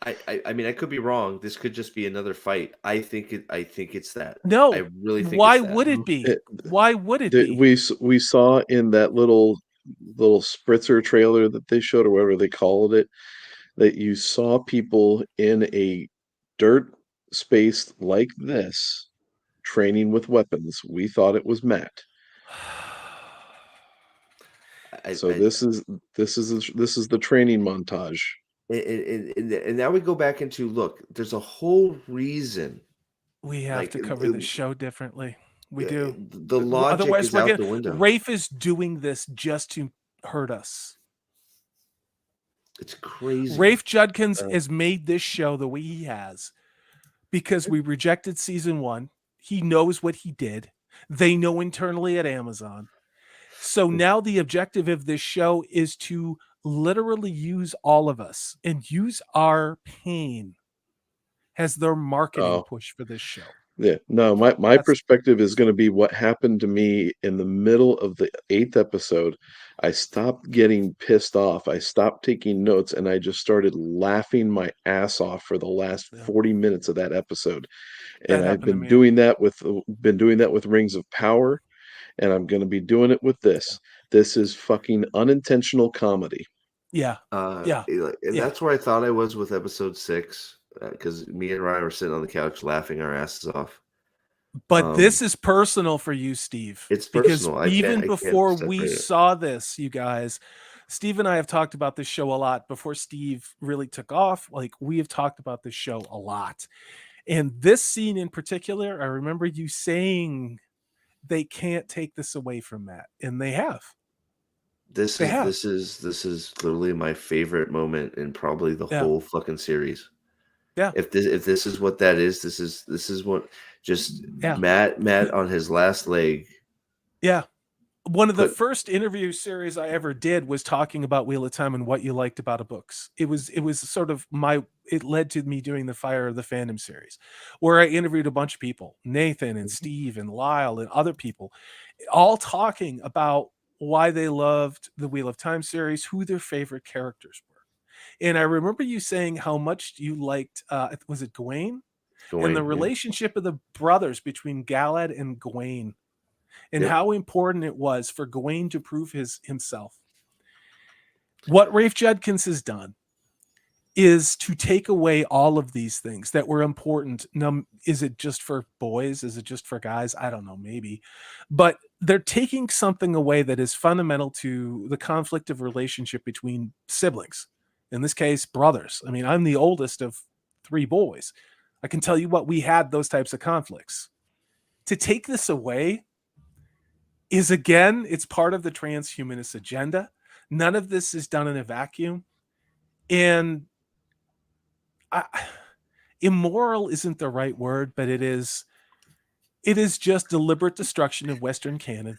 I mean, I could be wrong. This could just be another fight. I think it's that. No. I really think Why it's that. would it be? Why would it be? We saw in that little spritzer trailer that they showed, or whatever they called it, that you saw people in a dirt space like this training with weapons. We thought it was Matt. This is the training montage. And now we go back into, look, there's a whole reason we have to cover the show differently. We do. The logic Otherwise, is out the window. Rafe is doing this just to hurt us. It's crazy. Rafe Judkins has made this show the way he has because we rejected season 1. He knows what he did. They know internally at Amazon. So now the objective of this show is to literally use all of us and use our pain as their marketing push for this show. Yeah, no, my perspective is going to be what happened to me in the middle of the 8th episode. I stopped getting pissed off. I stopped taking notes, and I just started laughing my ass off for the last 40 minutes of that episode. And I've been doing that with Rings of Power, and I'm going to be doing it with this. This is fucking unintentional comedy. Yeah. And that's where I thought I was with episode 6. Because me and Ryan were sitting on the couch laughing our asses off. But this is personal for you, Steve. It's personal. Because even before we saw this, you guys, Steve and I have talked about this show a lot. Before Steve really took off, like, we have talked about this show a lot. And this scene in particular, I remember you saying they can't take this away from Matt, and they have. This is literally my favorite moment in probably the whole fucking series. Yeah. If this is what that is, this is what just Matt on his last leg. Yeah. One of the first interview series I ever did was talking about Wheel of Time and what you liked about a books. It was sort of it led to me doing the Fire of the Fandom series, where I interviewed a bunch of people, Nathan and Steve and Lyle and other people, all talking about why they loved the Wheel of Time series, who their favorite characters were. And I remember you saying how much you liked, was it Gawain? And the relationship of the brothers between Galad and Gawain, and how important it was for Gawain to prove himself. What Rafe Judkins has done is to take away all of these things that were important. Now, is it just for boys? Is it just for guys? I don't know, maybe. But they're taking something away that is fundamental to the conflict of relationship between siblings. In this case, brothers. I mean, I'm the oldest of 3 boys. I can tell you what, we had those types of conflicts. To take this away is, again, it's part of the transhumanist agenda. None of this is done in a vacuum. And immoral isn't the right word, but it is just deliberate destruction of Western canon.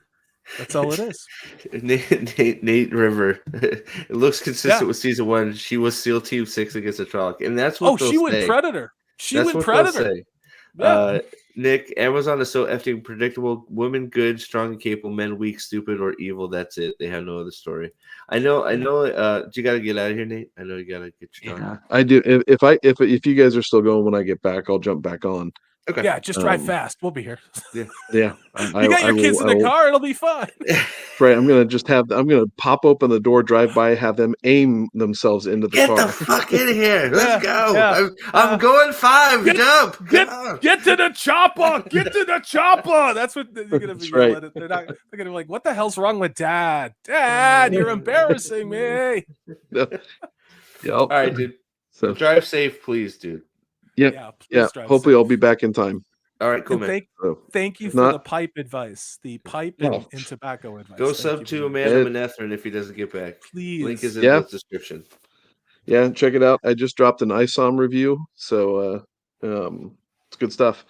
That's all it is. Nate River. It looks consistent with season 1. She was SEAL Team 6 against a Trolloc, and that's what she went Predator. That's what Predator. Yeah. Nick, Amazon is so effing predictable. Women good, strong and capable. Men weak, stupid, or evil. That's it. They have no other story. I know. Do you got to get out of here, Nate? I know you got to get your done. I do. If you guys are still going when I get back, I'll jump back on. Okay. Yeah, just drive fast. We'll be here. Yeah. You got your kids in the car. It'll be fun. Right. I'm gonna pop open the door, drive by, have them aim themselves into the car. Get the fuck in here. Let's go. Yeah. I'm going 5. Jump. Get to the chopper. Get to the chopper. That's what you're gonna be. Right. They're gonna be like, "What the hell's wrong with Dad? Dad, you're embarrassing me." Yep. All right, dude. So drive safe, please, dude. Yeah. Hopefully, I'll be back in time. All right, cool, man. Thank you for the pipe advice, the pipe and tobacco advice. Go sub to Amanda Manetheren if he doesn't get back. Please. Link is in the description. Yeah, check it out. I just dropped an ISOM review, so it's good stuff.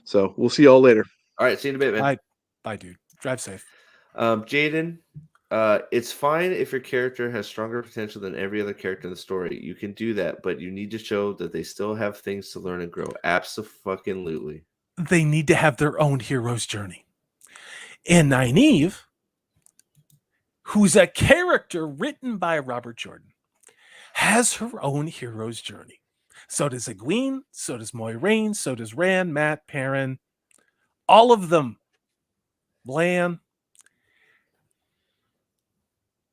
So we'll see y'all later. All right, see you in a bit, man. Bye, dude. Drive safe. Jaden, it's fine if your character has stronger potential than every other character in the story. You can do that, but you need to show that they still have things to learn and grow. Abso-fucking-lutely. They need to have their own hero's journey. And Nynaeve, who's a character written by Robert Jordan, has her own hero's journey. So does Egwene, so does Moiraine, so does Rand, Matt, Perrin, all of them. Lan.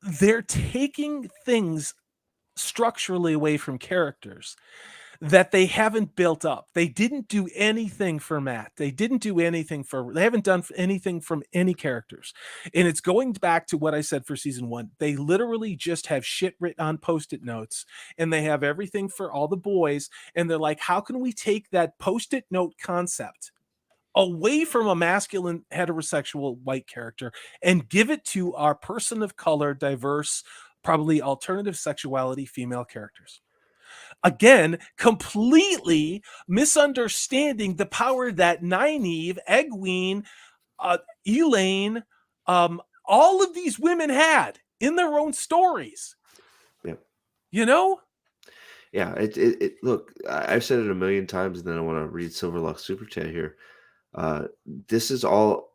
They're taking things structurally away from characters that they haven't built up. They didn't do anything for Matt. They haven't done anything from any characters. And it's going back to what I said for season 1. They literally just have shit written on Post-it notes, and they have everything for all the boys. And they're like, how can we take that Post-it note concept away from a masculine heterosexual white character and give it to our person of color, diverse, probably alternative sexuality female characters? Again, completely misunderstanding the power that Nynaeve, Egwene, Elaine, all of these women had in their own stories. Yep. You know? Yeah. It look, I've said it a million times, and then I want to read Silverlock's super chat here. This is all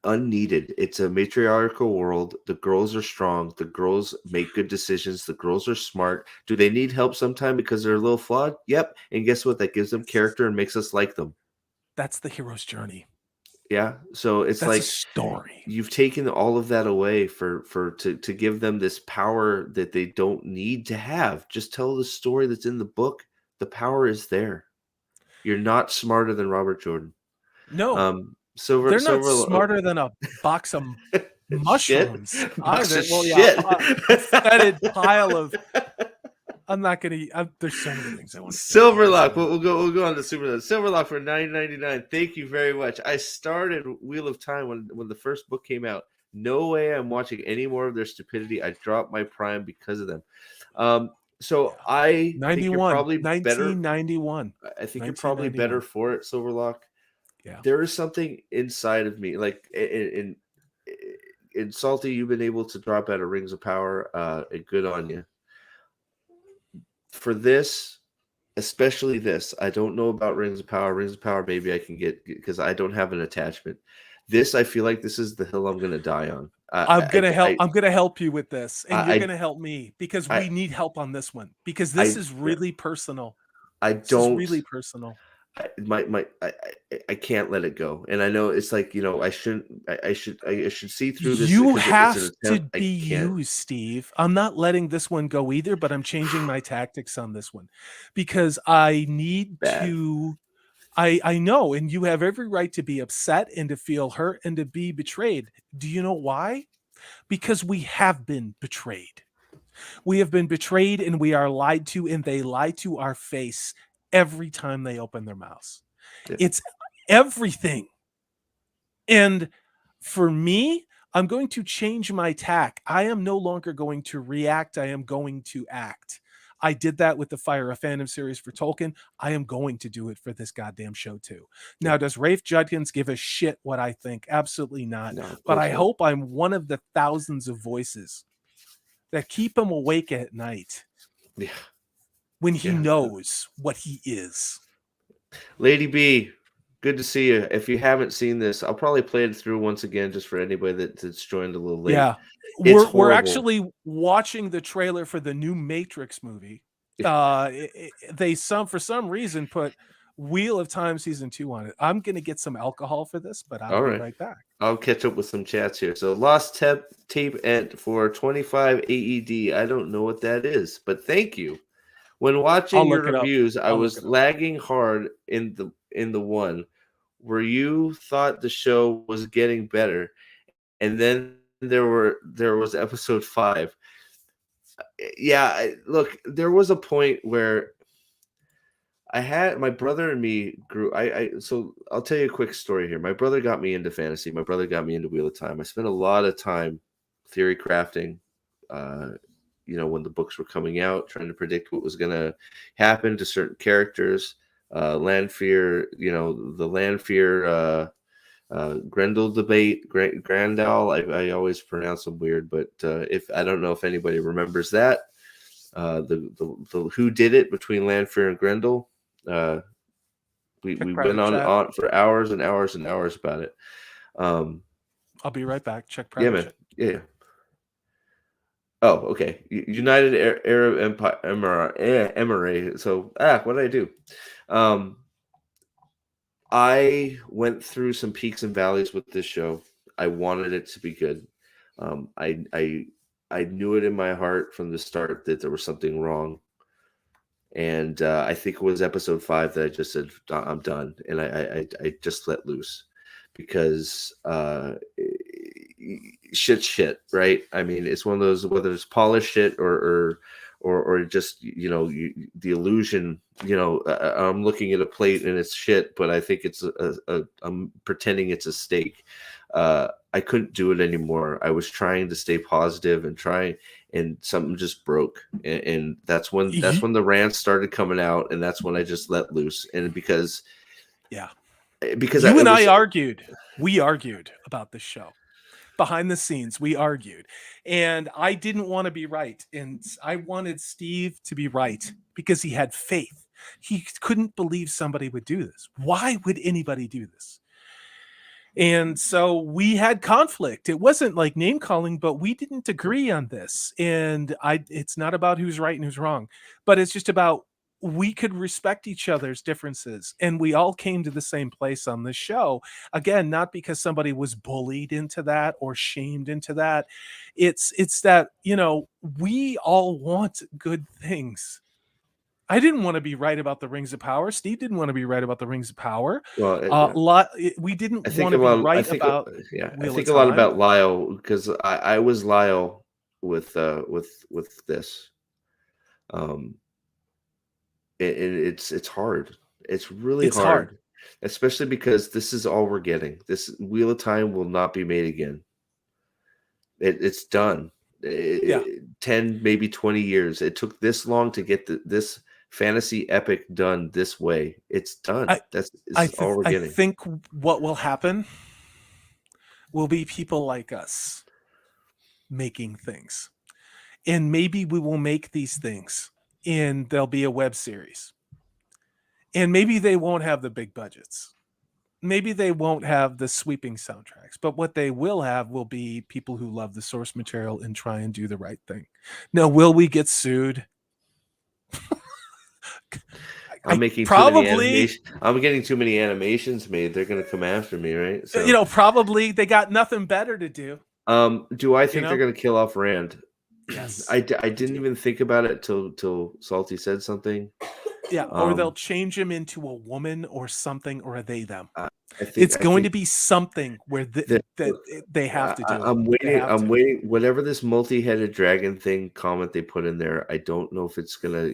unneeded. It's a matriarchal world. The girls are strong. The girls make good decisions. The girls are smart. Do they need help sometime because they're a little flawed? Yep. And guess what? That gives them character and makes us like them. That's the hero's journey. Yeah. So it's That's like a story. You've taken all of that away to give them this power that they don't need to have. Just tell the story that's in the book. The power is there. You're not smarter than Robert Jordan. No. They're not smarter than a box of mushrooms either. Well, yeah, a fetid pile of. I'm not gonna. There's so many things I want to say. Silverlock. We'll go on to Silverlock for $9.99. Thank you very much. I started Wheel of Time when the first book came out. No way I'm watching any more of their stupidity. I dropped my Prime because of them. So I 91, think you're probably 1991. better. I think you're probably better for it, Silverlock. Yeah. There is something inside of me, like in Salty, you've been able to drop out of Rings of Power. And good on you. For this, especially this, I don't know about Rings of Power. Rings of Power, maybe I can get because I don't have an attachment. This, I feel like this is the hill I'm going to die on. I'm gonna help you with this, and you're gonna help me because we need help on this one because this is really personal. This is really personal. I can't let it go, and I know it's like I should see through this. You have to be you, Steve. I'm not letting this one go either, but I'm changing my tactics on this one because I need to. I know, and you have every right to be upset and to feel hurt and to be betrayed. Do you know why? Because we have been betrayed. We have been betrayed and we are lied to, and they lie to our face every time they open their mouths. Yeah. It's everything. And for me, I'm going to change my tack. I am no longer going to react. I am going to act. I did that with the Fire of Fandom series for Tolkien. I am going to do it for this goddamn show too. Now, does Rafe Judkins give a shit what I think? Absolutely not. No, but I hope I'm one of the thousands of voices that keep him awake at night. Yeah. When he knows what he is. Lady B, good to see you. If you haven't seen this, I'll probably play it through once again just for anybody that's joined a little late. Yeah. We're actually watching the trailer for the new Matrix movie. They for some reason put Wheel of Time season 2 on it. I'm gonna get some alcohol for this, but I'll be right back. I'll catch up with some chats here. So Lost Tape Ent for 25 AED. I don't know what that is, but thank you. When watching your reviews, I was lagging hard in the one where you thought the show was getting better, and then there was episode 5. Yeah, look, there was a point where I had my brother and me grew. So I'll tell you a quick story here. My brother got me into fantasy. My brother got me into Wheel of Time. I spent a lot of time theory crafting. When the books were coming out, trying to predict what was going to happen to certain characters. Lanfear, the Lanfear Grendel debate, Grandal. I always pronounce them weird, but if I don't know if anybody remembers that, the who did it between Lanfear and Grendel. We went on for hours and hours and hours about it. I'll be right back. Check private chat. Yeah. Oh, okay. United Arab Empire, Emirate. So, what did I do? I went through some peaks and valleys with this show. I wanted it to be good. I knew it in my heart from the start that there was something wrong, and I think it was episode 5 that I just said I'm done, and I just let loose because shit, right? I mean, it's one of those, whether it's polished shit or just the illusion. I'm looking at a plate and it's shit, but I think it's I'm pretending it's a steak. I couldn't do it anymore. I was trying to stay positive and something just broke, and that's when the rants started coming out, and that's when I just let loose. And because you and I argued. We argued about this show. Behind the scenes, we argued, and I didn't want to be right, and I wanted Steve to be right because he had faith. He couldn't believe somebody would do this. Why would anybody do this? And so we had conflict. It wasn't like name calling, but we didn't agree on this. And it's not about who's right and who's wrong, but it's just about we could respect each other's differences, and we all came to the same place on this show. Again, not because somebody was bullied into that or shamed into that. It's that, we all want good things. I didn't want to be right about the Rings of Power. Steve didn't want to be right about the Rings of Power. We didn't want to be right about. I think a lot about Lyle, because I was Lyle with this. It's hard. It's really hard, especially because this is all we're getting. This Wheel of Time will not be made again. It's done. 10, maybe 20 years. It took this long to get this fantasy epic done this way. It's done. That's all we're getting. I think what will happen will be people like us making things, and maybe we will make these things, and there'll be a web series, and maybe they won't have the big budgets. Maybe they won't have the sweeping soundtracks, but what they will have will be people who love the source material and try and do the right thing. Now, will we get sued? I'm getting too many animations made. They're going to come after me, right? So, probably they got nothing better to do. Do I think they're going to kill off Rand? Yes. I didn't even think about it till Salty said something. Yeah, or they'll change him into a woman or something, or a they them. It's going to be something where they have to do. I'm waiting. Whatever this multi-headed dragon thing comment they put in there, I don't know if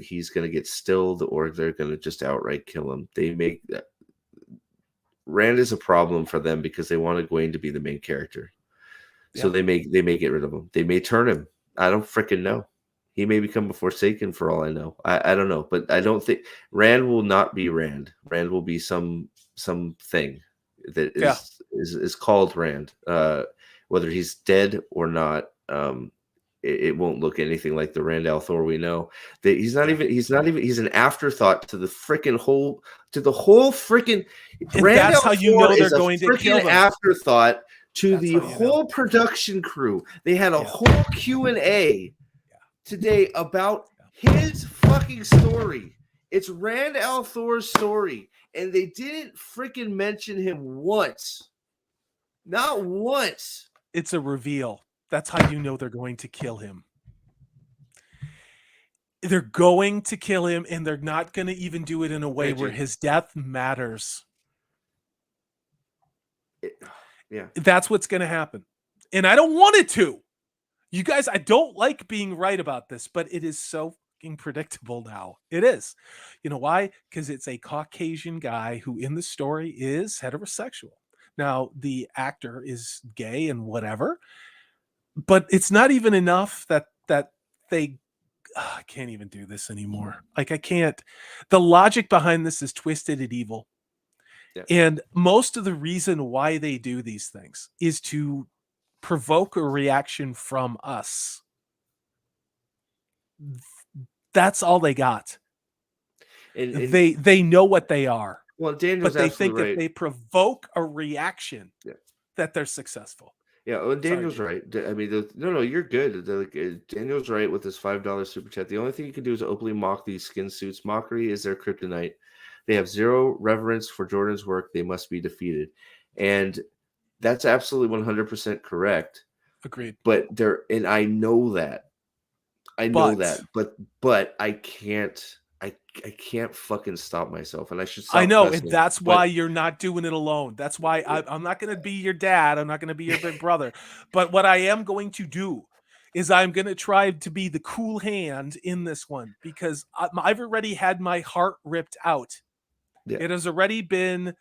he's gonna get stilled or they're gonna just outright kill him. Rand is a problem for them because they want Egwene to be the main character, so they may get rid of him. They may turn him. I don't freaking know. He may become a Forsaken for all I know. I don't know, but I don't think Rand will not be Rand. Rand will be some thing that is called Rand. Whether he's dead or not, it won't look anything like the Rand al'Thor we know. He's an afterthought to the whole freaking. And that's how you know they're going to kill him. Afterthought to the whole production crew. They had a whole Q&A today about his fucking story. It's Rand al'Thor's story, and they didn't freaking mention him once. Not once. It's a reveal. That's how you know they're going to kill him. They're going to kill him, and they're not going to even do it in a way where his death matters. That's what's going to happen. And I don't want it to. You guys, I don't like being right about this, but it is so fucking predictable now. It is. You know why? Because it's a Caucasian guy who in the story is heterosexual. Now, the actor is gay and whatever, but it's not even enough that they I can't even do this anymore. Like, I can't. The logic behind this is twisted and evil. Yeah. And most of the reason why they do these things is to provoke a reaction from us. That's all they got. They know what they are. Well, Daniel's but they think right. if they provoke a reaction, that they're successful. Yeah, well, Daniel's Sorry. right. I mean, no, you're good. Daniel's right with his $5 super chat. The only thing you can do is openly mock these skin suits. Mockery is their kryptonite. They have zero reverence for Jordan's work. They must be defeated, and that's absolutely 100% correct. Agreed. But and I know that. I know that, but I can't. I can't fucking stop myself, and I should stop. I know, cussing, and that's why you're not doing it alone. That's why I'm not going to be your dad. I'm not going to be your big brother. But what I am going to do is I'm going to try to be the cool hand in this one, because I've already had my heart ripped out. Yeah. It has already been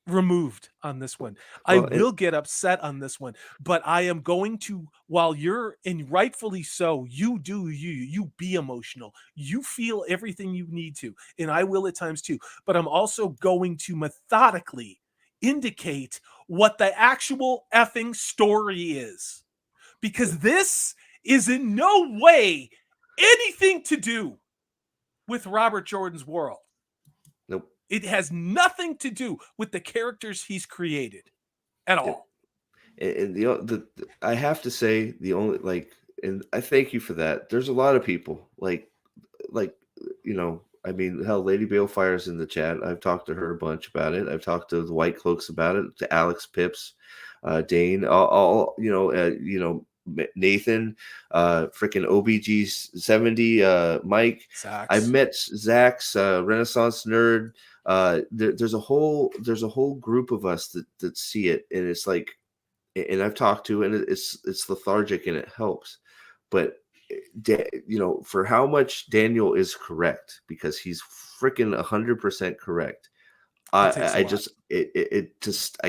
removed on this one. I will get upset on this one, but I am going to, while you're, and rightfully so, you be emotional, you feel everything you need to, and I will at times too, but I'm also going to methodically indicate what the actual effing story is, because this is in no way anything to do with Robert Jordan's world. Nope. It has nothing to do with the characters he's created at all. And I have to say, the only, and I thank you for that. There's a lot of people like I mean, hell, Lady Balefire's in the chat. I've talked to her a bunch about it. I've talked to the Whitecloaks about it, to Alex Pips, Dane, all Nathan, freaking OBG 70, Mike. Zach's. I've met Zach's, Renaissance Nerd. There's a whole group of us that see it, and it's like, and I've talked to, and it's lethargic, and it helps, but for how much Daniel is correct, because he's freaking 100% correct. I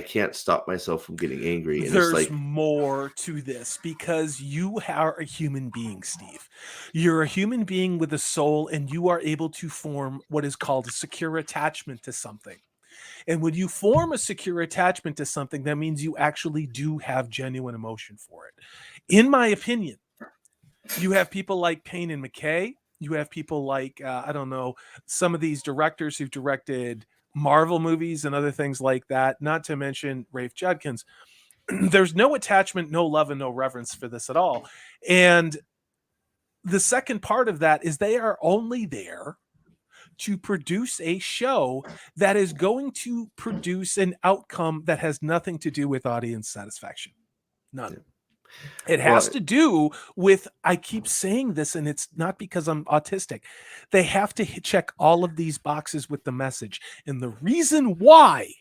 can't stop myself from getting angry. And there's it's more to this, because you are a human being, Steve. You're a human being with a soul, and you are able to form what is called a secure attachment to something. And when you form a secure attachment to something, that means you actually do have genuine emotion for it. In my opinion, you have people like Payne and McKay. You have people like, I don't know, some of these directors who've directed Marvel movies and other things like that, not to mention Rafe Judkins. There's no attachment, no love, and no reverence for this at all. And the second part of that is they are only there to produce a show that is going to produce an outcome that has nothing to do with audience satisfaction. None. It has to do with, I keep saying this, and it's not because I'm autistic. They have to check all of these boxes with the message. And the reason why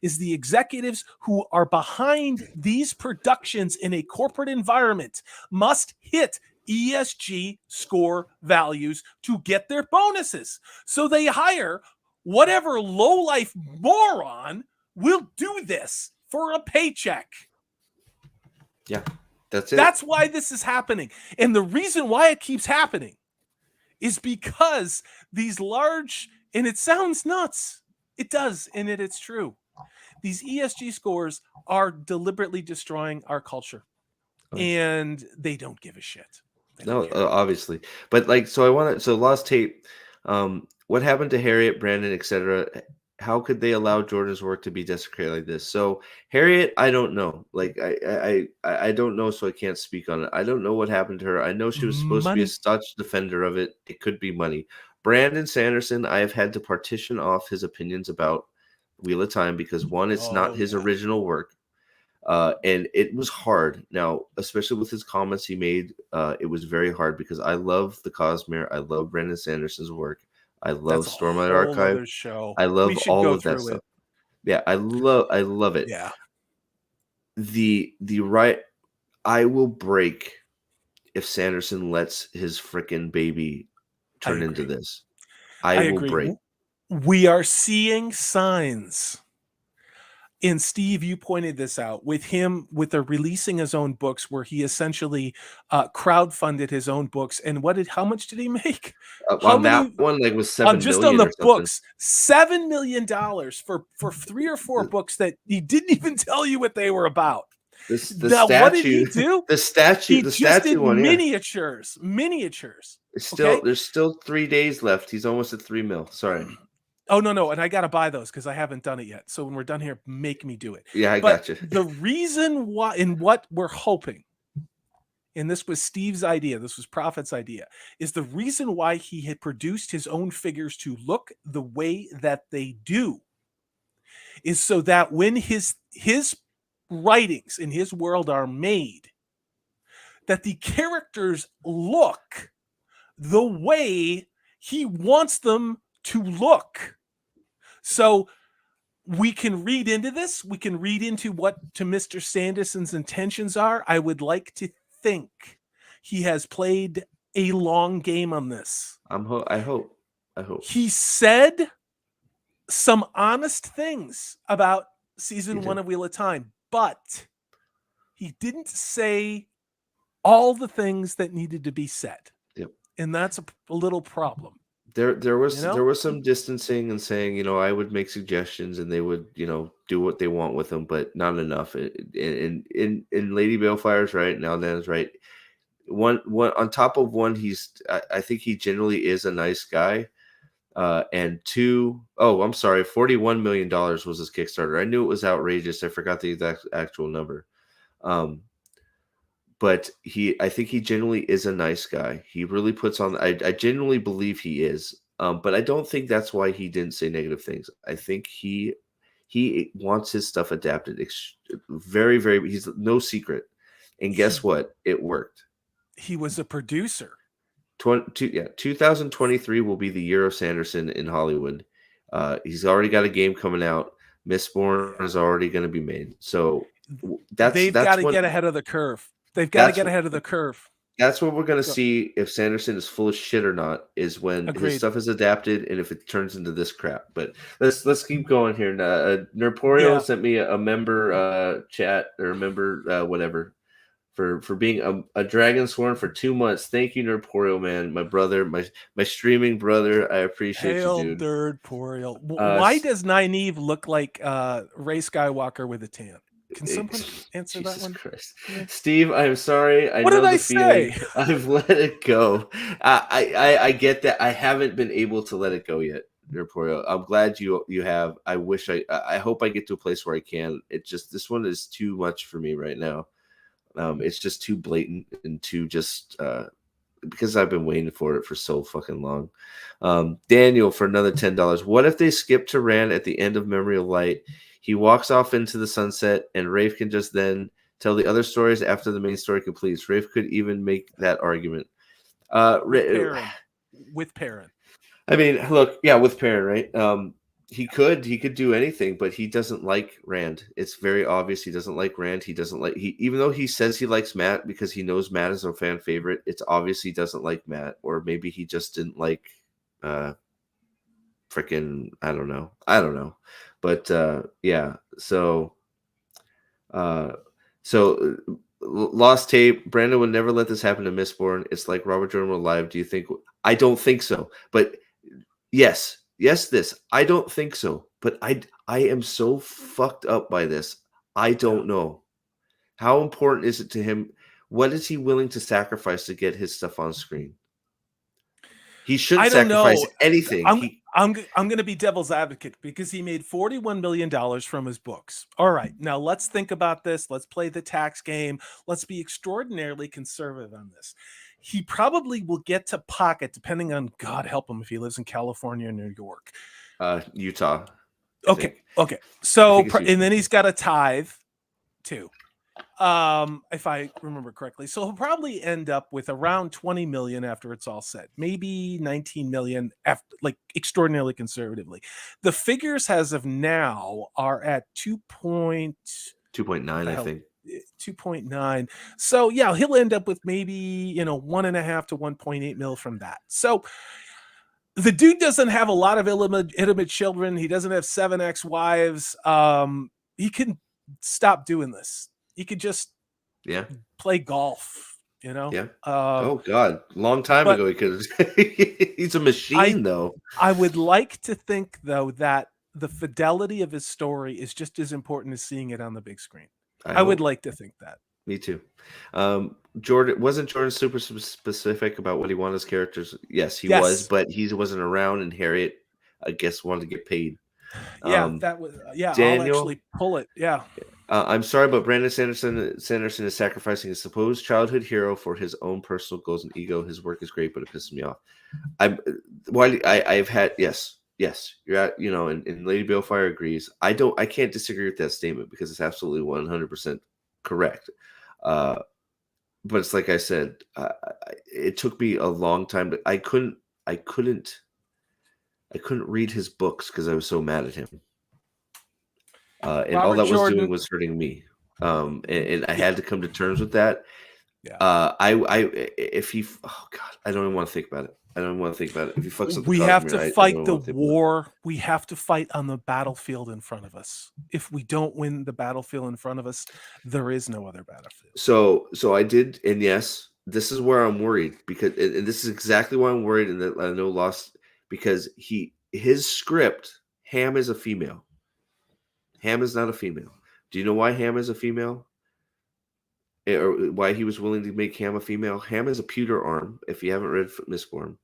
is the executives who are behind these productions in a corporate environment must hit ESG score values to get their bonuses. So they hire whatever lowlife moron will do this for a paycheck. Yeah, that's it. That's why this is happening. And the reason why it keeps happening is because these large, and it sounds nuts, it does, and it's true, these ESG scores are deliberately destroying our culture. And they don't give a shit. No, obviously. But Lost Tape, what happened to Harriet, Brandon, etc.? How could they allow Jordan's work to be desecrated like this? So Harriet, I don't know. I don't know, so I can't speak on it. I don't know what happened to her. I know she was supposed to be a staunch defender of it. It could be money. Brandon Sanderson, I have had to partition off his opinions about Wheel of Time, because one, it's not his original work. And it was hard. Now, especially with his comments he made, it was very hard, because I love the Cosmere. I love Brandon Sanderson's work. I love Stormlight Archive. I love all of that stuff. Yeah, I love it. Yeah. The right, I will break if Sanderson lets his freaking baby turn into this. I will break. We are seeing signs. And Steve, you pointed this out with him, with the releasing his own books, where he essentially crowdfunded his own books. And how much did he make? That one, was $7 just million on the books, something. $7 million for 3 or 4 books that he didn't even tell you what they were about. The now, statue, what did he do? The statue, he just did one, miniatures. It's still, there's still 3 days left. He's almost at 3 mil. Sorry. Oh no, and I gotta buy those because I haven't done it yet. So when we're done here, make me do it. Yeah, I But got you. the reason why, and what we're hoping, and this was Steve's idea, this was Prophet's idea, is the reason why he had produced his own figures to look the way that they do is so that when his writings in his world are made, that the characters look the way he wants them to look. So we can read into this. We can read into what to Mr. Sanderson's intentions are. I would like to think he has played a long game on this. I hope. He said some honest things about season 1 of Wheel of Time, but he didn't say all the things that needed to be said. Yep. And that's a little problem. There was some distancing and saying, you know, I would make suggestions and they would, you know, do what they want with them, but not enough. In Lady Balefire's right, now Dan's right. One on top of one, I think he generally is a nice guy. And two, I'm sorry, $41 million was his Kickstarter. I knew it was outrageous. I forgot the exact actual number. But I think he generally is a nice guy. He really puts on. I genuinely believe he is. But I don't think that's why he didn't say negative things. I think he wants his stuff adapted. Very, very. He's no secret. And guess what? It worked. He was a producer. 2023 will be the year of Sanderson in Hollywood. He's already got a game coming out. Mistborn is already going to be made. So they've got to get ahead of the curve. They've got to get ahead of the curve. That's what we're going to see if Sanderson is full of shit or not, is when his stuff is adapted and if it turns into this crap. But let's keep going here. Nerporio sent me a member chat or a member whatever for being a Dragon Sworn for 2 months. Thank you, Nerporio, man. My brother, my streaming brother. I appreciate you, dude. Nerporio. Why does Nynaeve look like Rey Skywalker with a tan? Can someone answer Jesus that one? Christ. Steve, I'm sorry. What did I say? I've let it go. I get that. I haven't been able to let it go yet, Nerporio. I'm glad you have. I wish I hope I get to a place where I can. It just, this one is too much for me right now. It's just too blatant and too just because I've been waiting for it for so fucking long. Daniel for another $10. What if they skip to Rand at the end of Memory of Light? He walks off into the sunset, and Rafe can just then tell the other stories after the main story completes. Rafe could even make that argument. With Perrin. I mean, look, yeah, with Perrin, right? He could do anything, but he doesn't like Rand. It's very obvious he doesn't like Rand. He doesn't like even though he says he likes Matt because he knows Matt is a fan favorite. It's obvious he doesn't like Matt, or maybe he just didn't like freaking I don't know. But yeah, so lost tape. Brandon would never let this happen to Mistborn. It's like Robert Jordan will live. Do you think? I don't think so. But yes, this. I don't think so. But I am so fucked up by this. I don't know. How important is it to him? What is he willing to sacrifice to get his stuff on screen? He shouldn't sacrifice anything. I'm going to be devil's advocate because he made $41 million from his books. All right, now let's think about this. Let's play the tax game. Let's be extraordinarily conservative on this. He probably will get to pocket, depending on, God help him if he lives in California or New York. Utah. Okay. So, and then he's got a tithe too. If I remember correctly. So he'll probably end up with around 20 million after it's all said, maybe 19 million after, like extraordinarily conservatively. The figures as of now are at 2.9, I think. 2.9. So yeah, he'll end up with maybe, 1.5 to 1.8 mil from that. So the dude doesn't have a lot of illegitimate children. He doesn't have 7 ex-wives. He can stop doing this. He could just play golf, Yeah. Oh God, long time ago he could. He's a machine, though. I would like to think, though, that the fidelity of his story is just as important as seeing it on the big screen. I would like to think that. Me too. Jordan super specific about what he wanted his characters? Yes, he was, but he wasn't around, and Harriet I guess wanted to get paid. Yeah, that was I'll Daniel, actually pull it. Yeah. I'm sorry, but Brandon Sanderson is sacrificing his supposed childhood hero for his own personal goals and ego. His work is great, but it pisses me off. I've had yes, you're at, and Lady Balefire agrees. I can't disagree with that statement because it's absolutely 100% correct. But it's like I said, it took me a long time I couldn't read his books because I was so mad at him. And all Robert that was Jordan. doing was hurting me. And I had to come to terms with that. Yeah. If he, oh God, I don't even want to think about it. I don't want to think about it. If he fucks up the We have Cosmere, to fight the war. We have to fight on the battlefield in front of us. If we don't win the battlefield in front of us, there is no other battlefield. So I did, and yes, this is where I'm worried because, and this is exactly why I'm worried, and that I know Lost because his script, Ham is a female. Ham is not a female. Do you know why Ham is a female? Or why he was willing to make Ham a female? Ham is a pewter arm. If you haven't read Mistborn,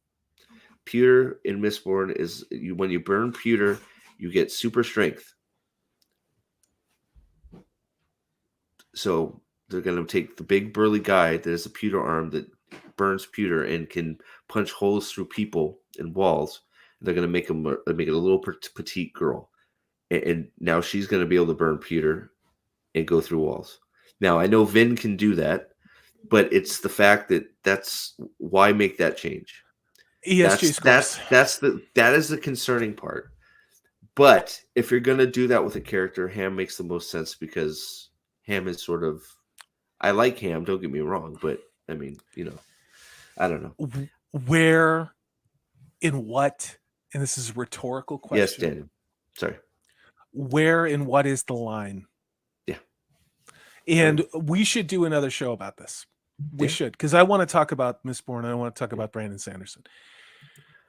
pewter in Mistborn is when you burn pewter, you get super strength. So they're going to take the big burly guy that is a pewter arm that burns pewter and can punch holes through people and walls. They're going to make it a little petite girl, and now she's going to be able to burn pewter and go through walls. Now I know Vin can do that, but it's the fact that's why make that change. That is the concerning part. But if you're gonna do that with a character, Ham makes the most sense because Ham is sort of. I like Ham. Don't get me wrong, but I mean, I don't know where, in what, and this is a rhetorical question. Yes, Daniel. Sorry. Where and what is the line? And we should do another show about this. We should, because I want to talk about Mistborn. I want to talk about Brandon Sanderson.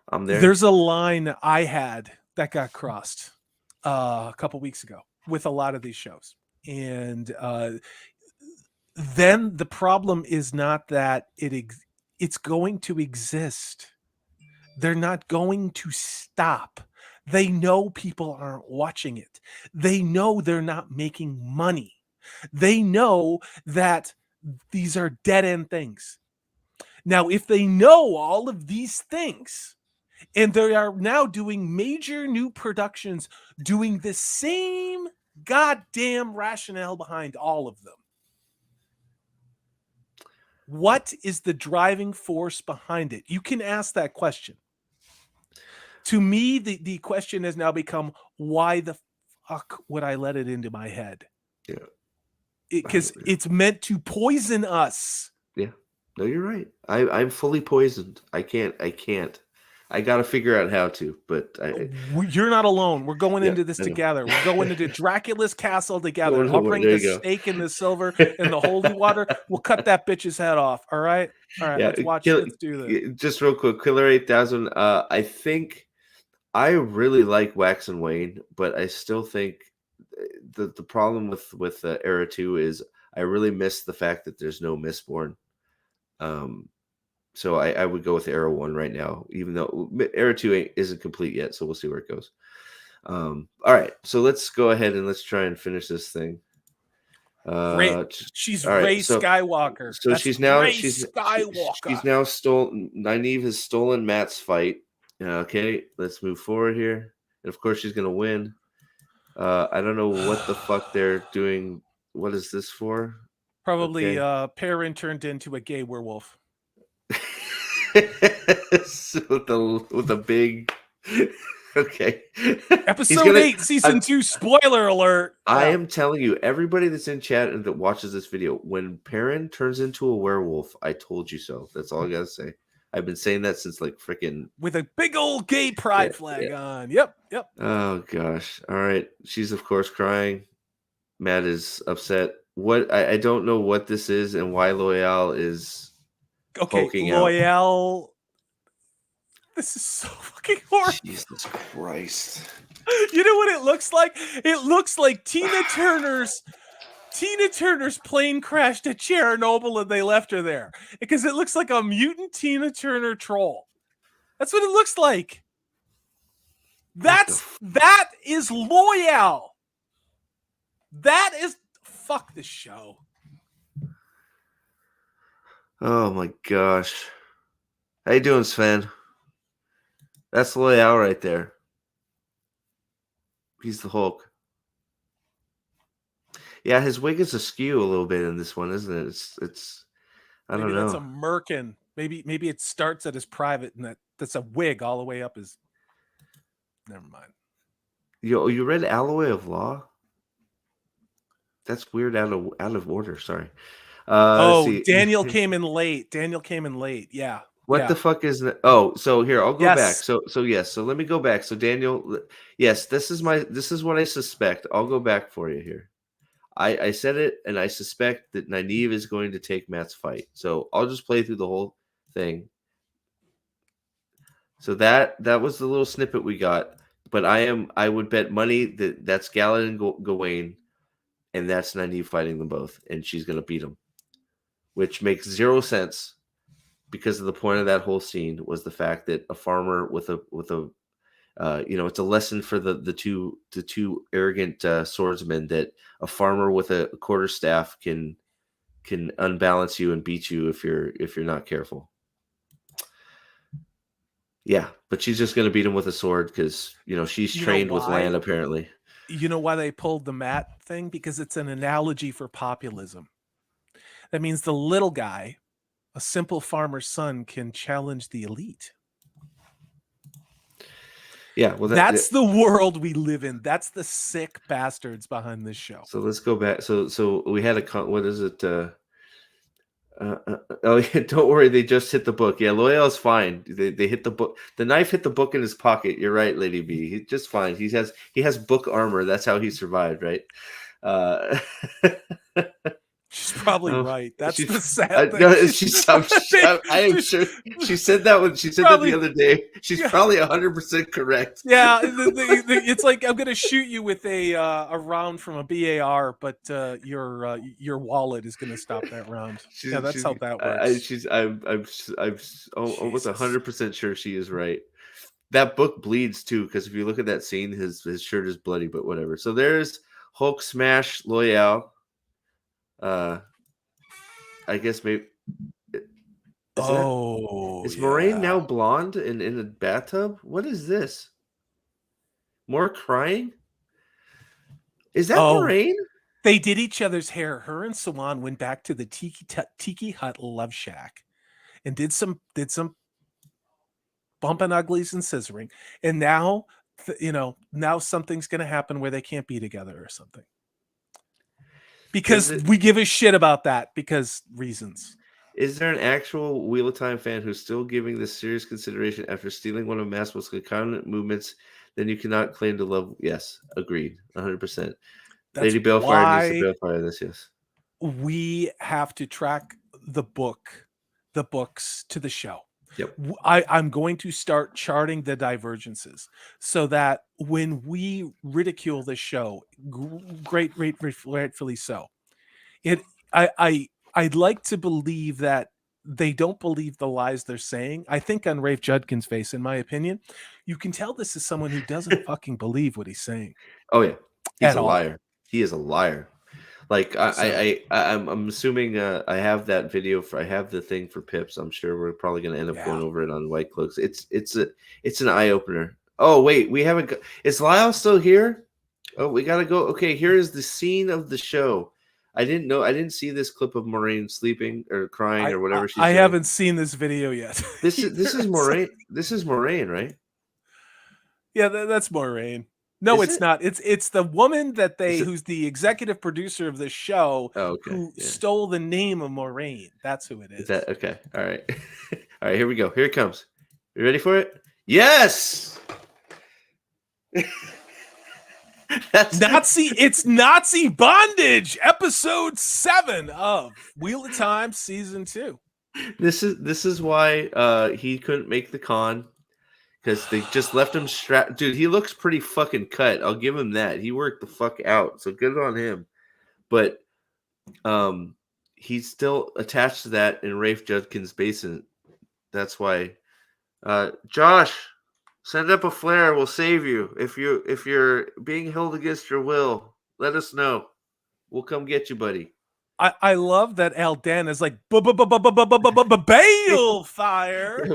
I'm there. There's a line I had that got crossed a couple weeks ago with a lot of these shows. And then the problem is not that it's going to exist. They're not going to stop. They know people aren't watching it. They know they're not making money. They know that these are dead-end things. Now, if they know all of these things, and they are now doing major new productions, doing the same goddamn rationale behind all of them, what is the driving force behind it? You can ask that question. To me, the question has now become, why the fuck would I let it into my head? Yeah. Because it's meant to poison us. Yeah. No, you're right. I'm fully poisoned. I can't. I got to figure out how to, but you're not alone. We're going into this together. We're going into Dracula's castle together. I'll bring the steak and the silver and the holy water. We'll cut that bitch's head off. All right. Let's watch. Let's do this. Just real quick, Killer 8000. I think I really like Wax and Wayne, but I still think the problem with Era 2 is I really miss the fact that there's no Mistborn. So I would go with Era 1 right now, even though Era 2 isn't complete yet. So we'll see where it goes. All right, so let's go ahead and let's try and finish this thing. She's Rey Skywalker. So she's now stolen. Nynaeve has stolen Matt's fight. Okay, let's move forward here. And of course, she's gonna win. I don't know what the fuck they're doing. What is this for? Probably Perrin turned into a gay werewolf. So with a big okay. Episode 8, season 2, spoiler alert. I am telling you, everybody that's in chat and that watches this video, when Perrin turns into a werewolf, I told you so. That's all I gotta say. I've been saying that since like freaking with a big old gay pride flag on. Yep. Oh gosh. All right. She's of course crying. Matt is upset. What I don't know what this is and why Loyal is Loyal. This is so fucking horrible. Jesus Christ. You know what it looks like? It looks like Tina Turner's plane crashed at Chernobyl and they left her there. Because it looks like a mutant Tina Turner troll. That's what it looks like. That is loyal. That is fuck this show. Oh my gosh. How you doing, Sven? That's Loyal right there. He's the Hulk. Yeah, his wig is askew a little bit in this one, isn't it? It's I don't know. Maybe that's a merkin. Maybe it starts at his private and that's a wig all the way up his. Never mind. You read Alloy of Law? That's weird out of order. Sorry. Daniel came in late. Yeah. What the fuck is that? Oh, so here I'll go back. So yes. So let me go back. So Daniel, yes, this is what I suspect. I'll go back for you here. I said it, and I suspect that Nynaeve is going to take Matt's fight. So I'll just play through the whole thing. So that was the little snippet we got. But I would bet money that's Gallatin and Gawain, and that's Nynaeve fighting them both, and she's going to beat them, which makes zero sense because of the point of that whole scene was the fact that a farmer with a it's a lesson for the two arrogant swordsmen that a farmer with a quarterstaff can unbalance you and beat you if you're not careful. Yeah, but she's just going to beat him with a sword because she's trained with land apparently. You know why they pulled the Matt thing? Because it's an analogy for populism. That means the little guy, a simple farmer's son, can challenge the elite. Yeah, well, that's the world we live in. That's the sick bastards behind this show. So let's go back. So we had what is it? Oh, yeah, don't worry. They just hit the book. Yeah, Loyal's fine. They hit the book. The knife hit the book in his pocket. You're right, Lady B. He's just fine. He has book armor. That's how he survived, right? She's probably right. That's the sad thing. I am sure she said that when she said that the other day. She's probably 100% correct. Yeah, it's like I'm gonna shoot you with a round from a BAR, but your wallet is gonna stop that round. That's how that works. I'm almost 100% sure she is right. That book bleeds too, because if you look at that scene, his shirt is bloody, but whatever. So there's Hulk smash Loyal. I guess maybe. Is Moraine now blonde and in a bathtub? What is this? More crying? Is that Moraine? They did each other's hair. Her and Sawan went back to the Tiki Hut Love Shack and did some bumping uglies and scissoring. And now, now something's going to happen where they can't be together or something. Because we give a shit about that because reasons. Is there an actual Wheel of Time fan who's still giving this serious consideration after stealing one of Maxwell's concomitant movements? Then you cannot claim to love. Yes, agreed, 100%. Lady Balefire needs to Balefire this. Yes, we have to track the books to the show. Yep. I'm going to start charting the divergences so that when we ridicule the show, rightfully so. I'd like to believe that they don't believe the lies they're saying. I think on Rafe Judkins' face, in my opinion, you can tell this is someone who doesn't fucking believe what he's saying. Oh yeah, he's a liar. He is a liar. Like I'm assuming I have that video I have the thing for Pips. I'm sure we're probably going to end up going over it on Whitecloaks. It's an eye opener. Oh wait, we haven't. Is Lyle still here? Oh, we got to go. Okay, here is the scene of the show. I didn't see this clip of Moraine sleeping or crying or whatever she's doing. I haven't seen this video yet. This is Moraine. This is Moraine, right? Yeah, that's Moraine. No, it's not. It's the woman who's the executive producer of this show who stole the name of Moraine. That's who it is. Is that okay? All right. All right, here we go. Here it comes. You ready for it? Yes. It's Nazi Bondage, episode 7 of Wheel of Time season 2. This is why he couldn't make the con. Because they just left him strapped. Dude, he looks pretty fucking cut. I'll give him that. He worked the fuck out. So good on him. But he's still attached to that in Rafe Judkins' basement. That's why. Josh, Send up a flare. We'll save you. If you're being held against your will, let us know. We'll come get you, buddy. I love that Alden is like balefire.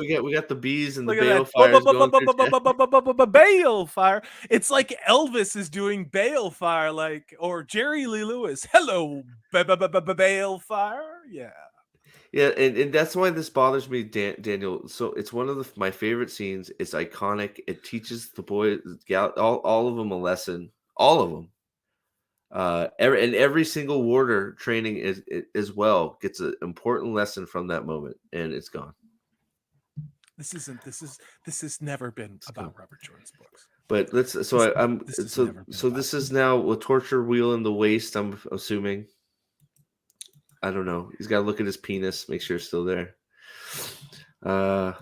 Yeah, we got the bees and the Look at balefires going through. that balefire. It's like Elvis is doing balefire, like, or Jerry Lee Lewis. Hello, balefire. Yeah. Yeah, and that's why this bothers me, Daniel. So it's one of my favorite scenes. It's iconic. It teaches the boy, all of them a lesson. All of them. Every single warder training is as well gets an important lesson from that moment, and it's gone. This has never been about Robert Jordan's books. But this is now a torture wheel in the waist. I'm assuming. I don't know. He's got to look at his penis, make sure it's still there. Oh,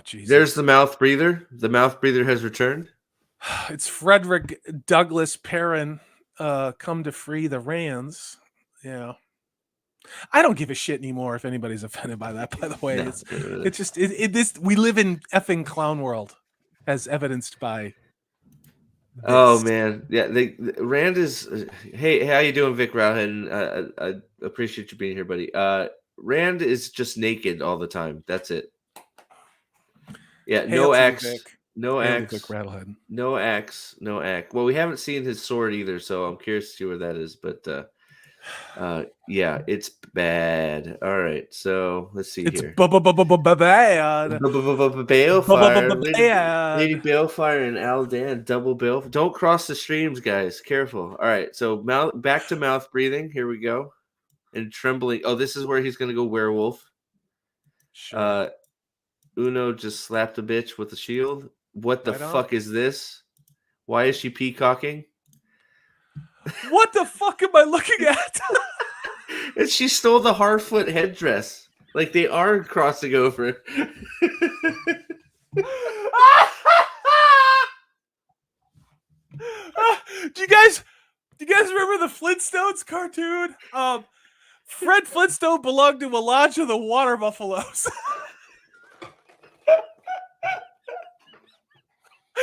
Jesus. There's the mouth breather. The mouth breather has returned. It's Frederick Douglass Perrin, come to free the Rands. Yeah. I don't give a shit anymore if anybody's offended by that, by the way. No, it's just we live in effing clown world, as evidenced by this. Oh man, yeah. Rand is. Hey, how you doing, Vic Rowhead? I appreciate you being here, buddy. Rand is just naked all the time. That's it. Yeah, no axe, no axe, no axe, no axe. Well, we haven't seen his sword either, so I'm curious to see where that is. But yeah, it's bad. All right, so let's see here. Bad. Balefire, Lady Balefire and Aldan, double Bale. Don't cross the streams, guys. Careful. All right, so back to mouth breathing. Here we go. And trembling. Oh, this is where he's gonna go werewolf. Sure. Uno just slapped a bitch with a shield. What the fuck is this? Why is she peacocking? What the fuck am I looking at? And she stole the Harfoot headdress. Like they are crossing over. Do you guys remember the Flintstones cartoon? Fred Flintstone belonged to a lodge of the water buffaloes.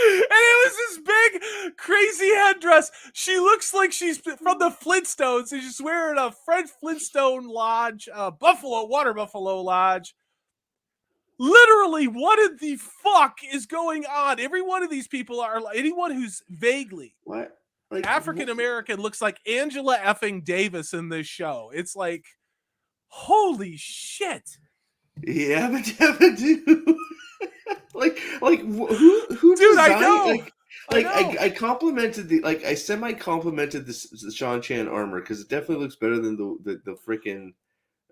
And it was this big, crazy headdress. She looks like she's from the Flintstones, and she's wearing a Fred Flintstone lodge, water buffalo lodge. Literally, what in the fuck is going on? Every one of these people are anyone who's vaguely African American looks like Angela effing Davis in this show. It's like, holy shit. Yeah, but dude. like who dude, designed, I know. I complimented I semi-complimented the Sean Chan armor because it definitely looks better than the freaking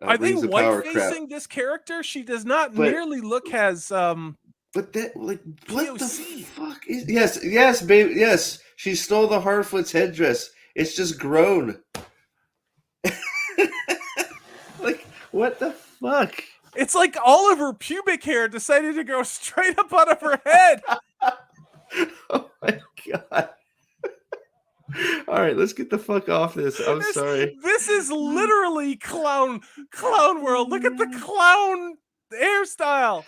I think white-facing this character, she does not nearly look as but that what POC. the fuck is yes baby, yes, she stole the Harfoot's headdress. It's just grown. Like what the fuck? It's like all of her pubic hair decided to go straight up out of her head. Oh my god. All right, let's get the fuck off this. I'm sorry. This is literally clown world. Look at the clown hairstyle.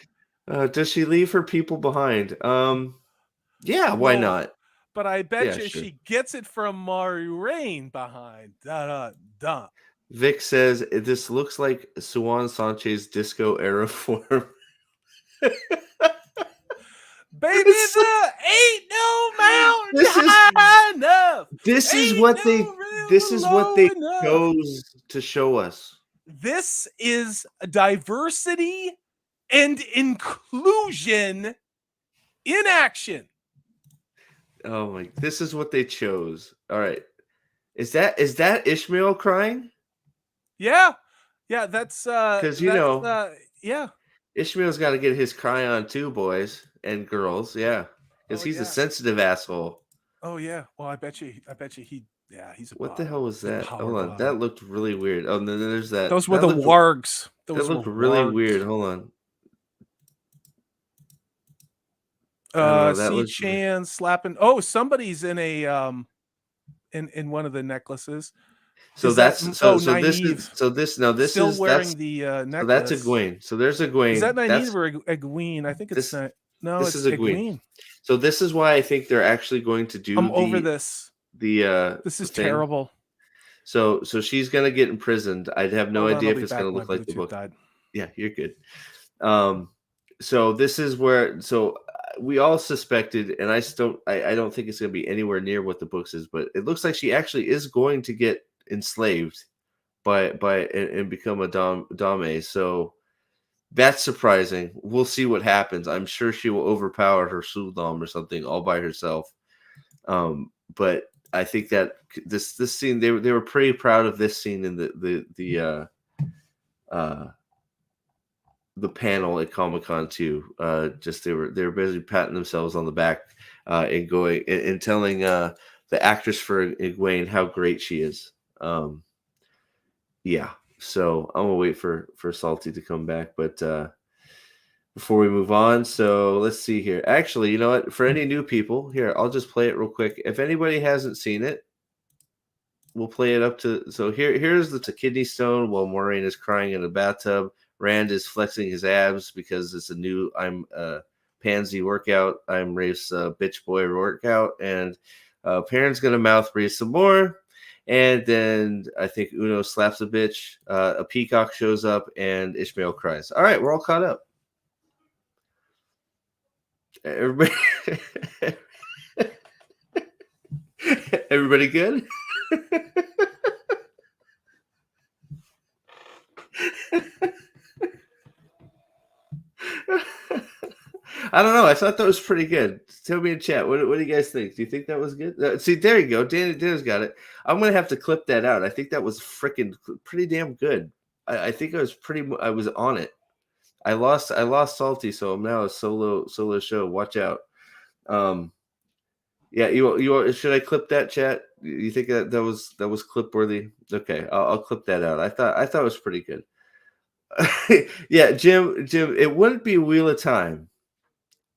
Does she leave her people behind? Yeah, why not? But I bet you she gets it from Mari Rain behind. Duh. Vic says this looks like Suan Sanche's disco era form. Baby, there ain't no mountain high enough. This is what they chose to show us. This is diversity and inclusion in action. Oh my! This is what they chose. All right, is that Ishmael crying? Yeah, that's because yeah. Ishmael's got to get his cry on too, boys and girls. Yeah, because he's a sensitive asshole. Oh yeah. Well, I bet you he's a what the hell was that? Hold on, that looked really weird. Oh, then there's that. Those were the wargs. That looked really weird. Hold on. C-Chan slapping. Oh, somebody's in a in one of the necklaces. So this is still wearing the necklace. So that's Egwene. So there's Egwene. Is that Nynaeve or Egwene? I think it's No, This it's is Egwene. Egwene. So this is why I think they're actually going to do I'm over this. This is thing. terrible. So she's gonna get imprisoned. I'd have no idea if it's gonna look like the Bluetooth book. died. Yeah, you're good. So this is where we all suspected, and I don't think it's gonna be anywhere near what the books is, but it looks like she actually is going to get enslaved and become a dame. So that's surprising. We'll see what happens. I'm sure she will overpower her Suldam or something all by herself. But I think that this scene, they were pretty proud of this scene in the panel at Comic Con too. Just they were basically patting themselves on the back and going and telling the actress for Egwene how great she is. Yeah. So I'm gonna wait for Salty to come back, but before we move on, so let's see here. Actually, you know what? For any new people, here I'll just play it real quick. If anybody hasn't seen it, we'll play it up to. So here's the kidney stone while Moraine is crying in a bathtub. Rand is flexing his abs because it's a new pansy workout. I'm race bitch boy workout, and Perrin's gonna mouth breathe some more. And then I think Uno slaps a bitch. A peacock shows up, and Ishmael cries. All right, we're all caught up. Everybody, everybody good? I don't know. I thought that was pretty good. Tell me in chat. What do you guys think? Do you think that was good? See, there you go. Dana's got it. I'm gonna have to clip that out. I think that was freaking pretty damn good. I think I was I was on it. I lost Salty, so I'm now a solo show. Watch out. Yeah, you should I clip that, chat? You think that was clip worthy? Okay, I'll clip that out. I thought it was pretty good. Yeah, Jim, it wouldn't be Wheel of Time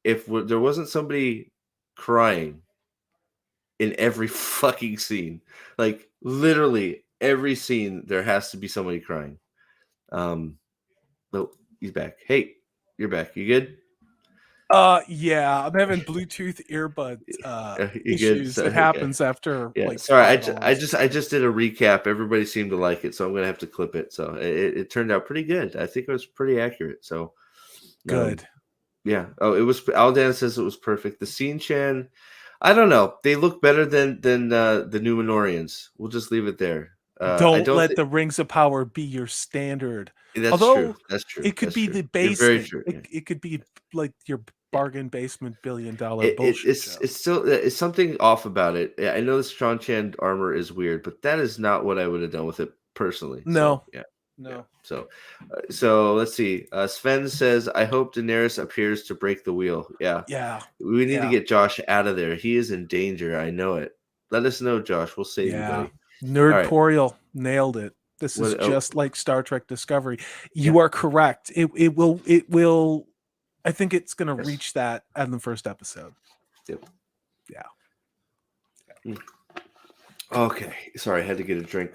if there wasn't somebody crying in every fucking scene. Like literally every scene, there has to be somebody crying. Oh, he's back. Hey, you're back. You good? Yeah, I'm having Bluetooth earbuds you issues. good? It happens after yeah. like Sorry, I just did a recap. Everybody seemed to like it, so I'm gonna have to clip it. So it turned out pretty good. I think it was pretty accurate. So good. Yeah. Oh, it was. Aldan says it was perfect. The scene Chan, I don't know. They look better than the Numenorians. We'll just leave it there. Don't let the Rings of Power be your standard. That's Although true. That's true. It could That's be true. the You're very basement. true. It could be like your bargain basement $1 billion bullshit. It's still it's something off about it. I know the Strong Chan armor is weird, but that is not what I would have done with it personally. No. So, yeah. No. Yeah. So let's see. Sven says, "I hope Daenerys appears to break the wheel." Yeah. Yeah. We need to get Josh out of there. He is in danger. I know it. Let us know, Josh. We'll save you, buddy. Nerdporial nailed it. This is just like Star Trek Discovery. You are correct. It will. I think it's going to reach that in the first episode. Yep. Yeah. Okay. Sorry, I had to get a drink.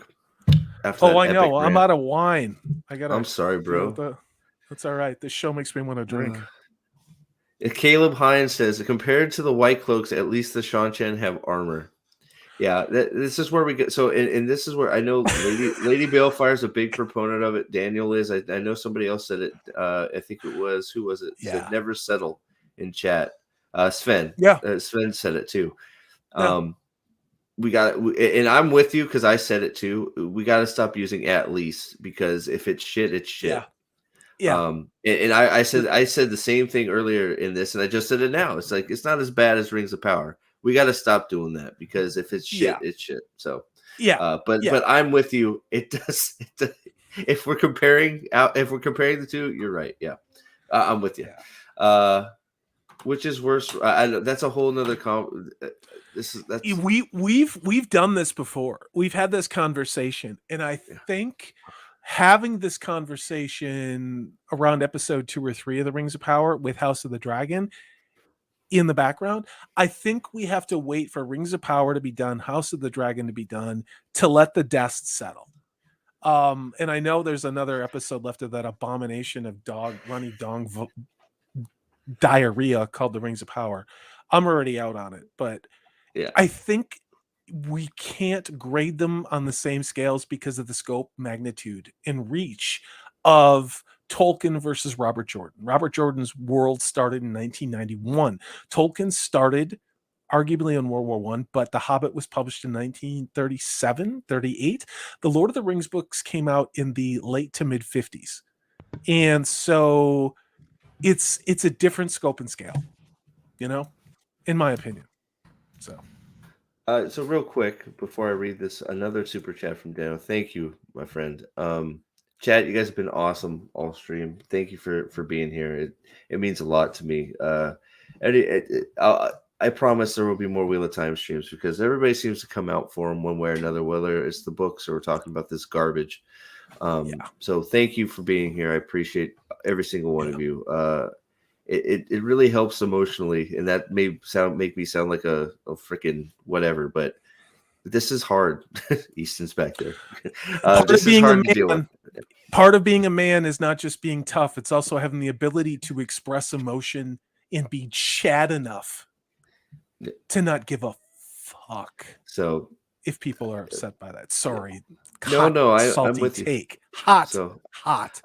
I know. I'm out of wine. I'm sorry, bro. That's all right. This show makes me want to drink. Caleb Hines says, compared to the Whitecloaks, at least the Shan-Chan have armor. Yeah, this is where we get. So, and this is where I know Lady Balefire is a big proponent of it. Daniel is. I know somebody else said it. I think it was, who was it? Said never settle in chat. Sven. Yeah. Sven said it too. We got it, and I'm with you because I said it too. We got to stop using at least, because if it's shit, it's shit. Yeah. And I said the same thing earlier in this, and I just said it now. It's like, it's not as bad as Rings of Power. We got to stop doing that, because if it's shit, it's shit. So but I'm with you. It does. If we're comparing the two, you're right. Yeah, I'm with you. Which is worse? That's a whole nother We've done this before. We've had this conversation, and I think having this conversation around episode 2 or 3 of the Rings of Power with House of the Dragon in the background, I think we have to wait for Rings of Power to be done, House of the Dragon to be done, to let the dust settle. And I know there's another episode left of that abomination of runny dong diarrhea called The Rings of Power. I'm already out on it, but Yeah. I think we can't grade them on the same scales because of the scope, magnitude, and reach of Tolkien versus Robert Jordan. Robert Jordan's world started in 1991. Tolkien started arguably in World War One, but The Hobbit was published in 1937, 38. The Lord of the Rings books came out in the late to mid 50s. And so it's a different scope and scale, you know, in my opinion. So real quick before I read this, another super chat from Daniel. Thank you, my friend. Chat, you guys have been awesome all stream. Thank you for being here. It means a lot to me. I promise there will be more Wheel of Time streams because everybody seems to come out for them one way or another, whether it's the books or we're talking about this garbage. So thank you for being here. I appreciate every single one of you. It really helps emotionally, and that may make me sound like a freaking whatever, but this is hard. Easton's back there. This is hard to deal with. Part of being a man is not just being tough; it's also having the ability to express emotion and be Chad enough to not give a fuck. So if people are upset by that, sorry. No, I'm with you. Hot.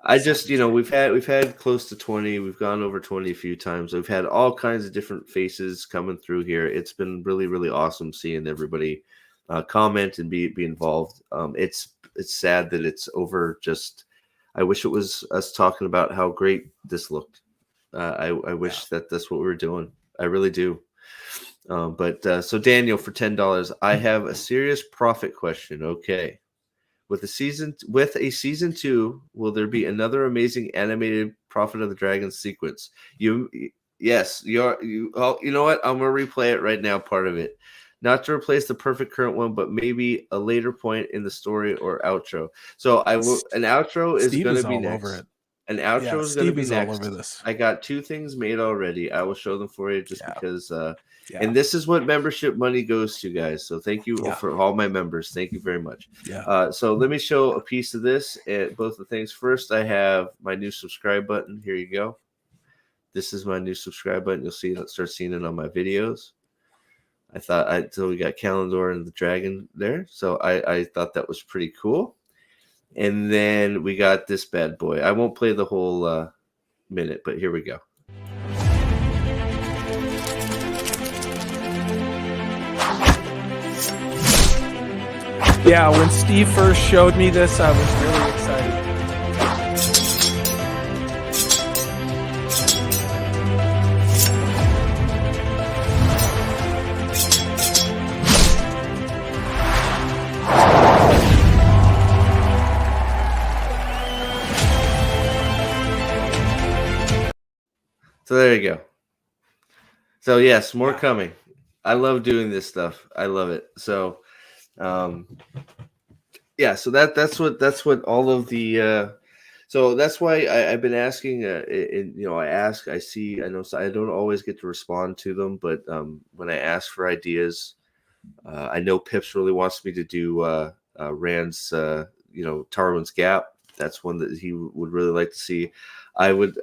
I just, we've had close to 20. We've gone over 20 a few times. We've had all kinds of different faces coming through here. It's been really, really awesome seeing everybody comment and be involved. It's sad that it's over. Just, I wish it was us talking about how great this looked. I wish that that's what we were doing. I really do. So Daniel, for $10, I have a serious profit question. Okay. With a season 2, will there be another amazing animated Prophet of the Dragon sequence? Yes, you know what? I'm gonna replay it right now. Part of it, not to replace the perfect current one, but maybe a later point in the story or outro. So an outro is going to be next. Over it. An outro is going to be next. All over this. I got 2 things made already. I will show them for you just because. And this is what membership money goes to, guys. So thank you for all my members. Thank you very much. So let me show a piece of this. Both the things. First, I have my new subscribe button. Here you go. This is my new subscribe button. You'll see it. Start seeing it on my videos. So we got Kalendor and the dragon there. So I thought that was pretty cool. And then we got this bad boy. I won't play the whole minute, but here we go. Yeah, when Steve first showed me this, I was really excited. So there you go. So yes, more coming. I love doing this stuff. I love it. So so that's what all of the so that's why I've been asking I see, I know, so I don't always get to respond to them, but when I ask for ideas, I know Pips really wants me to do Rand's Tarwin's Gap. That's one that he would really like to see. I'm going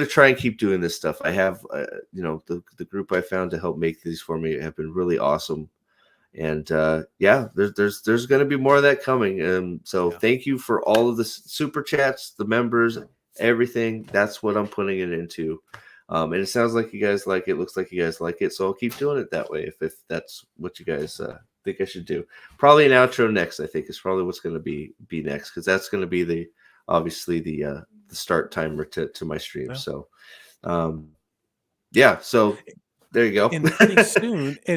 to try and keep doing this stuff. I have the group I found to help make these for me have been really awesome. And there's going to be more of that coming. And so thank you for all of the super chats, the members, everything. That's what I'm putting it into. And it sounds like you guys like it. Looks like you guys like it. So I'll keep doing it that way if that's what you guys think I should do. Probably an outro next, I think, is probably what's going to be next, because that's going to be the start timer to my stream. Yeah. So so there you go. And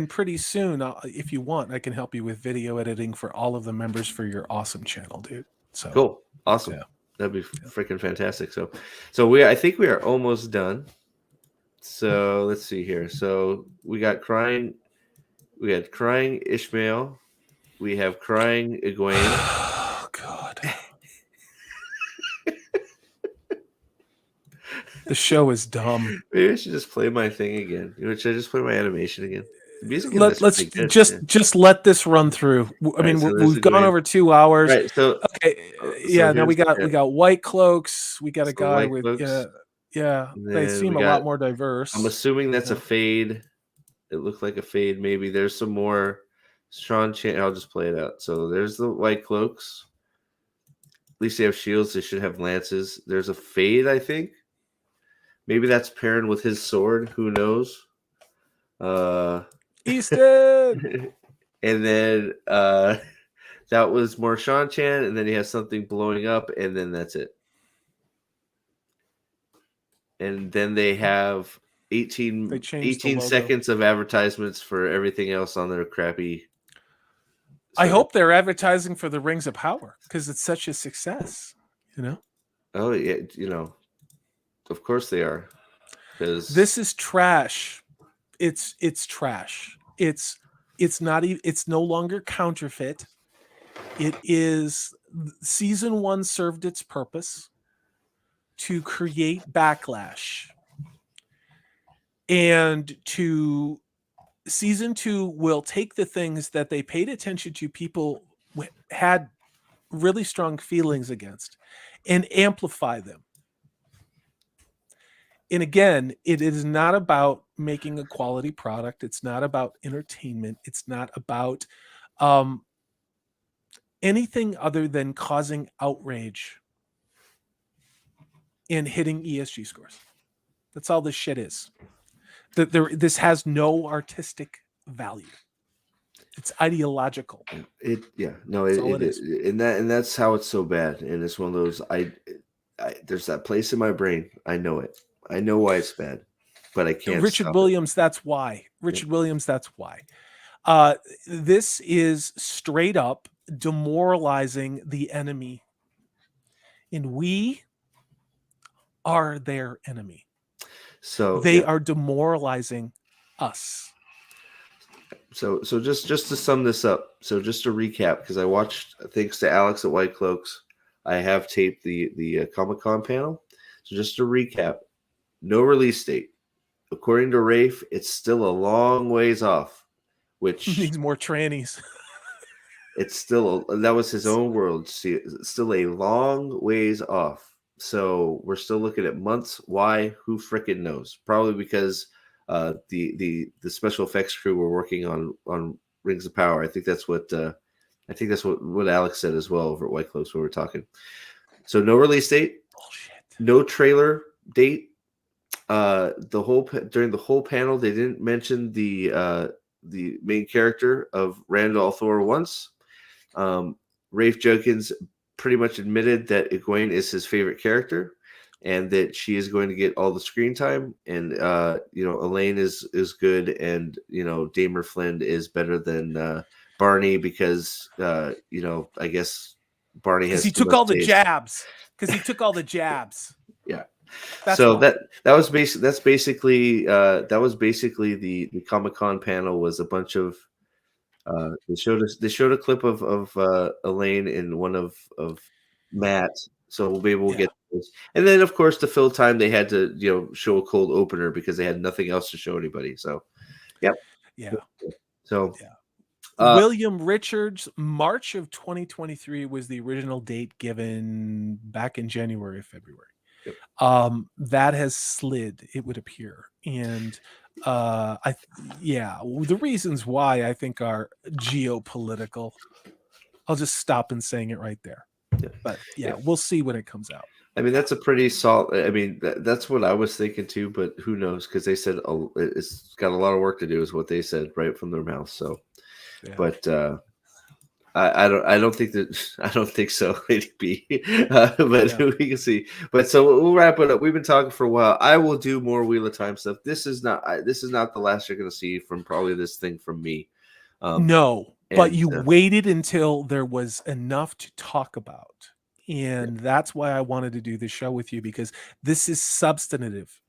pretty soon, if you want, I can help you with video editing for all of the members for your awesome channel, dude. So cool. Awesome. Yeah. That'd be freaking fantastic. So I think we are almost done. So let's see here. So we had crying Ishmael. We have crying Egwene. Oh God. The show is dumb. Maybe I should just play my thing again. Should I just play my animation again? Let's just let this run through. I mean, we've gone over 2 hours. Right. So okay, now we got Whitecloaks. We got a guy with Yeah, And they then seem we a lot got, more diverse. I'm assuming that's a Yeah. fade. It looked like a fade, maybe. There's some more Sean Chan. I'll just play it out. So there's the Whitecloaks. At least they have shields. They should have lances. There's a fade, I think. Maybe that's pairing with his sword. Who knows? Easton. And then that was more Sean Chan, and then he has something blowing up, and then that's it. And then they have 18 seconds of advertisements for everything else on their crappy. I hope they're advertising for the Rings of Power because it's such a success, you know? Oh, yeah, you know, of course they are. Because this is trash. It's trash. It's not even, it's no longer counterfeit. It is, season 1 served its purpose to create backlash. And season 2 will take the things that they paid attention to, people had really strong feelings against, and amplify them. And again, it is not about making a quality product. It's not about entertainment. It's not about anything other than causing outrage and hitting ESG scores. That's all this shit is. This has no artistic value. It's ideological. It is. And that's how it's so bad. And it's one of those, there's that place in my brain. I know it. I know why it's bad, but I can't. Richard Williams, that's why. Williams, that's why. This is straight up demoralizing the enemy. And we are their enemy. So they are demoralizing us. So just to sum this up, so just to recap, because I watched, thanks to Alex at Whitecloaks, I have taped the Comic Con panel. So just to recap, no release date. According to Rafe, it's still a long ways off, which needs more trannies. It's still, that was his own world. See, it's still a long ways off. So we're still looking at months. Why? Who frickin' knows? Probably because the special effects crew were working on Rings of Power. I think that's what Alex said as well over at Whitecloaks when we were talking. So no release date. Bullshit. No trailer date. During the whole panel, they didn't mention the main character of Randall Thor once. Rafe Judkins pretty much admitted that Egwene is his favorite character, and that she is going to get all the screen time. And Elaine is good, and Damer Flynn is better than Barney because I guess Barney has. He took all the jabs. Because he took all the jabs. Yeah. That's so why. that was basically the Comic-Con panel was a bunch of they showed a clip of Elaine in one of Matt, so maybe we'll get this. And then of course to fill time they had to show a cold opener because they had nothing else to show anybody. So William Richards, March of 2023 was the original date given back in January or February. That has slid, it would appear, and the reasons why I think are geopolitical. I'll just stop in saying it right there. But we'll see when it comes out. I mean, that's a pretty solid. I mean, that's what I was thinking too. But who knows? Because they said it's got a lot of work to do, is what they said right from their mouth. So, but I don't think so. Maybe, but we can see. But so we'll wrap it up. We've been talking for a while. I will do more Wheel of Time stuff. This is not the last you're going to see from probably this thing from me. No, but you waited until there was enough to talk about, and that's why I wanted to do this show with you, because this is substantive,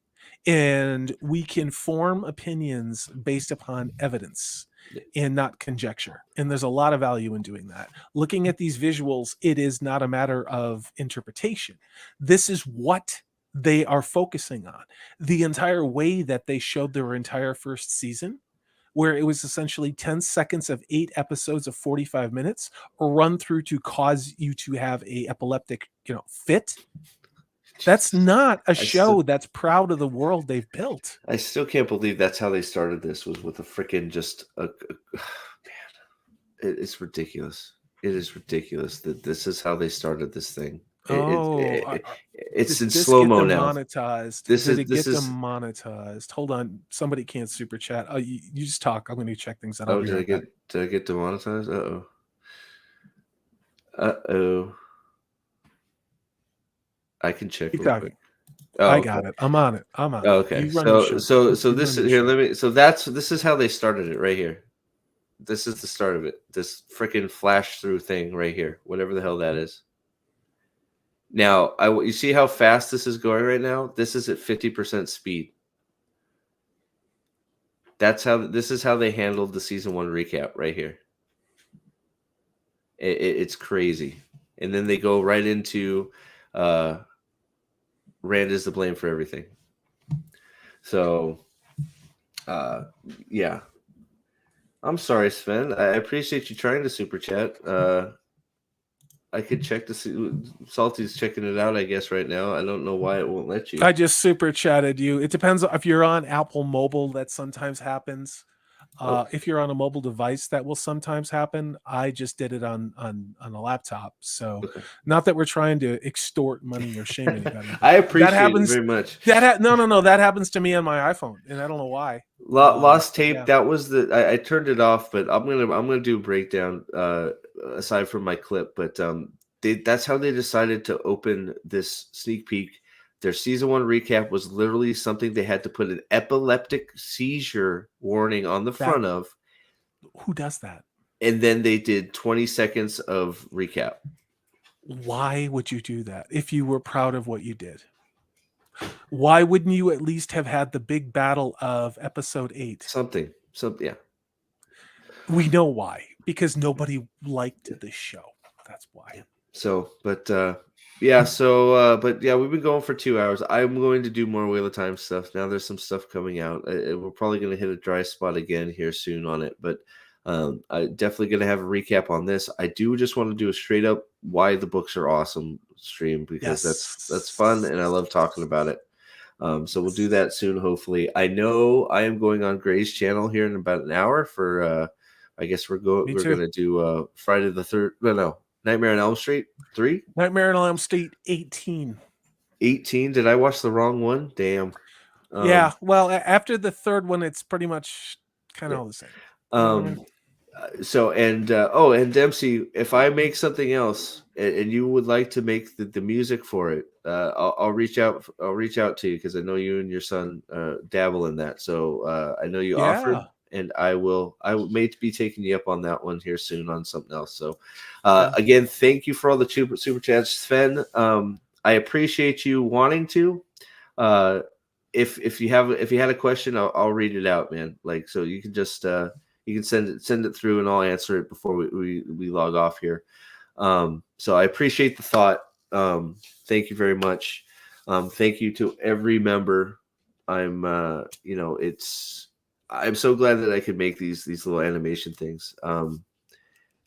and we can form opinions based upon evidence and not conjecture. And there's a lot of value in doing that. Looking at these visuals, it is not a matter of interpretation. This is what they are focusing on. The entire way that they showed their entire first season, where it was essentially 10 seconds of 8 episodes of 45 minutes run through to cause you to have a epileptic, fit. That's not a I show that's proud of the world they've built. I still can't believe that's how they started this, was with a freaking just man. It's ridiculous. It is ridiculous that this is how they started this thing. It's in this slow get mo now. demonetized? This Did is it this get is. demonetized? Hold on, somebody can't super chat. Oh, you just talk. I'm going to check things out. I'll Oh, be did I right back. get demonetized? Uh-oh. I can check Keep real talking. quick. Oh, I okay. got it. I'm on it. I'm on Oh, it. okay. You run your show. So You this run is your here. show. This is how they started it right here. This is the start of it. This freaking flash through thing right here. Whatever the hell that is. Now, you see how fast this is going right now? This is at 50% speed. This is how they handled the season 1 recap right here. It's crazy. And then they go right into Rand is to blame for everything. So yeah. I'm sorry, Sven. I appreciate you trying to super chat. I could check to see. Salty's checking it out, I guess, right now. I don't know why it won't let you. I just super chatted you. It depends if you're on Apple Mobile. That sometimes happens. If you're on a mobile device, that will sometimes happen. I just did it on a laptop. So, not that we're trying to extort money or shame anybody. I appreciate that happens, it very much. No. That happens to me on my iPhone, and I don't know why. Lost tape. Yeah. That was I turned it off, but I'm gonna do a breakdown aside from my clip. But that's how they decided to open this sneak peek. Their season 1 recap was literally something they had to put an epileptic seizure warning on the front of. Who does that? And then they did 20 seconds of recap. Why would you do that if you were proud of what you did? Why wouldn't you at least have had the big battle of episode 8? Something, yeah. We know why. Because nobody liked the show. That's why. So, but we've been going for 2 hours. I'm going to do more Wheel of Time stuff. Now there's some stuff coming out. We're probably going to hit a dry spot again here soon on it, but I'm definitely going to have a recap on this. I do just want to do a straight up why the books are awesome stream, because that's fun and I love talking about it. So we'll do that soon, hopefully. I know I am going on Gray's channel here in about an hour for I guess we're going to do Friday the 3rd. No, Nightmare on Elm Street 3? Nightmare on Elm Street 18. 18? Did I watch the wrong one? Damn. Yeah, well, after the 3rd one, it's pretty much kind of all the same. So, and Dempsey, if I make something else and you would like to make the music for it, I'll reach out to you, because I know you and your son dabble in that. So I know you offered. And I may be taking you up on that one here soon on something else. So, again, thank you for all the super chats, Sven. I appreciate you wanting to. If you had a question, I'll read it out, man. Like, so you can just you can send it through, and I'll answer it before we log off here. So I appreciate the thought. Thank you very much. Thank you to every member. I'm so glad that I could make these little animation things,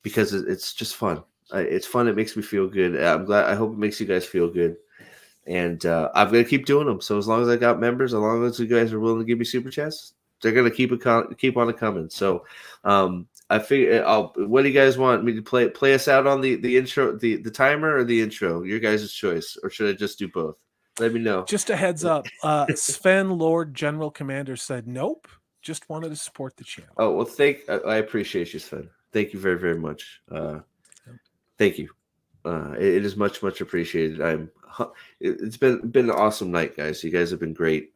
because it's just fun. It's fun. It makes me feel good. I hope it makes you guys feel good. And I'm going to keep doing them. So as long as I got members, as long as you guys are willing to give me super chats, they're going to keep on coming. So I figure, what do you guys want me to play us out on the intro, the timer, or the intro? Your guys' choice. Or should I just do both? Let me know. Just a heads up. Sven Lord General Commander said nope. Just wanted to support the channel. Oh, well, I appreciate you, Sven. Thank you very, very much. Thank you. It is much, much appreciated. It's been an awesome night, guys. You guys have been great.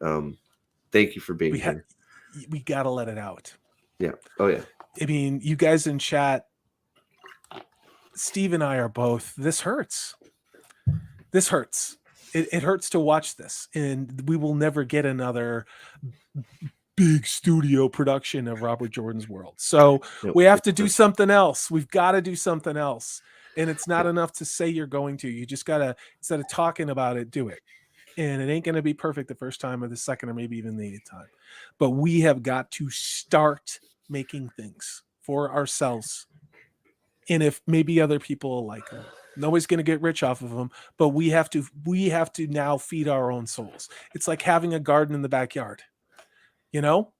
Thank you for being here. We gotta let it out. Yeah. Oh yeah. I mean, you guys in chat, Steve and I are both. This hurts. This hurts. It hurts to watch this, and we will never get another big studio production of Robert Jordan's World. So we have to do something else. We've got to do something else. And it's not enough to say you're going to. You just got to, instead of talking about it, do it. And it ain't going to be perfect the first time or the second or maybe even the 8th time. But we have got to start making things for ourselves. And if maybe other people will like them. Nobody's going to get rich off of them, but we have to now feed our own souls. It's like having a garden in the backyard. You know?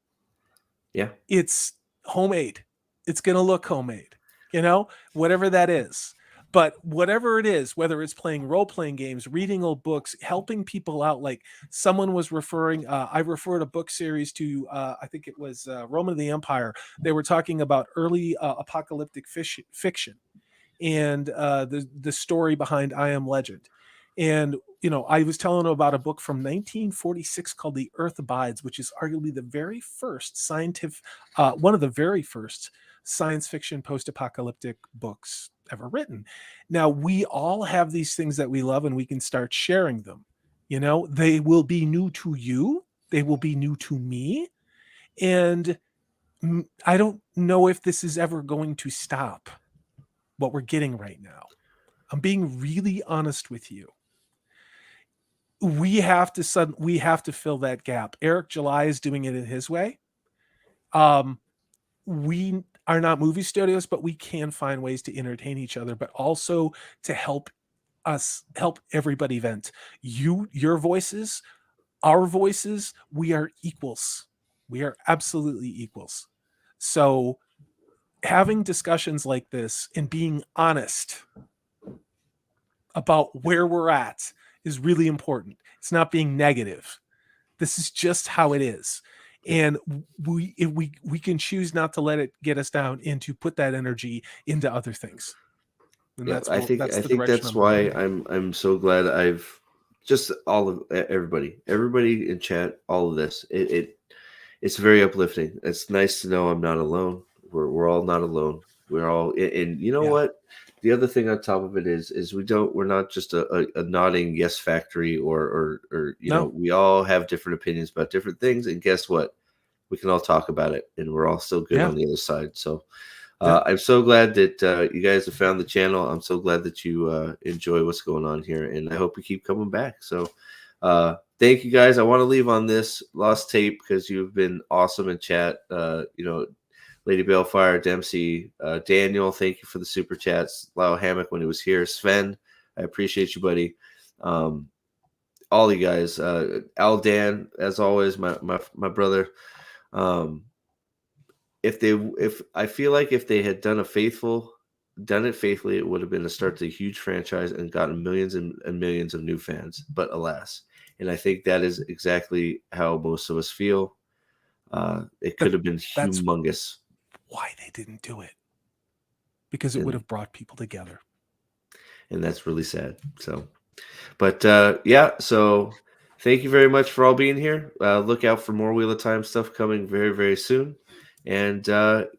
Yeah. It's homemade. It's going to look homemade, you know, whatever that is. But whatever it is, whether it's playing role-playing games, reading old books, helping people out, like someone was referring, I referred a book series to, I think it was Roman of the Empire. They were talking about early apocalyptic fiction and the story behind I Am Legend. And, you know, I was telling them about a book from 1946 called The Earth Abides, which is arguably the very first one of the very first science fiction post-apocalyptic books ever written. Now, we all have these things that we love and we can start sharing them. You know, they will be new to you. They will be new to me. And I don't know if this is ever going to stop what we're getting right now. I'm being really honest with you. We have to fill that gap. Eric July is doing it in his way. We are not movie studios, but we can find ways to entertain each other, but also to help everybody vent. Your voices, our voices, we are equals. We are absolutely equals. So having discussions like this and being honest about where we're at is really important. It's not being negative. This is just how it is. And we can choose not to let it get us down and to put that energy into other things. And yeah, I think that's why I'm so glad I've just all of everybody in chat, all of this. It's very uplifting. It's nice to know I'm not alone. We're all not alone. We're all, and you know what? The other thing on top of it is we're not just a nodding yes factory or you know, we all have different opinions about different things, and guess what? We can all talk about it, and we're all still good on the other side. So I'm so glad that you guys have found the channel. I'm so glad that you enjoy what's going on here, and I hope you keep coming back. So thank you guys. I want to leave on this Lost Tape because you've been awesome in chat. You know, Lady Balefire, Dempsey, Daniel, thank you for the super chats. Lau Hammock when he was here. Sven, I appreciate you, buddy. All you guys. Al Dan, as always, my brother. If I feel like if they had done it faithfully, it would have been to start a huge franchise and gotten millions and millions of new fans. But alas, and I think that is exactly how most of us feel. It could have been humongous. Why they didn't do it, because it would have brought people together, and that's really sad. So, but yeah, so thank you very much for all being here. Look out for more Wheel of Time stuff coming very, very soon. And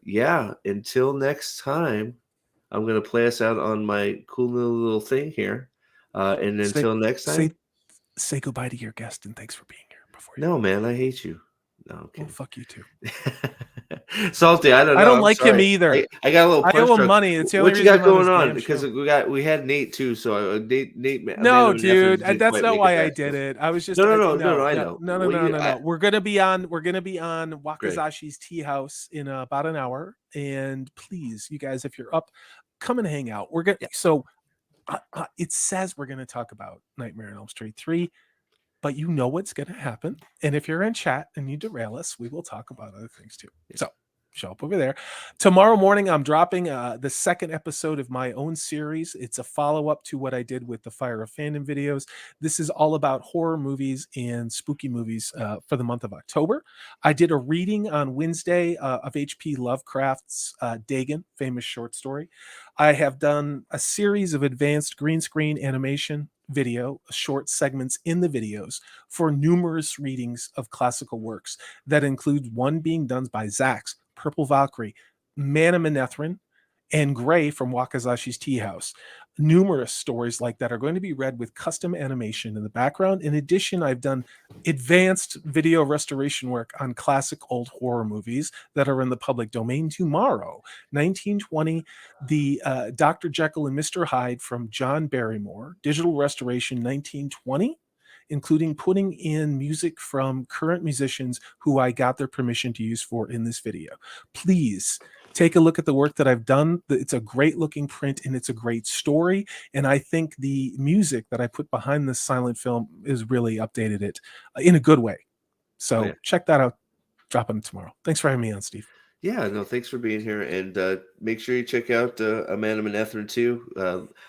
yeah, until next time, I'm gonna play us out on my cool little thing here. And until next time, say goodbye to your guest and thanks for being here. No, man, I hate you. No, okay. Well, fuck you too. Salty, I don't know. I don't like him either. I got a little. I owe him money. It's the only what you reason got going on? Because we had Nate too. So Nate. No, dude, that's not why I did it. I was just no. I know. No. We're gonna be on Wakazashi's Tea House in about an hour, and please, you guys, if you're up, come and hang out. We're gonna. So it says we're gonna talk about Nightmare on Elm Street 3. But you know what's going to happen. And if you're in chat and you derail us, we will talk about other things too. So show up over there. Tomorrow morning, I'm dropping the second episode of my own series. It's a follow-up to what I did with the Fire of Fandom videos. This is all about horror movies and spooky movies for the month of October. I did a reading on Wednesday of H.P. Lovecraft's Dagon, famous short story. I have done a series of advanced green screen animation video, short segments in the videos for numerous readings of classical works that include one being done by Zax, Purple Valkyrie, Manetheren, and Gray from Wakazashi's Tea House. Numerous stories like that are going to be read with custom animation in the background. In addition, I've done advanced video restoration work on classic old horror movies that are in the public domain tomorrow. 1920, the Dr. Jekyll and Mr. Hyde from John Barrymore, digital restoration 1920, including putting in music from current musicians who I got their permission to use for in this video. Please take a look at the work that I've done. It's a great looking print and it's a great story. And I think the music that I put behind this silent film is really updated it in a good way. So check that out. Dropping it tomorrow. Thanks for having me on, Steve. Yeah, no, thanks for being here, and make sure you check out Amanda Manetheren too.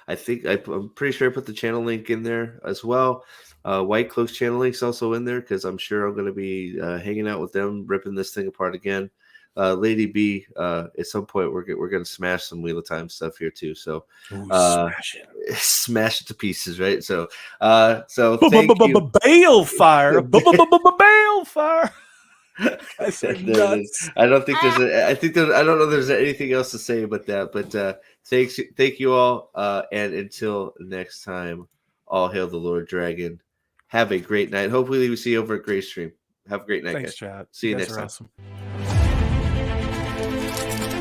I'm pretty sure I put the channel link in there as well. Whitecloaks channel link's also in there because I'm sure I'm going to be hanging out with them, ripping this thing apart again. Lady B, at some point we're going to smash some Wheel of Time stuff here too. So smash it to pieces, right? So thank you. Balefire, balefire. I said nuts. I don't think there's I don't know there's anything else to say about that, but thank you all, and until next time, all hail the Lord Dragon. Have a great night. Hopefully we see you over at Grey Stream. Have a great night, Thanks, guys. Chad. See you guys next time. Awesome.